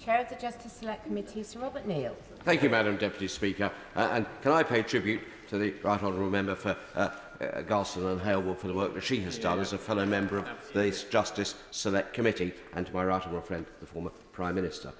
Chair of the Justice Select Committee, Sir Robert Neal. Thank you, Madam Deputy Speaker. And can I pay tribute to the Right Honourable Member for Garston and Halewood for the work that she has done as a fellow member of the Justice Select Committee, and to my right honourable friend, the former Prime Minister.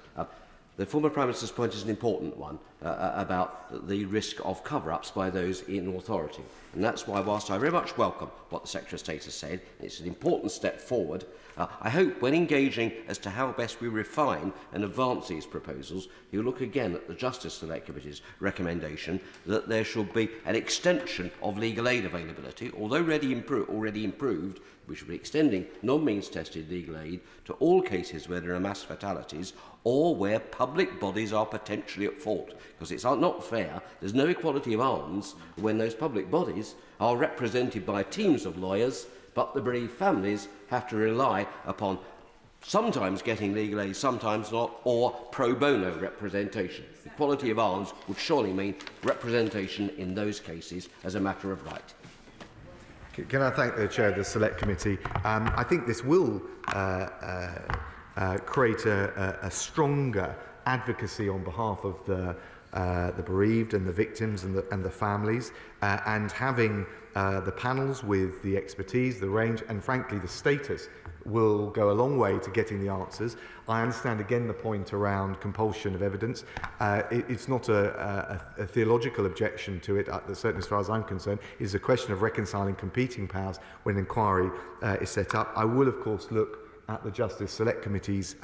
The former Prime Minister's point is an important one about the risk of cover-ups by those in authority. And that's why, whilst I very much welcome what the Secretary of State has said, it's an important step forward. I hope when engaging as to how best we refine and advance these proposals, he'll look again at the Justice Select Committee's recommendation that there should be an extension of legal aid availability, although already improved. We should be extending non-means tested legal aid to all cases where there are mass fatalities or where public bodies are potentially at fault. Because it's not fair, there's no equality of arms when those public bodies are represented by teams of lawyers, but the bereaved families have to rely upon sometimes getting legal aid, sometimes not, or pro bono representation. Equality of arms would surely mean representation in those cases as a matter of right. Can I thank the Chair of the Select Committee? I think this will create a stronger advocacy on behalf of the bereaved and the victims and the families, and having the panels with the expertise, the range, and frankly the status will go a long way to getting the answers. I understand again the point around compulsion of evidence. It's not a theological objection to it, certainly as far as I'm concerned. It's a question of reconciling competing powers when inquiry is set up. I will of course look at the Justice Select Committee's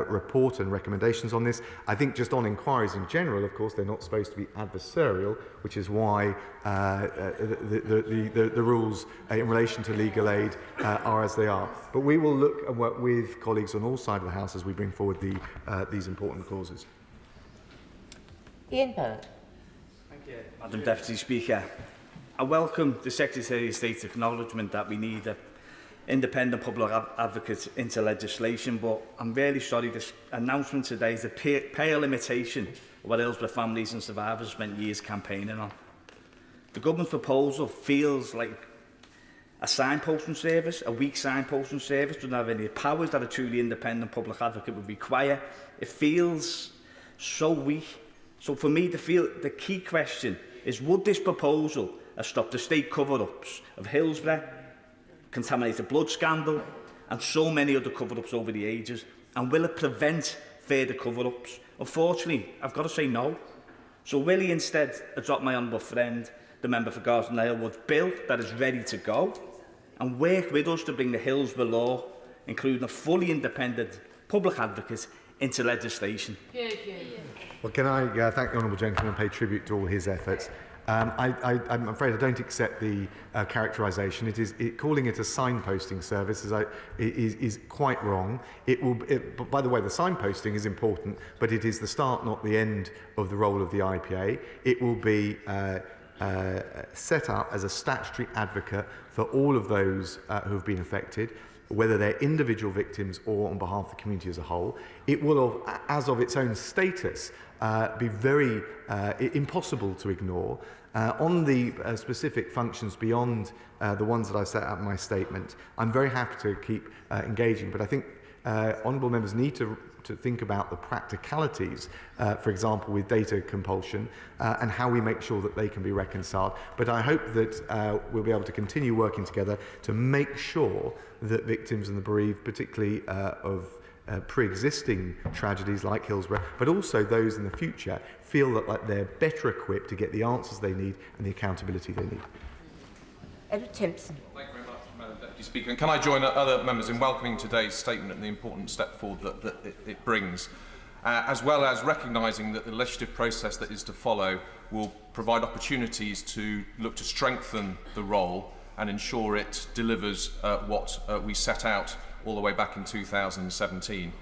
report and recommendations on this. I think just on inquiries in general, of course, they're not supposed to be adversarial, which is why the rules in relation to legal aid are as they are. But we will look and work with colleagues on all sides of the House as we bring forward these important clauses. Ian Byrne. Thank you, Madam Deputy Speaker. I welcome the Secretary of State's acknowledgement that we need an independent public advocate into legislation, but I'm really sorry this announcement today is a pale imitation of what Hillsborough families and survivors spent years campaigning on. The government's proposal feels like a signposting service, a weak signposting service, doesn't have any powers that a truly independent public advocate would require. It feels so weak. So for me, the key question is, would this proposal have stopped the state cover-ups of Hillsborough, contaminated blood scandal, and so many other cover-ups over the ages? And will it prevent further cover-ups? Unfortunately, I've got to say no. So will he instead adopt my honourable friend, the member for Garston Halewood's bill that is ready to go, and work with us to bring the Hillsborough law, including a fully independent public advocate, into legislation? Well, can I thank the honourable gentleman and pay tribute to all his efforts. I'm afraid I don't accept the characterisation. Calling it a signposting service is quite wrong. By the way, the signposting is important, but it is the start, not the end, of the role of the IPA. It will be set up as a statutory advocate for all of those who have been affected, whether they're individual victims or on behalf of the community as a whole. It will, as of its own status, be very impossible to ignore. On the specific functions beyond the ones that I set out in my statement, I'm very happy to keep engaging, but I think honourable members need to think about the practicalities, for example, with data compulsion, and how we make sure that they can be reconciled. But I hope that we'll be able to continue working together to make sure that victims and the bereaved, particularly of pre-existing tragedies like Hillsborough, but also those in the future, feel that they're better equipped to get the answers they need and the accountability they need. Edward Timpson. Thank you very much, Madam Deputy Speaker. And can I join other members in welcoming today's statement and the important step forward that it brings, as well as recognising that the legislative process that is to follow will provide opportunities to look to strengthen the role and ensure it delivers what we set out all the way back in 2017,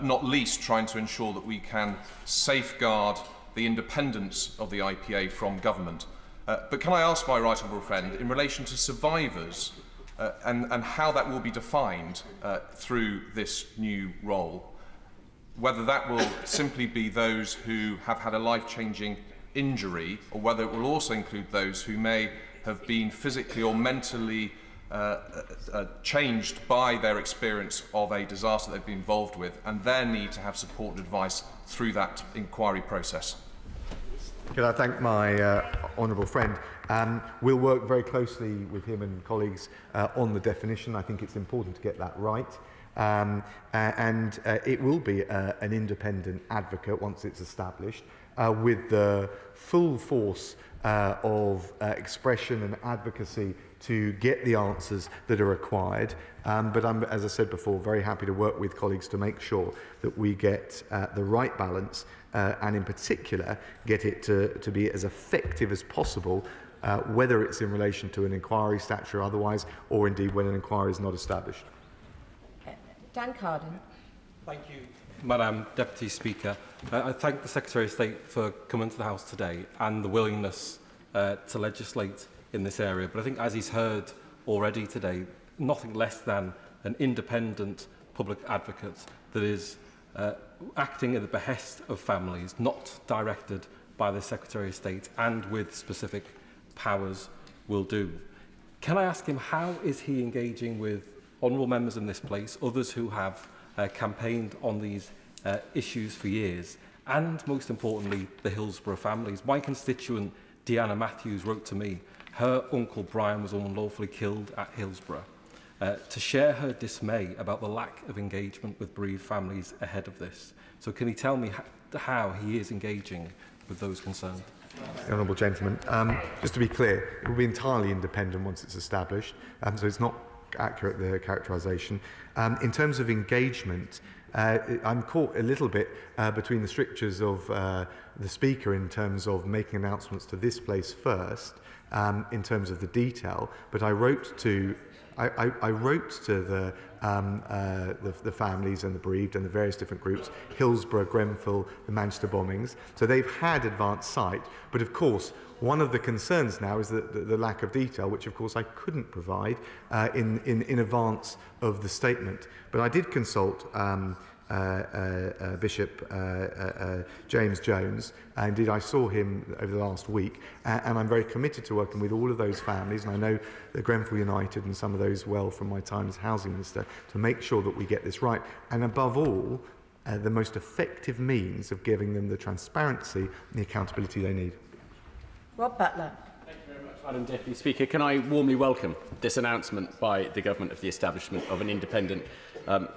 not least trying to ensure that we can safeguard the independence of the IPA from government. But can I ask my right honourable friend, in relation to survivors and how that will be defined through this new role, whether that will simply be those who have had a life-changing injury, or whether it will also include those who may have been physically or mentally changed by their experience of a disaster they've been involved with, and their need to have support and advice through that inquiry process. Could I thank my honourable friend? We'll work very closely with him and colleagues on the definition. I think it's important to get that right. And it will be an independent advocate once it's established, with the full force of expression and advocacy to get the answers that are required. But I'm, as I said before, very happy to work with colleagues to make sure that we get the right balance and in particular get it to be as effective as possible, whether it's in relation to an inquiry, statute or otherwise, or indeed when an inquiry is not established. Dan Carden. Thank you, Madam Deputy Speaker. I thank the Secretary of State for coming to the House today and the willingness to legislate in this area. But I think, as he's heard already today, nothing less than an independent public advocate that is acting at the behest of families, not directed by the Secretary of State and with specific powers, will do. Can I ask him, how is he engaging with honourable members in this place, others who have campaigned on these issues for years, and most importantly, the Hillsborough families? My constituent Deanna Matthews wrote to me. Her uncle Brian was unlawfully killed at Hillsborough, to share her dismay about the lack of engagement with bereaved families ahead of this. So can he tell me how he is engaging with those concerned? The honourable gentleman. Just to be clear, it will be entirely independent once it's established, so it's not accurate, the characterisation. In terms of engagement, I'm caught a little bit between the strictures of the Speaker in terms of making announcements to this place first, in terms of the detail, but I wrote to the families and the bereaved and the various different groups, Hillsborough, Grenfell, the Manchester bombings. So they've had advance sight, but of course one of the concerns now is the lack of detail, which of course I couldn't provide in advance of the statement. But I did consult Bishop James Jones, and indeed I saw him over the last week, and I'm very committed to working with all of those families, and I know the Grenfell United and some of those well from my time as Housing Minister, to make sure that we get this right, and above all, the most effective means of giving them the transparency and the accountability they need. Rob Butler. Thank you very much, Madam Deputy Speaker. Can I warmly welcome this announcement by the Government of the establishment of an independent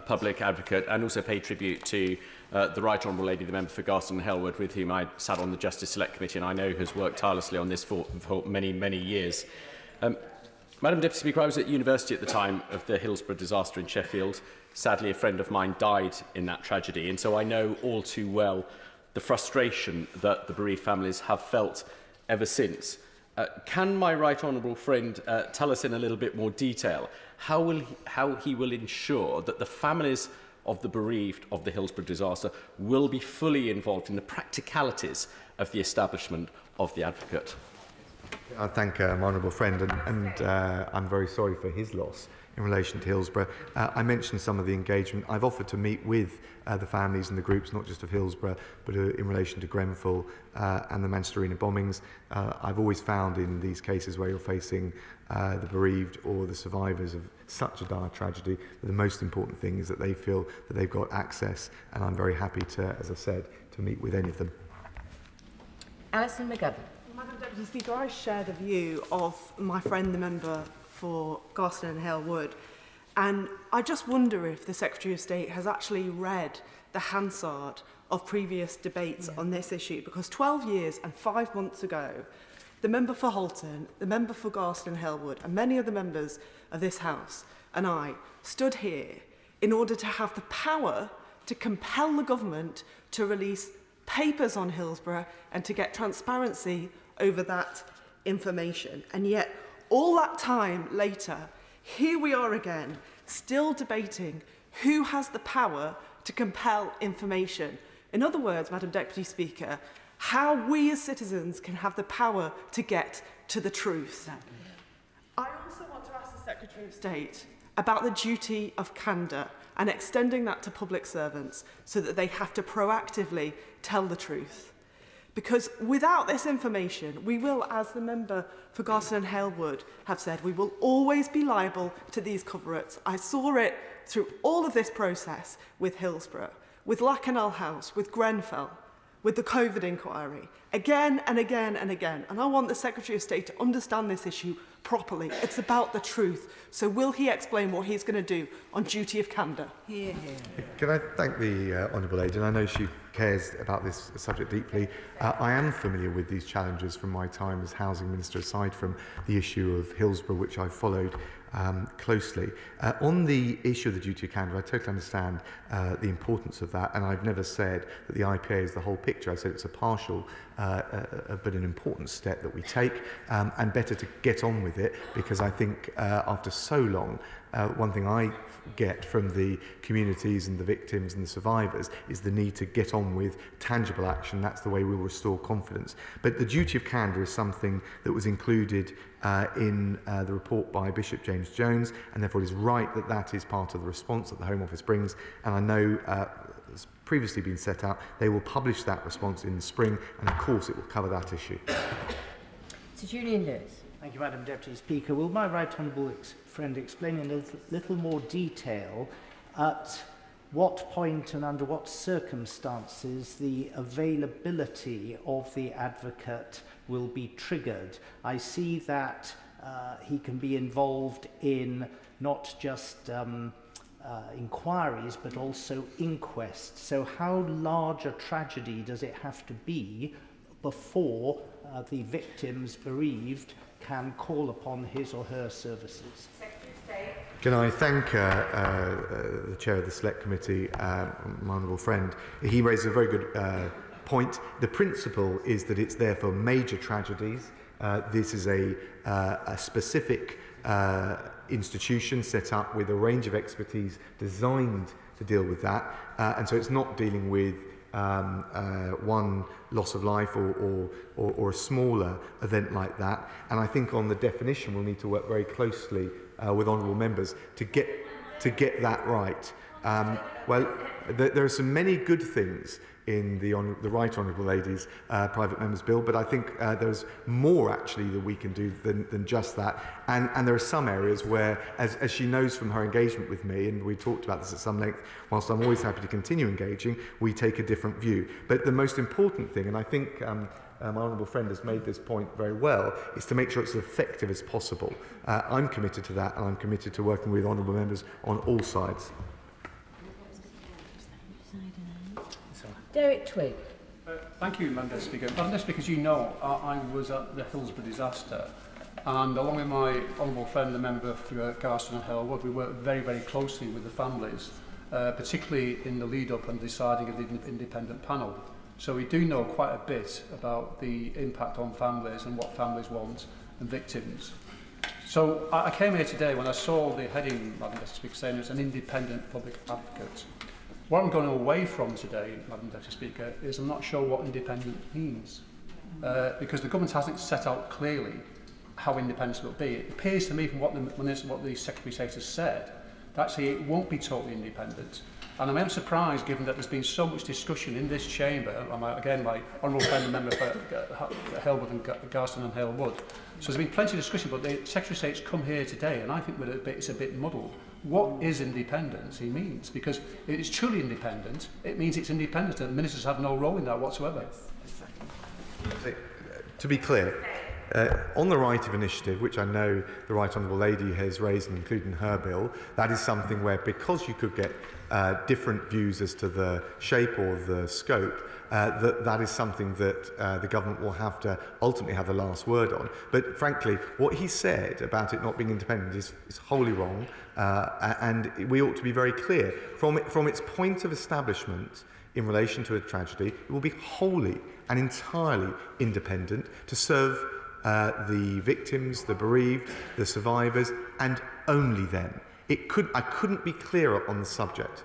public advocate, and also pay tribute to the Right Honourable Lady, the member for Garston and Hellwood, with whom I sat on the Justice Select Committee and I know has worked tirelessly on this for many, many years. Madam Deputy Speaker, I was at university at the time of the Hillsborough disaster in Sheffield. Sadly, a friend of mine died in that tragedy, and so I know all too well the frustration that the bereaved families have felt ever since. Can my right honourable friend tell us in a little bit more detail how he will ensure that the families of the bereaved of the Hillsborough disaster will be fully involved in the practicalities of the establishment of the advocate? I thank my honourable friend, and I'm very sorry for his loss in relation to Hillsborough. I mentioned some of the engagement. I've offered to meet with the families and the groups, not just of Hillsborough, but in relation to Grenfell and the Manchester Arena bombings. I've always found in these cases where you're facing the bereaved or the survivors of such a dire tragedy, that the most important thing is that they feel that they've got access, and I'm very happy to, as I said, to meet with any of them. Alison McGovern. Madam Deputy Speaker, I share the view of my friend, the member for Garston and Hale Wood, and I just wonder if the Secretary of State has actually read the Hansard of previous debates on this issue, because 12 years and 5 months ago, the member for Halton, the member for Garston and Hale Wood, and many other members of this House and I stood here in order to have the power to compel the government to release papers on Hillsborough and to get transparency over that information. And yet, all that time later, here we are again, still debating who has the power to compel information. In other words, Madam Deputy Speaker, how we as citizens can have the power to get to the truth. I also want to ask the Secretary of State about the duty of candour and extending that to public servants so that they have to proactively tell the truth. Because without this information, we will, as the member for Garston and Hale Wood have said, we will always be liable to these cover-ups. I saw it through all of this process with Hillsborough, with Lacanal House, with Grenfell, with the COVID inquiry, again and again and again. And I want the Secretary of State to understand this issue properly. It's about the truth. So will he explain what he's going to do on duty of candour? Hear, hear. Can I thank the Honourable Lady, and I know she cares about this subject deeply. I am familiar with these challenges from my time as Housing Minister, aside from the issue of Hillsborough, which I followed closely. On the issue of the duty of candour, I totally understand the importance of that, and I've never said that the IPA is the whole picture. I said it's a partial but an important step that we take, and better to get on with it, because I think after so long, one thing I get from the communities and the victims and the survivors is the need to get on with tangible action. That's the way we'll restore confidence. But the duty of candour is something that was included in the report by Bishop James Jones, and therefore it is right that that is part of the response that the Home Office brings. And I know has previously been set out, they will publish that response in the spring, and of course it will cover that issue. Sir Julian Lewis. Thank you, Madam Deputy Speaker. Will my right honourable friend explain in a little more detail at what point and under what circumstances the availability of the advocate will be triggered? I see that he can be involved in not just inquiries but also inquests. So how large a tragedy does it have to be before the victims bereaved can call upon his or her services? Can I thank the Chair of the Select Committee, my honourable friend. He raised a very good point. The principle is that it's there for major tragedies. This is a specific institution set up with a range of expertise designed to deal with that. And so it's not dealing with one loss of life or a smaller event like that. And I think on the definition we'll need to work very closely with honourable members to get that right. Well, there are so many good things in the Right Honourable Lady's Private Members Bill, but I think there's more actually that we can do than just that. And there are some areas where, as she knows from her engagement with me, and we talked about this at some length, whilst I'm always happy to continue engaging, we take a different view. But the most important thing, and I think my honourable friend has made this point very well, is to make sure it's as effective as possible. I'm committed to that, and I'm committed to working with honourable members on all sides. Derek Twigg. Thank you, Madam Deputy Speaker. Madam Deputy Speaker, as you know, I was at the Hillsborough disaster, and along with my honourable friend, the member for Garston and Hale Wood, we worked very, very closely with the families, particularly in the lead-up and deciding of the independent panel. So we do know quite a bit about the impact on families and what families want and victims. So I came here today when I saw the heading, Madam Deputy Speaker, saying it's an independent public advocate. What I'm going away from today, Madam Deputy Speaker, is I'm not sure what independent means. Because the government hasn't set out clearly how independence will be. It appears to me from what the Secretary of State has said, that actually it won't be totally independent. And I am surprised, given that there's been so much discussion in this chamber, and again, my honourable friend and member for Halewood and Garston and Halewood. So there's been plenty of discussion, but the Secretary of State's come here today, and I think it's a bit muddled. What is independence he means? Because it is truly independent, it means it's independent, and ministers have no role in that whatsoever. To be clear, on the right of initiative, which I know the Right Honourable Lady has raised and included in her bill, that is something where, because you could get different views as to the shape or the scope, that is something that the government will have to ultimately have the last word on. But frankly, what he said about it not being independent is wholly wrong, and we ought to be very clear. From its point of establishment in relation to a tragedy, it will be wholly and entirely independent to serve the victims, the bereaved, the survivors, and only them. I couldn't be clearer on the subject.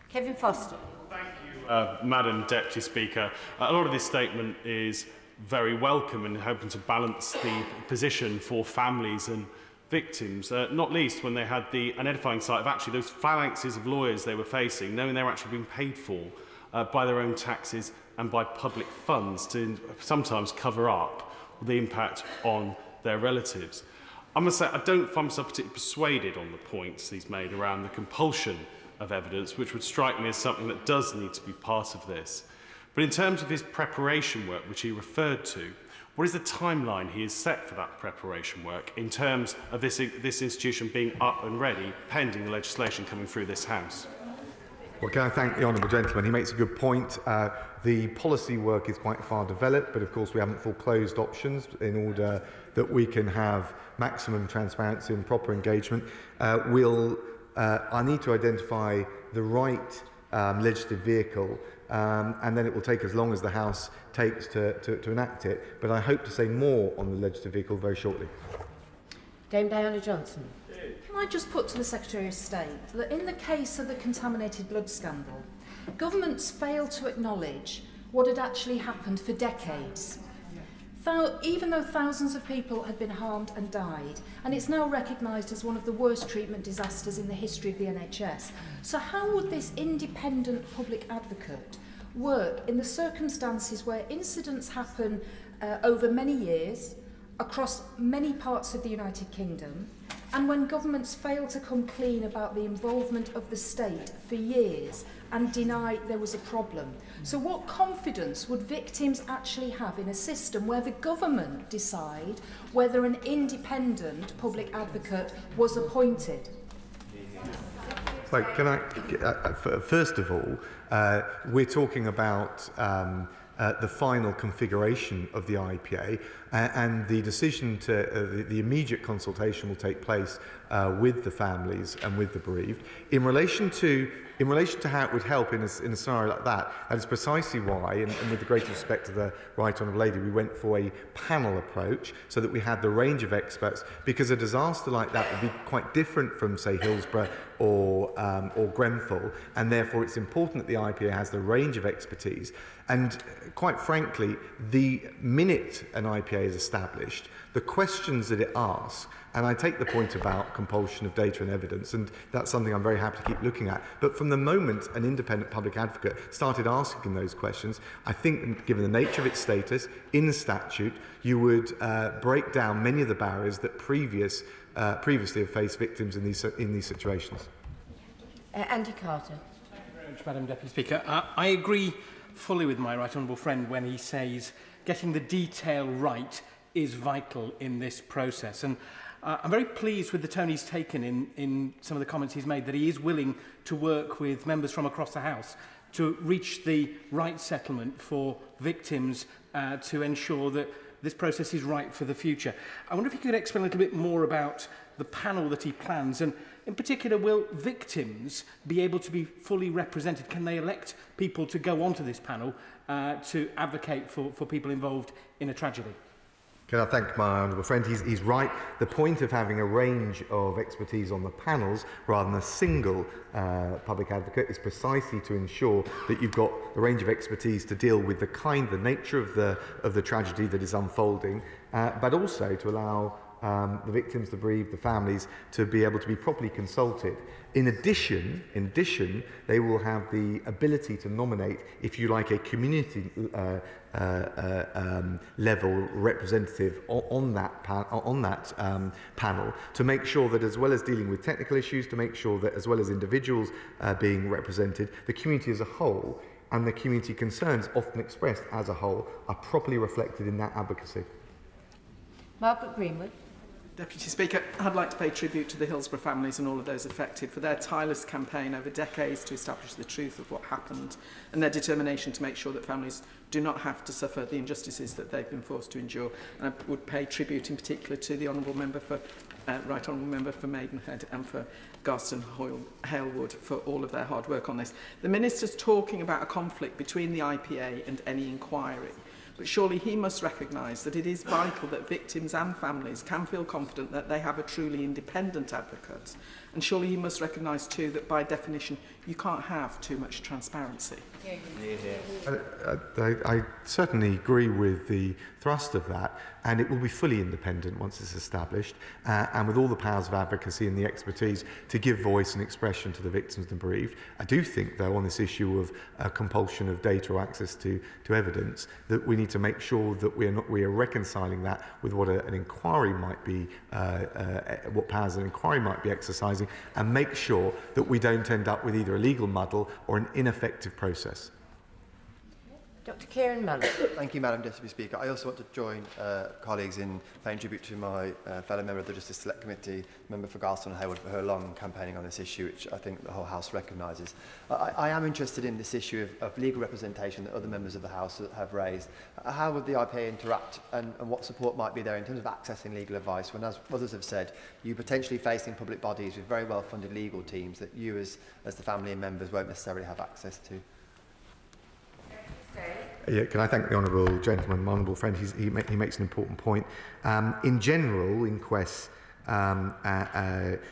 Kevin Foster. Thank you, Madam Deputy Speaker. A lot of this statement is very welcome and hoping to balance the position for families and victims, not least when they had the unedifying sight of actually those phalanxes of lawyers they were facing, knowing they were actually being paid for by their own taxes and by public funds to sometimes cover up the impact on their relatives. I must say, I don't find myself particularly persuaded on the points he's made around the compulsion of evidence, which would strike me as something that does need to be part of this. But in terms of his preparation work, which he referred to, what is the timeline he has set for that preparation work in terms of this institution being up and ready, pending the legislation coming through this House? Well, can I thank the honourable gentleman? He makes a good point. The policy work is quite far developed, but of course we haven't foreclosed options in order that we can have maximum transparency and proper engagement. I need to identify the right legislative vehicle, and then it will take as long as the House takes to enact it. But I hope to say more on the legislative vehicle very shortly. Dame Diana Johnson. Can I just put to the Secretary of State that in the case of the contaminated blood scandal, governments failed to acknowledge what had actually happened for decades. Even though thousands of people had been harmed and died, and it's now recognised as one of the worst treatment disasters in the history of the NHS. So how would this independent public advocate work in the circumstances where incidents happen over many years, across many parts of the United Kingdom, and when governments fail to come clean about the involvement of the state for years and deny there was a problem? So what confidence would victims actually have in a system where the government decide whether an independent public advocate was appointed? Well, can I, first of all, we're talking about the final configuration of the IPA, and the decision to the immediate consultation will take place with the families and with the bereaved. In relation to how it would help in a scenario like that, that is precisely why, and with the greatest respect to the Right Honourable Lady, we went for a panel approach so that we had the range of experts, because a disaster like that would be quite different from, say, Hillsborough or Grenfell, and therefore it's important that the IPA has the range of expertise. And quite frankly, the minute an IPA is established, the questions that it asks, and I take the point about compulsion of data and evidence, and that's something I'm very happy to keep looking at. But from the moment an independent public advocate started asking those questions, I think, given the nature of its status in statute, you would break down many of the barriers that previously have faced victims in these situations. Andy Carter. Thank you very much, Madam Deputy Speaker. I agree fully with my right honourable friend when he says getting the detail right is vital in this process. And I'm very pleased with the tone he's taken in some of the comments he's made, that he is willing to work with members from across the House to reach the right settlement for victims, to ensure that this process is right for the future. I wonder if you could explain a little bit more about the panel that he plans? And in particular, will victims be able to be fully represented? Can they elect people to go onto this panel to advocate for people involved in a tragedy? Can I thank my honourable friend? He's right. The point of having a range of expertise on the panels rather than a single public advocate is precisely to ensure that you've got the range of expertise to deal with the nature of the tragedy that is unfolding, but also to allow the victims, the bereaved, the families to be able to be properly consulted. In addition, they will have the ability to nominate, if you like, a community level representative on that panel to make sure that, as well as dealing with technical issues, to make sure that as well as individuals being represented, the community as a whole and the community concerns often expressed as a whole are properly reflected in that advocacy. Margaret Greenwood. Deputy Speaker, I'd like to pay tribute to the Hillsborough families and all of those affected for their tireless campaign over decades to establish the truth of what happened and their determination to make sure that families do not have to suffer the injustices that they've been forced to endure. And I would pay tribute in particular to the Honourable Member for Right Honourable Member for Maidenhead and for Garston Halewood for all of their hard work on this. The Minister's talking about a conflict between the IPA and any inquiry. But surely he must recognise that it is vital that victims and families can feel confident that they have a truly independent advocate. And surely he must recognise too that by definition you can't have too much transparency. I certainly agree with the thrust of that, and it will be fully independent once it's established, and with all the powers of advocacy and the expertise to give voice and expression to the victims and bereaved. I do think, though, on this issue of compulsion of data or access to evidence, that we need to make sure that we are reconciling that with what an inquiry might be, what powers an inquiry might be exercising, and make sure that we don't end up with either a legal muddle or an ineffective process. Dr. Kieran Mullen. Thank you, Madam Deputy Speaker. I also want to join colleagues in paying tribute to my fellow member of the Justice Select Committee, Member for Garston and Hayward, for her long campaigning on this issue, which I think the whole House recognises. I am interested in this issue of legal representation that other members of the House have raised. How would the IPA interact, and what support might be there in terms of accessing legal advice when, as others have said, you're potentially facing public bodies with very well-funded legal teams that you as the family and members won't necessarily have access to? Yeah, can I thank the honourable gentleman, my honourable friend? He makes an important point. In general, inquests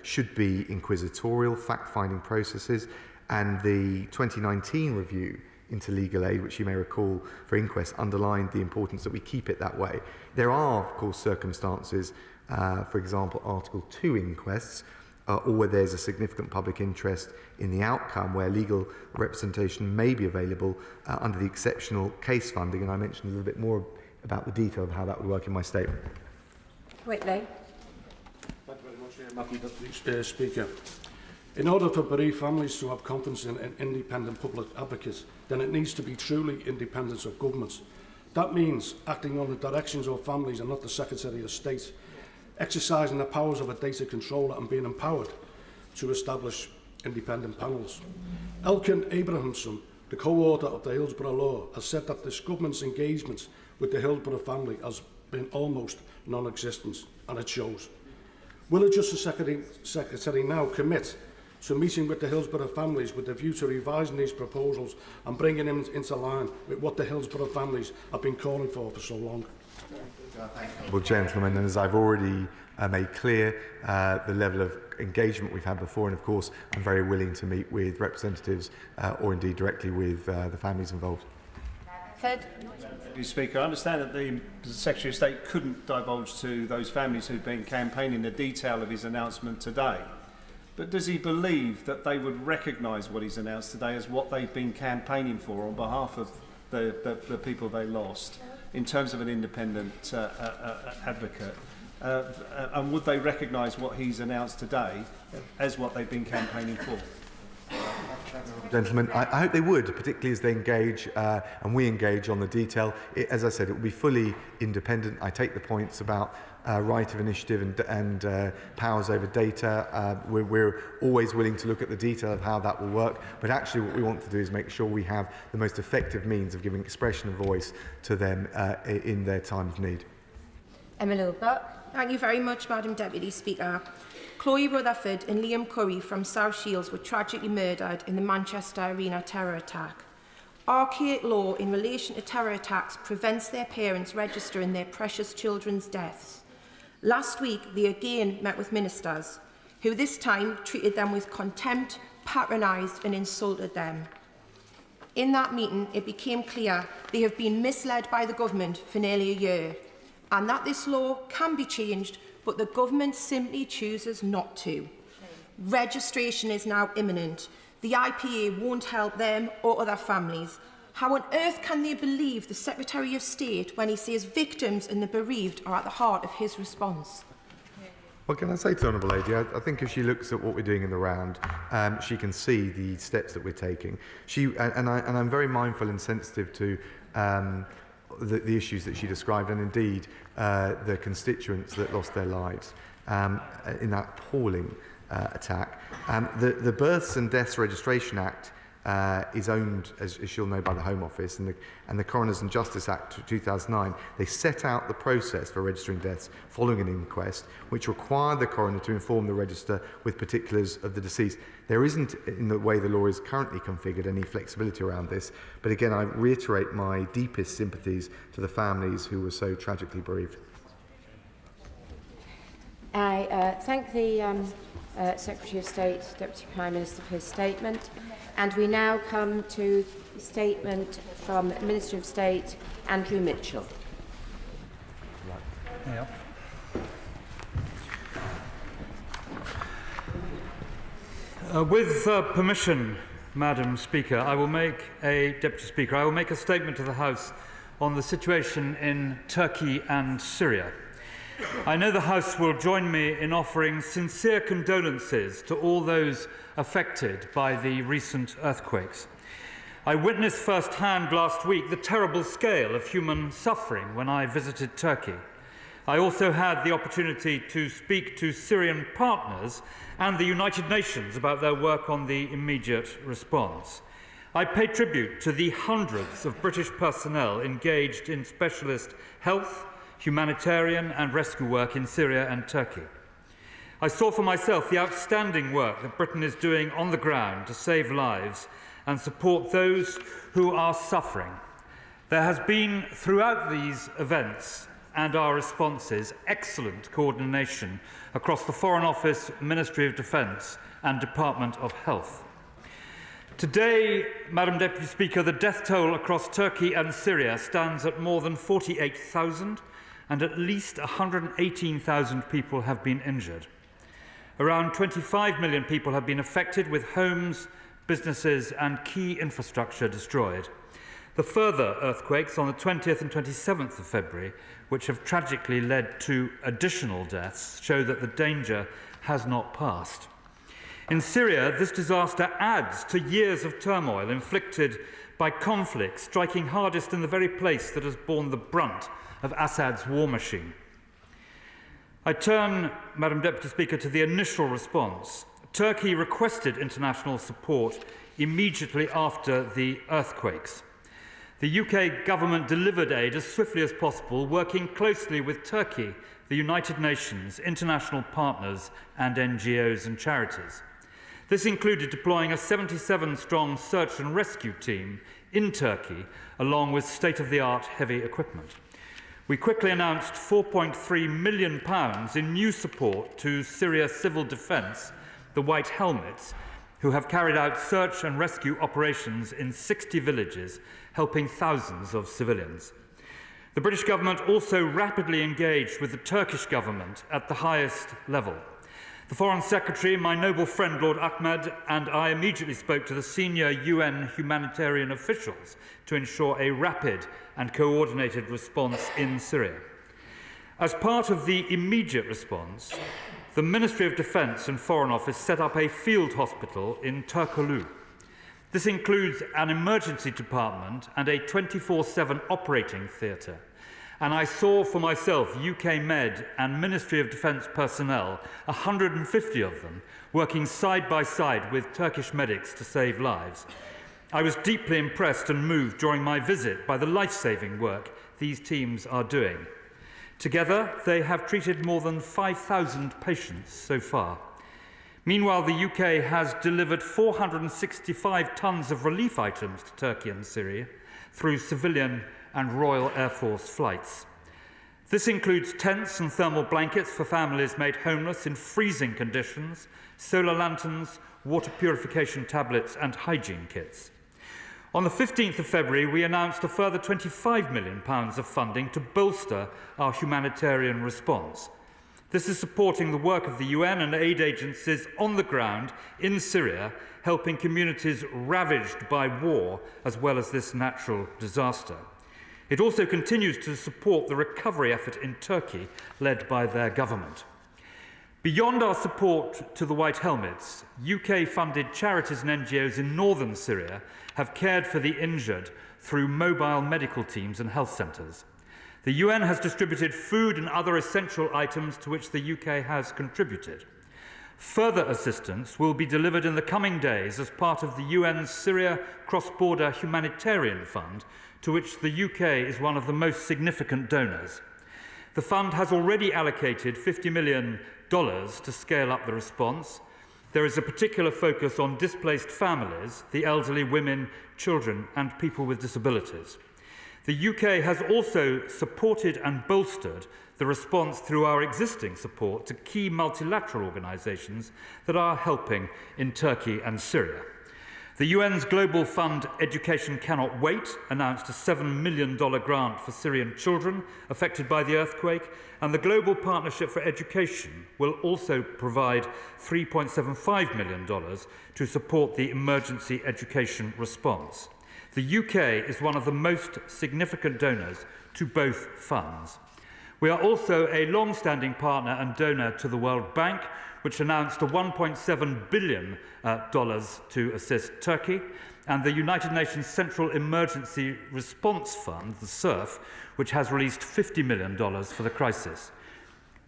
should be inquisitorial, fact-finding processes, and the 2019 review into legal aid, which you may recall for inquests, underlined the importance that we keep it that way. There are, of course, circumstances, for example, Article 2 inquests, or where there's a significant public interest in the outcome, where legal representation may be available under the exceptional case funding, and I mentioned a little bit more about the detail of how that would work in my statement. Whitley. Thank you very much, Madam Deputy Speaker. In order for bereaved families to have confidence in an independent public advocate, then it needs to be truly independent of governments. That means acting on the directions of families and not the Secretary of State, exercising the powers of a data controller and being empowered to establish independent panels. Elkin Abrahamson, the co-author of the Hillsborough Law, has said that this government's engagement with the Hillsborough family has been almost non-existent, and it shows. Will the Justice Secretary now commit to meeting with the Hillsborough families with a view to revising these proposals and bringing them into line with what the Hillsborough families have been calling for so long? Well, gentlemen, and as I've already made clear, the level of engagement we've had before, and of course I'm very willing to meet with representatives or indeed directly with the families involved. Mr. Speaker, I understand that the Secretary of State couldn't divulge to those families who've been campaigning the detail of his announcement today. But does he believe that they would recognise what he's announced today as what they've been campaigning for on behalf of the people they lost, in terms of an independent advocate? And would they recognise what he's announced today as what they've been campaigning for? Gentlemen, I hope they would, particularly as they engage and we engage on the detail. As I said, it will be fully independent. I take the points about right of initiative and powers over data. We're always willing to look at the detail of how that will work, but actually what we want to do is make sure we have the most effective means of giving expression and voice to them in their time of need. Emma Buck. Thank you very much, Madam Deputy Speaker. Chloe Rutherford and Liam Curry from South Shields were tragically murdered in the Manchester Arena terror attack. Archaic law in relation to terror attacks prevents their parents registering their precious children's deaths. Last week, they again met with ministers, who this time treated them with contempt, patronised and insulted them. In that meeting, it became clear they have been misled by the government for nearly a year, and that this law can be changed, but the government simply chooses not to. Registration is now imminent. The IPA won't help them or other families. How on earth can they believe the Secretary of State when he says victims and the bereaved are at the heart of his response? Well, can I say to the Honourable Lady, I think if she looks at what we're doing in the round, she can see the steps that we're taking. I'm very mindful and sensitive to the issues that she described, and indeed the constituents that lost their lives in that appalling attack. The Births and Deaths Registration Act is owned, as you'll know, by the Home Office, and the Coroners and Justice Act 2009. They set out the process for registering deaths following an inquest, which required the coroner to inform the register with particulars of the deceased. There isn't, in the way the law is currently configured, any flexibility around this, but again, I reiterate my deepest sympathies to the families who were so tragically bereaved. I thank the Secretary of State, Deputy Prime Minister, for his statement. And we now come to the statement from Minister of State Andrew Mitchell. Yeah. With permission, Madam Speaker, Deputy Speaker, I will make a statement to the House on the situation in Turkey and Syria. I know the House will join me in offering sincere condolences to all those affected by the recent earthquakes. I witnessed firsthand last week the terrible scale of human suffering when I visited Turkey. I also had the opportunity to speak to Syrian partners and the United Nations about their work on the immediate response. I pay tribute to the hundreds of British personnel engaged in specialist health, humanitarian and rescue work in Syria and Turkey. I saw for myself the outstanding work that Britain is doing on the ground to save lives and support those who are suffering. There has been, throughout these events and our responses, excellent coordination across the Foreign Office, Ministry of Defence and Department of Health. Today, Madam Deputy Speaker, the death toll across Turkey and Syria stands at more than 48,000, and at least 118,000 people have been injured. Around 25 million people have been affected, with homes, businesses and key infrastructure destroyed. The further earthquakes on the 20th and 27th of February, which have tragically led to additional deaths, show that the danger has not passed. In Syria, this disaster adds to years of turmoil inflicted by conflict, striking hardest in the very place that has borne the brunt of Assad's war machine. I turn, Madam Deputy Speaker, to the initial response. Turkey requested international support immediately after the earthquakes. The UK government delivered aid as swiftly as possible, working closely with Turkey, the United Nations, international partners and NGOs and charities. This included deploying a 77-strong search and rescue team in Turkey, along with state-of-the-art heavy equipment. We quickly announced £4.3 million in new support to Syria Civil Defence, the White Helmets, who have carried out search and rescue operations in 60 villages, helping thousands of civilians. The British government also rapidly engaged with the Turkish government at the highest level. The Foreign Secretary, my noble friend Lord Ahmed, and I immediately spoke to the senior UN humanitarian officials to ensure a rapid and coordinated response in Syria. As part of the immediate response, the Ministry of Defence and Foreign Office set up a field hospital in Turkoglu. This includes an emergency department and a 24/7 operating theatre. And I saw for myself UK Med and Ministry of Defence personnel, 150 of them, working side by side with Turkish medics to save lives. I was deeply impressed and moved during my visit by the life-saving work these teams are doing. Together, they have treated more than 5,000 patients so far. Meanwhile, the UK has delivered 465 tonnes of relief items to Turkey and Syria through civilian and Royal Air Force flights. This includes tents and thermal blankets for families made homeless in freezing conditions, solar lanterns, water purification tablets and hygiene kits. On the 15th of February, we announced a further £25 million of funding to bolster our humanitarian response. This is supporting the work of the UN and aid agencies on the ground in Syria, helping communities ravaged by war as well as this natural disaster. It also continues to support the recovery effort in Turkey, led by their government. Beyond our support to the White Helmets, UK-funded charities and NGOs in northern Syria have cared for the injured through mobile medical teams and health centres. The UN has distributed food and other essential items to which the UK has contributed. Further assistance will be delivered in the coming days as part of the UN's Syria Cross-Border Humanitarian Fund, to which the UK is one of the most significant donors. The fund has already allocated $50 million to scale up the response. There is a particular focus on displaced families, the elderly, women, children, and people with disabilities. The UK has also supported and bolstered the response through our existing support to key multilateral organisations that are helping in Turkey and Syria. The UN's Global Fund Education Cannot Wait announced a $7 million grant for Syrian children affected by the earthquake, and the Global Partnership for Education will also provide $3.75 million to support the emergency education response. The UK is one of the most significant donors to both funds. We are also a long-standing partner and donor to the World Bank, which announced a $1.7 billion to assist Turkey, and the United Nations Central Emergency Response Fund, the CERF, which has released $50 million for the crisis.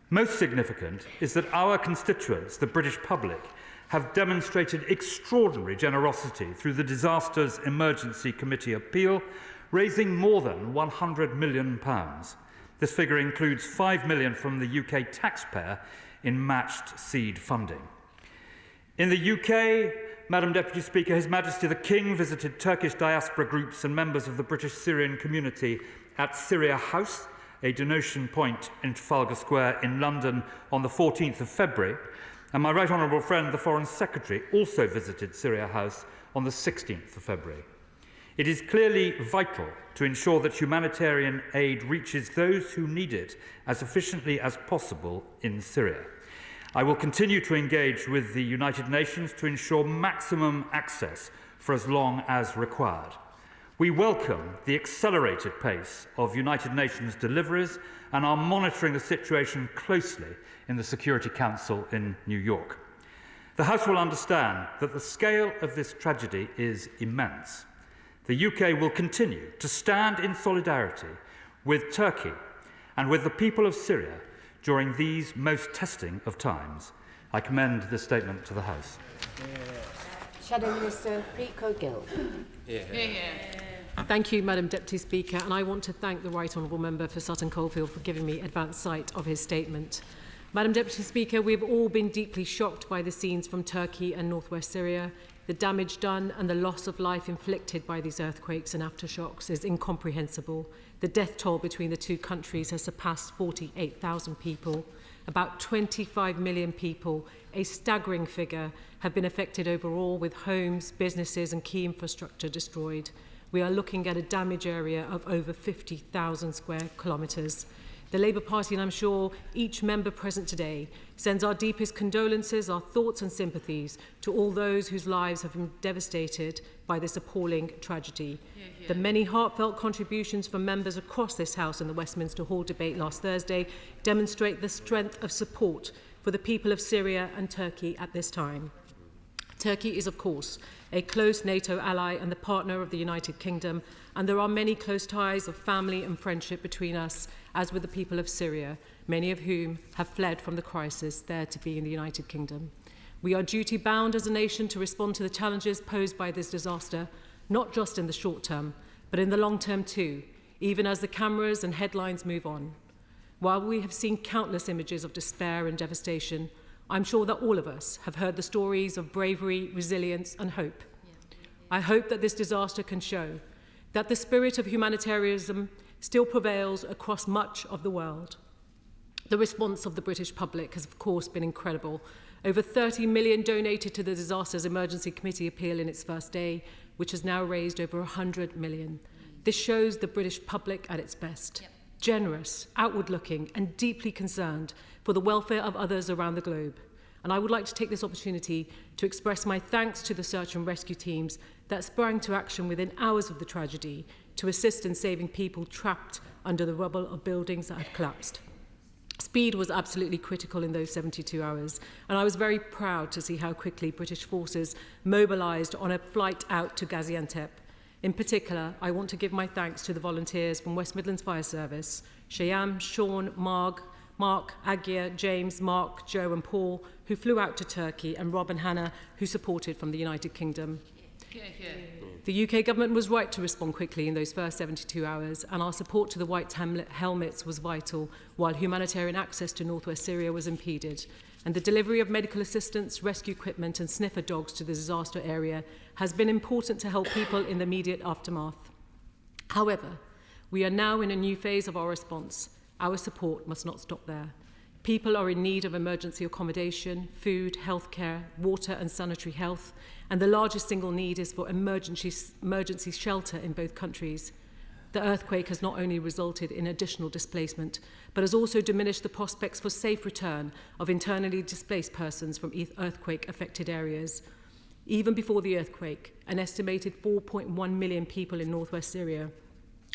Most significant is that our constituents, the British public, have demonstrated extraordinary generosity through the Disasters Emergency Committee appeal, raising more than £100 million. This figure includes $5 million from the UK taxpayer in matched seed funding. In the UK, Madam Deputy Speaker, His Majesty the King visited Turkish diaspora groups and members of the British Syrian community at Syria House, a donation point in Trafalgar Square in London, on the 14th of February, and my right honourable friend, the Foreign Secretary, also visited Syria House on the 16th of February. It is clearly vital to ensure that humanitarian aid reaches those who need it as efficiently as possible in Syria. I will continue to engage with the United Nations to ensure maximum access for as long as required. We welcome the accelerated pace of United Nations deliveries and are monitoring the situation closely in the Security Council in New York. The House will understand that the scale of this tragedy is immense. The UK will continue to stand in solidarity with Turkey and with the people of Syria during these most testing of times. I commend this statement to the House. Shadow Minister Rico Gill. Thank you, Madam Deputy Speaker, and I want to thank the Right Honourable Member for Sutton Coldfield for giving me advance sight of his statement. Madam Deputy Speaker, we have all been deeply shocked by the scenes from Turkey and northwest Syria. The damage done and the loss of life inflicted by these earthquakes and aftershocks is incomprehensible. The death toll between the two countries has surpassed 48,000 people. About 25 million people, a staggering figure, have been affected overall, with homes, businesses and key infrastructure destroyed. We are looking at a damage area of over 50,000 square kilometres. The Labour Party, and I'm sure each member present today, sends our deepest condolences, our thoughts and sympathies to all those whose lives have been devastated by this appalling tragedy. The many heartfelt contributions from members across this House in the Westminster Hall debate last Thursday demonstrate the strength of support for the people of Syria and Turkey at this time. Turkey is, of course, a close NATO ally and the partner of the United Kingdom, and there are many close ties of family and friendship between us, as with the people of Syria, many of whom have fled from the crisis there to be in the United Kingdom. We are duty-bound as a nation to respond to the challenges posed by this disaster, not just in the short term, but in the long term too, even as the cameras and headlines move on. While we have seen countless images of despair and devastation, I'm sure that all of us have heard the stories of bravery, resilience and hope. I hope that this disaster can show that the spirit of humanitarianism still prevails across much of the world. The response of the British public has, of course, been incredible. Over 30 million donated to the Disasters Emergency Committee appeal in its first day, which has now raised over 100 million. This shows the British public at its best. Generous, outward-looking and deeply concerned for the welfare of others around the globe. And I would like to take this opportunity to express my thanks to the search and rescue teams that sprang to action within hours of the tragedy to assist in saving people trapped under the rubble of buildings that had collapsed. Speed was absolutely critical in those 72 hours, and I was very proud to see how quickly British forces mobilised on a flight out to Gaziantep. In particular, I want to give my thanks to the volunteers from West Midlands Fire Service, Shayam, Sean, Mark, Agia, James, Mark, Joe and Paul, who flew out to Turkey, and Rob and Hannah, who supported from the United Kingdom. The UK government was right to respond quickly in those first 72 hours, and our support to the white helmets was vital, while humanitarian access to northwest Syria was impeded. And the delivery of medical assistance, rescue equipment and sniffer dogs to the disaster area has been important to help people in the immediate aftermath. However, we are now in a new phase of our response. Our support must not stop there. People are in need of emergency accommodation, food, healthcare, water and sanitary health, and the largest single need is for emergency shelter in both countries. The earthquake has not only resulted in additional displacement, but has also diminished the prospects for safe return of internally displaced persons from earthquake-affected areas. Even before the earthquake, an estimated 4.1 million people in northwest Syria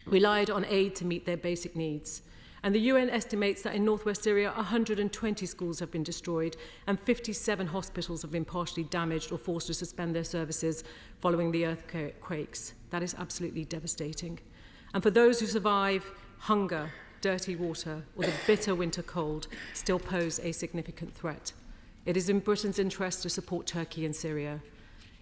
relied on aid to meet their basic needs. And the UN estimates that in northwest Syria, 120 schools have been destroyed and 57 hospitals have been partially damaged or forced to suspend their services following the earthquakes. That is absolutely devastating. And for those who survive, hunger, dirty water, or the bitter winter cold still pose a significant threat. It is in Britain's interest to support Turkey and Syria.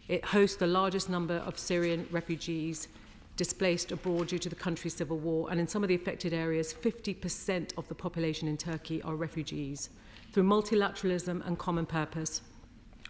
It hosts the largest number of Syrian refugees displaced abroad due to the country's civil war, and in some of the affected areas, 50% of the population in Turkey are refugees. Through multilateralism and common purpose,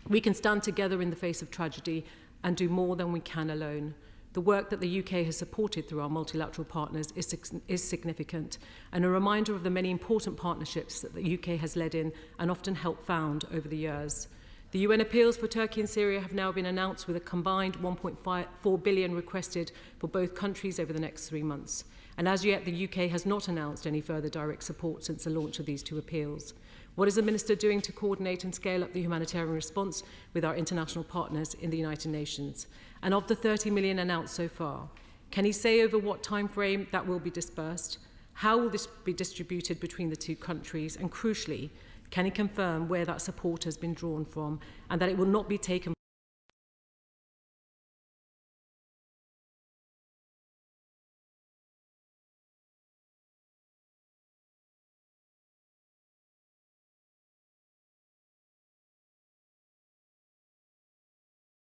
we can stand together in the face of tragedy and do more than we can alone. The work that the UK has supported through our multilateral partners is significant, and a reminder of the many important partnerships that the UK has led in and often helped found over the years. The UN appeals for Turkey and Syria have now been announced, with a combined 1.4 billion requested for both countries over the next 3 months. And as yet, the UK has not announced any further direct support since the launch of these two appeals. What is the Minister doing to coordinate and scale up the humanitarian response with our international partners in the United Nations? And of the 30 million announced so far, can he say over what time frame that will be dispersed? How will this be distributed between the two countries? And crucially, can he confirm where that support has been drawn from and that it will not be taken